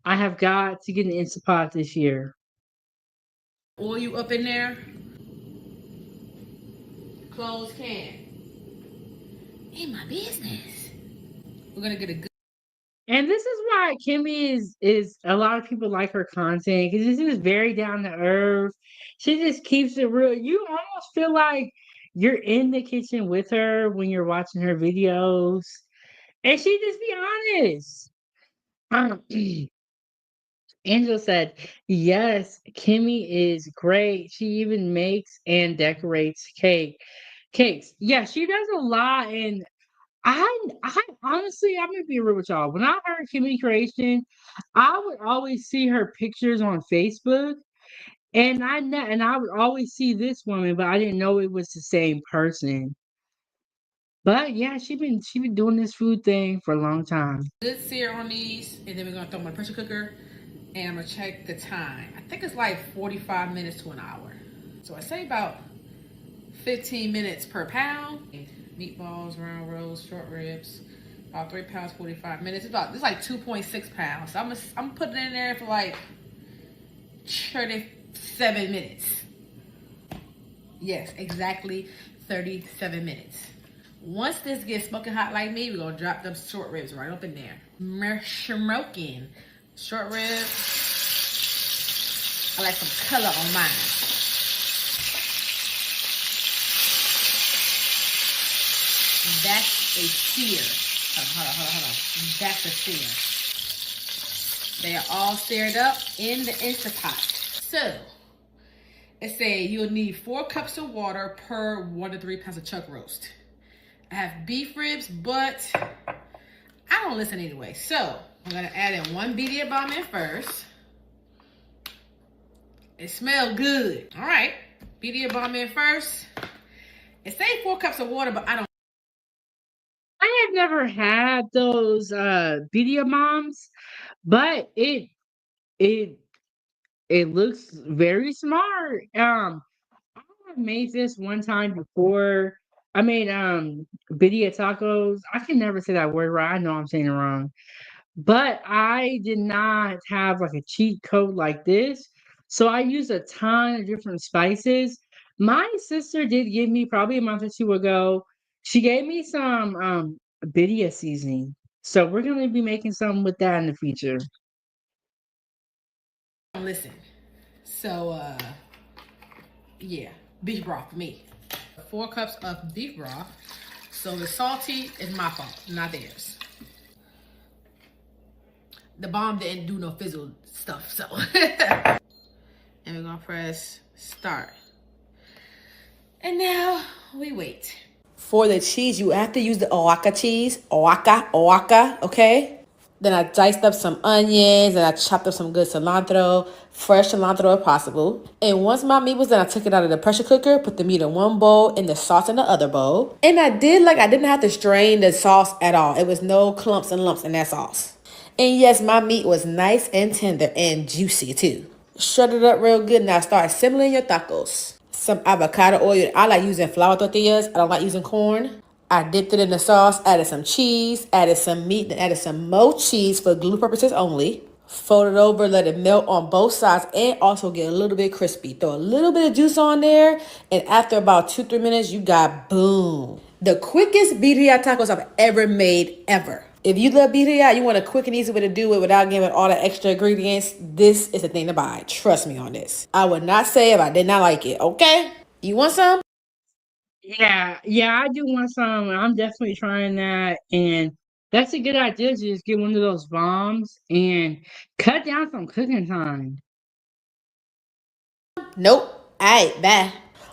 I have got to get an Instant Pot this year. Oil you up in there. Closed can. Ain't my business. We're gonna get a good. And this is why Kimmy is a lot of people like her content because this is very down to earth. She just keeps it real. You almost feel like you're in the kitchen with her when you're watching her videos, and she just be honest. Angela said, "Yes, Kimmy is great. She even makes and decorates cakes. Yeah, she does a lot, and I honestly, I'm gonna be real with y'all. When I heard Kimmy Creation, I would always see her pictures on Facebook, and I would always see this woman, but I didn't know it was the same person. But yeah, she been doing this food thing for a long time. Good sear on these, and then we're gonna throw them in the pressure cooker, and I'm gonna check the time. I think it's like 45 minutes to an hour. So I say about 15 minutes per pound. Meatballs, round rolls, short ribs, about 3 pounds, 45 minutes. It's like 2.6 pounds. So I'm putting it in there for like 37 minutes. Yes, exactly 37 minutes. Once this gets smoking hot like me, we're gonna drop them short ribs right up in there. Smoking short ribs. I like some color on mine. That's a sear. Hold on. That's a sear. They are all seared up in the Instant Pot. So, it says you'll need 4 cups of water per 1 to 3 pounds of chuck roast. I have beef ribs, but I don't listen anyway. So, I'm going to add in 1 BD bomb in first. It smells good. All right. BD bomb in first. It says 4 cups of water, but I I have never had those Bedia moms, but it looks very smart. I made this one time before. I made Bedia tacos. I can never say that word right. I know I'm saying it wrong. But I did not have like a cheat code like this. So I used a ton of different spices. My sister did give me probably a month or two ago. She gave me some Bidia seasoning. So we're gonna be making something with that in the future. don't listen. So, yeah, beef broth for me. 4 cups of beef broth. So the salty is my fault, not theirs. The bomb didn't do no fizzle stuff, so. And we're gonna press start. And now we wait. For the cheese, you have to use the Oaxaca cheese. Oaxaca, okay? Then I diced up some onions and I chopped up some good cilantro, fresh cilantro if possible. And once my meat was done, I took it out of the pressure cooker, put the meat in one bowl and the sauce in the other bowl. And I didn't have to strain the sauce at all. It was no clumps and lumps in that sauce. And yes, my meat was nice and tender and juicy too. Shred it up real good. Now start assembling your tacos. Some avocado oil. I like using flour tortillas. I don't like using corn. I dipped it in the sauce, added some cheese, added some meat, then added some more cheese for glue purposes only. Fold it over, let it melt on both sides and also get a little bit crispy. Throw a little bit of juice on there, and after about 2-3 minutes, you got boom. The quickest birria tacos I've ever made, ever. If you love birria, you want a quick and easy way to do it without giving all the extra ingredients, this is the thing to buy. Trust me on this. I would not say if I did not like it, okay? You want some? Yeah, I do want some. I'm definitely trying that. And that's a good idea to just get one of those bombs and cut down some cooking time. Nope. Alright, bye.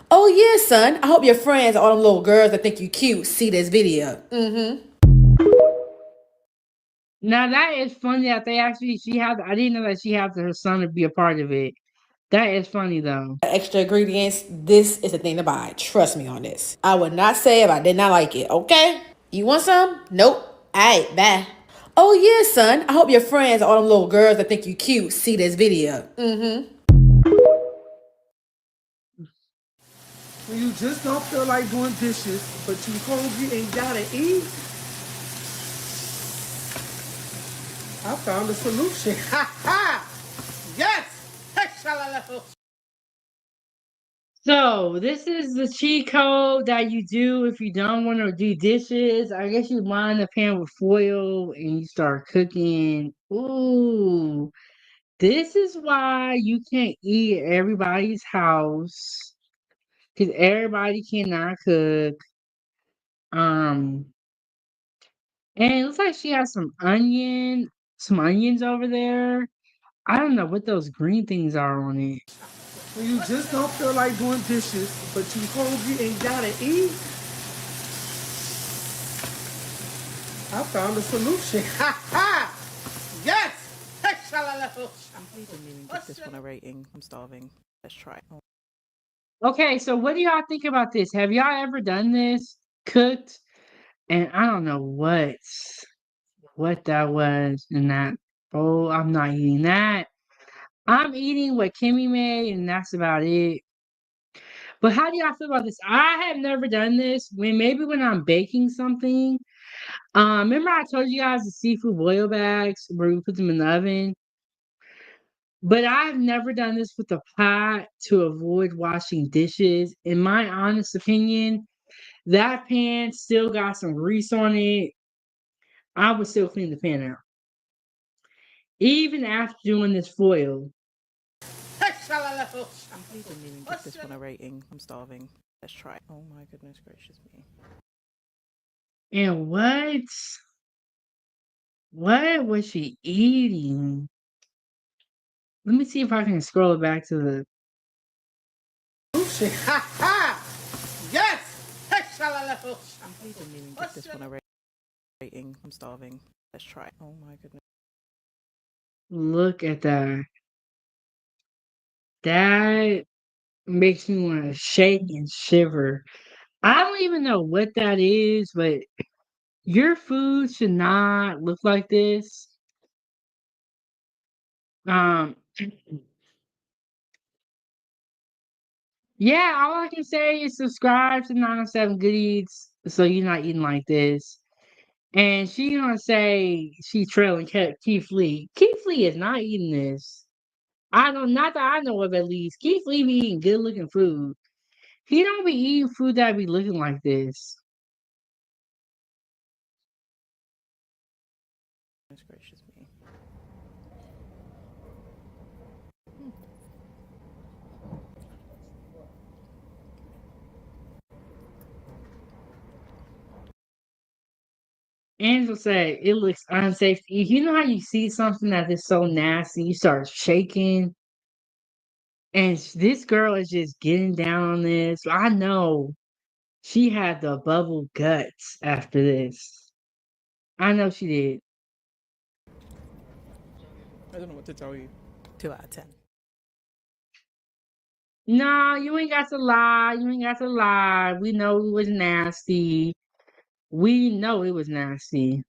Oh yeah, son. I hope your friends, all them little girls that think you cute, see this video. Mm-hmm. Now that is funny that she has. I didn't know that she has her son to be a part of it. That is funny though. Extra ingredients. This is the thing to buy. Trust me on this. I would not say if I did not like it. Okay? You want some? Nope. Alright, bye. Oh yeah, son. I hope your friends, all them little girls that think you cute, see this video. Mm-hmm. When you just don't feel like doing dishes, but you hungry and gotta eat, I found a solution. Ha ha! Yes! So this is the cheat code that you do if you don't want to do dishes. I guess you line the pan with foil and you start cooking. Ooh, this is why you can't eat at everybody's house because everybody cannot cook. Um, and it looks like she has some onions over there. I don't know what those green things are on it. When you just don't feel like doing dishes, but you hungry and gotta eat, I found a solution. Ha ha! Yes! Maybe give this one a rating. I'm starving. Let's try. Okay, so what do y'all think about this? Have y'all ever done this? Cooked? And I don't know what that was in that bowl. I'm not eating that. I'm eating what Kimmy made, and that's about it. But how do y'all feel about this? I have never done this. Maybe when I'm baking something. Remember I told you guys the seafood boil bags where we put them in the oven? But I've never done this with a pot to avoid washing dishes. In my honest opinion, that pan still got some grease on it. I would still clean the pan out. Even after doing this foil. Maybe give this one a rating. I'm starving. Let's try. Oh my goodness gracious me. And what was she eating? Let me see if I can scroll it back to the Ha ha! Yes! Maybe give this one a rating. I'm starving. Let's try. Oh my goodness. look at that. That makes me want to shake and shiver. I don't even know what that is, but your food should not look like this. Um, yeah, all I can say is subscribe to 907 Good Eats so you're not eating like this. And she gonna say she trailing Keith Lee. Keith Lee is not eating this. I don't, not that I know of at least. Keith Lee be eating good looking food. He don't be eating food that be looking like this. Goodness gracious me. Angela said it looks unsafe to eat. You know how you see something that is so nasty, you start shaking, and this girl is just getting down on this. I know she had the bubble guts after this. I know she did. I don't know what to tell you. 2 out of 10. No, you ain't got to lie. You ain't got to lie. We know it was nasty. We know it was nasty.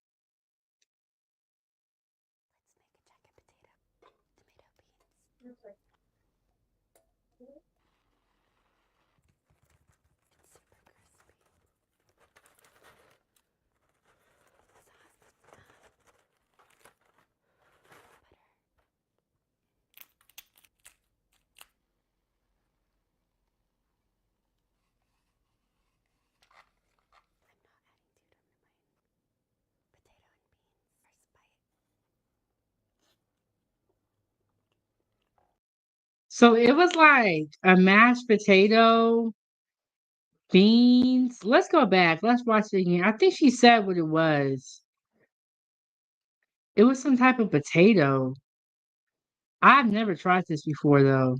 So it was like a mashed potato, beans. Let's go back. Let's watch it again. I think she said what it was. It was some type of potato. I've never tried this before though.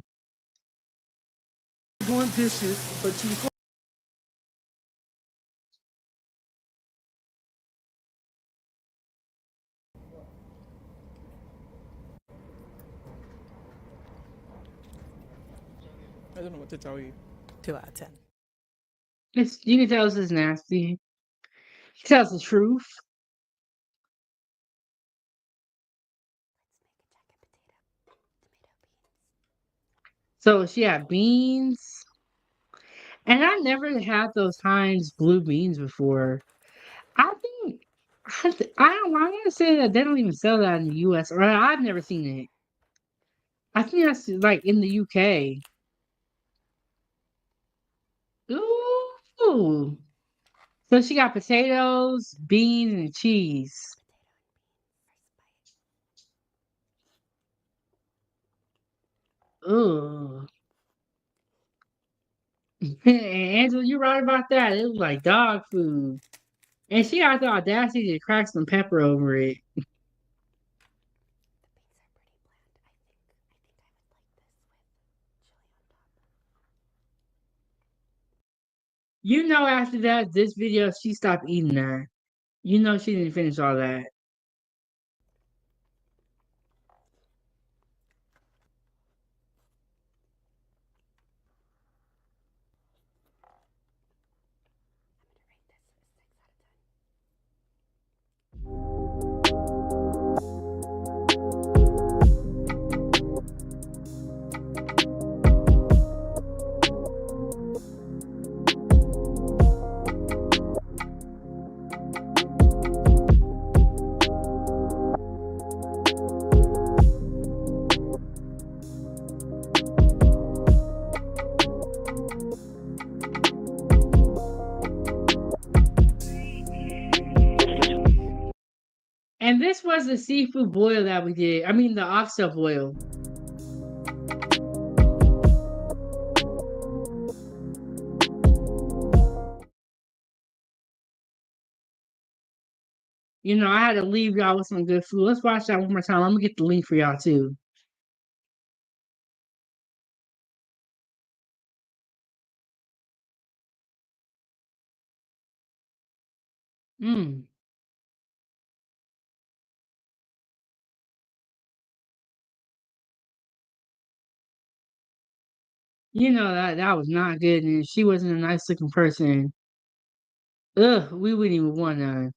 doing dishes, but you I don't know what to tell you. 2 out of 10. You can tell this is nasty. He tells the truth. So she had beans. And I never had those Heinz blue beans before. I think I want to say that they don't even sell that in the U.S. or I've never seen it. I think that's like in the UK. Ooh. So she got potatoes, beans, and cheese. Ooh. Angela, you're right about that. It was like dog food. And she got the audacity to crack some pepper over it. You know, after that, this video, she stopped eating that. You know, she didn't finish all that. And this was the seafood boil that we did. I mean, the oxtail boil. You know, I had to leave y'all with some good food. Let's watch that one more time. I'm gonna get the link for y'all too. Mm. You know that was not good, and if she wasn't a nice looking person, ugh, we wouldn't even want none.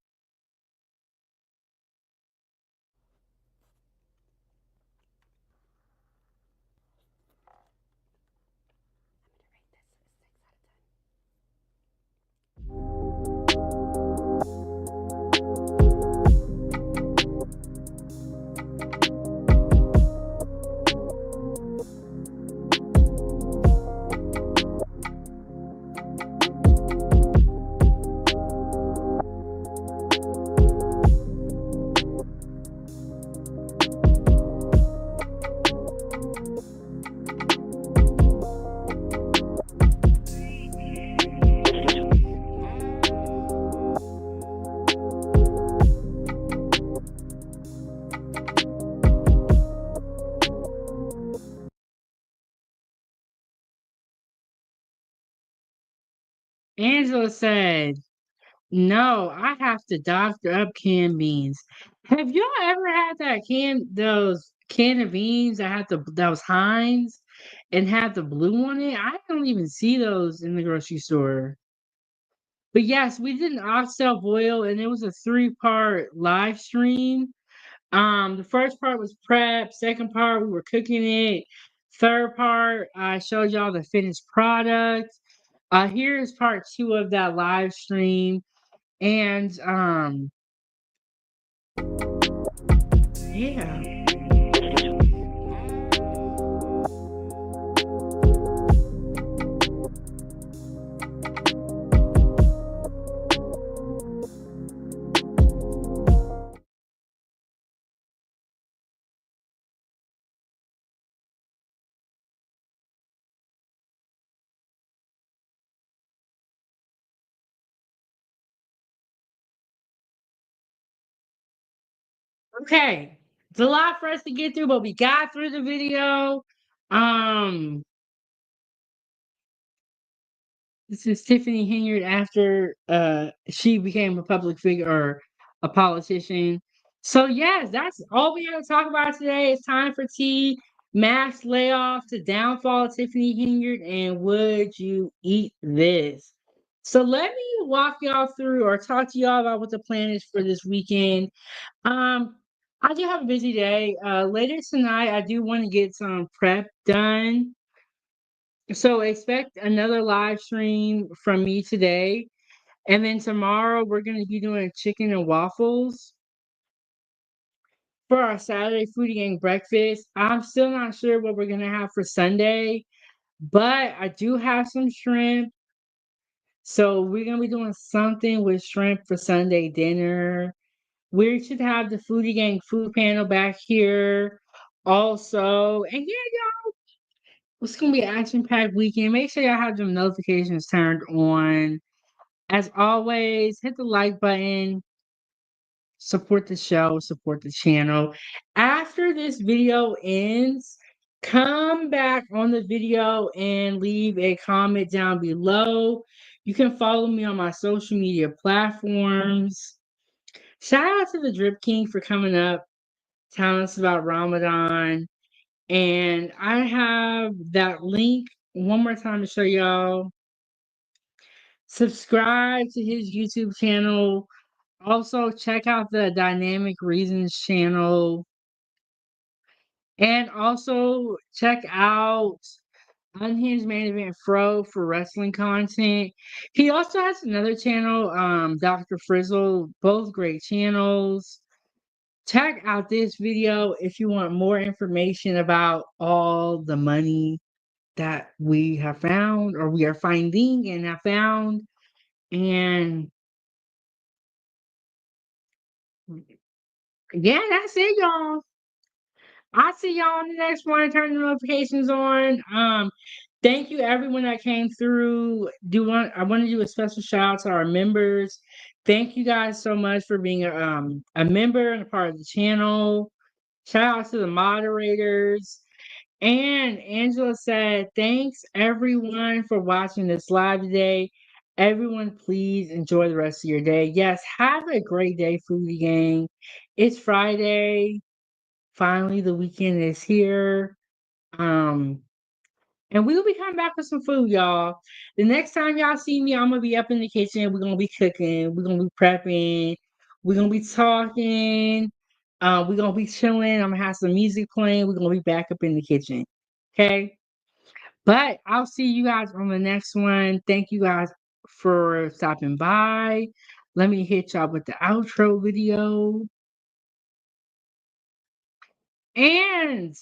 Angela said, "No, I have to doctor up canned beans." Have y'all ever had those can of beans that had that was Heinz and had the blue on it? I don't even see those in the grocery store. But yes, we did an oxtail boil, and it was a 3-part live stream. The first part was prep. Second part, we were cooking it. Third part, I showed y'all the finished product. Here is part 2 of that live stream. And yeah. Okay. It's a lot for us to get through, but we got through the video. Um This is Tiffany Henyard after she became a public figure or a politician. So yes, that's all we have to talk about today. It's time for tea. Mass layoffs, the downfall of Tiffany Henyard, and would you eat this? So let me walk y'all through or talk to y'all about what the plan is for this weekend. Um, I do have a busy day. Later tonight, I do want to get some prep done. So expect another live stream from me today. And then tomorrow we're going to be doing chicken and waffles for our Saturday Foodie Gang breakfast. I'm still not sure what we're going to have for Sunday, but I do have some shrimp. So we're going to be doing something with shrimp for Sunday dinner. We should have the Foodie Gang food panel back here also. And yeah, y'all, it's going to be an action-packed weekend. Make sure y'all have them notifications turned on. As always, hit the like button, support the show, support the channel. After this video ends, come back on the video and leave a comment down below. You can follow me on my social media platforms. Shout out to the Drip King for coming up, telling us about Ramadan. And I have that link one more time to show y'all. Subscribe to his YouTube channel. Also, check out the Dynamic Reasons channel. And also, check out Unhinged Main Event Fro for wrestling content. He also has another channel, Dr. Frizzle. Both great channels. Check out this video if you want more information about all the money that we have found or we are finding and have found. And yeah, that's it, y'all. I'll see y'all on the next one. Turn the notifications on. Thank you everyone that came through. I want to do a special shout out to our members. Thank you guys so much for being a member and a part of the channel. Shout out to the moderators. And Angela said, thanks everyone for watching this live today. Everyone, please enjoy the rest of your day. Yes, have a great day, Foodie Gang. It's Friday. Finally, the weekend is here. And we'll be coming back with some food, y'all. The next time y'all see me, I'm gonna be up in the kitchen. We're gonna be cooking. We're gonna be prepping. We're gonna be talking. We're gonna be chilling. I'm gonna have some music playing. We're gonna be back up in the kitchen. Okay. But I'll see you guys on the next one. Thank you guys for stopping by. Let me hit y'all with the outro video. And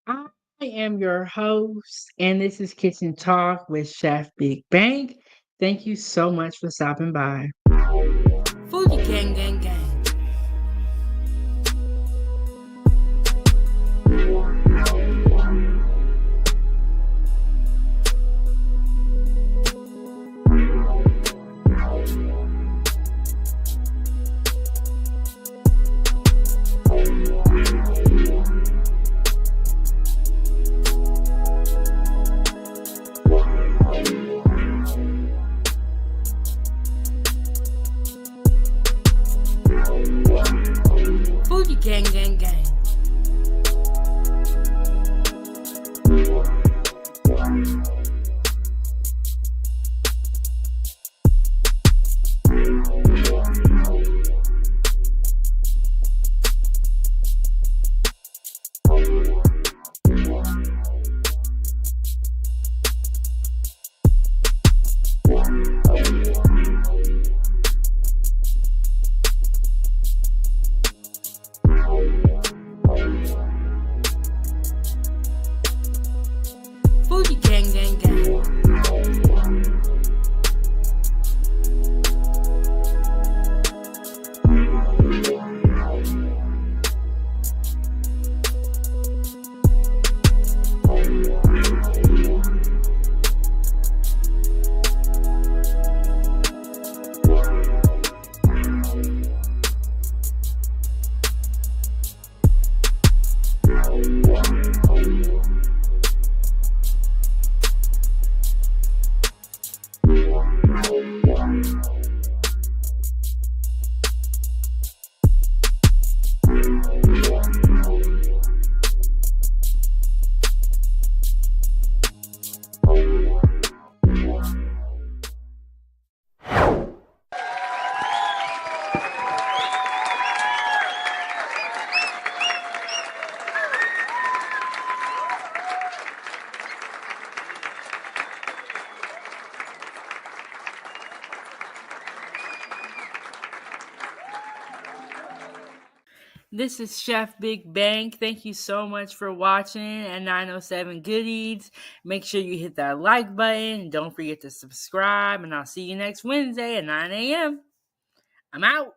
I am your host, and this is Kitchen Talk with Chef Big Bank. Thank you so much for stopping by. Foodie Gang, gang, gang. This is Chef Big Bang. Thank you so much for watching at 907 Good Eats. Make sure you hit that like button. And don't forget to subscribe. And I'll see you next Wednesday at 9 a.m. I'm out.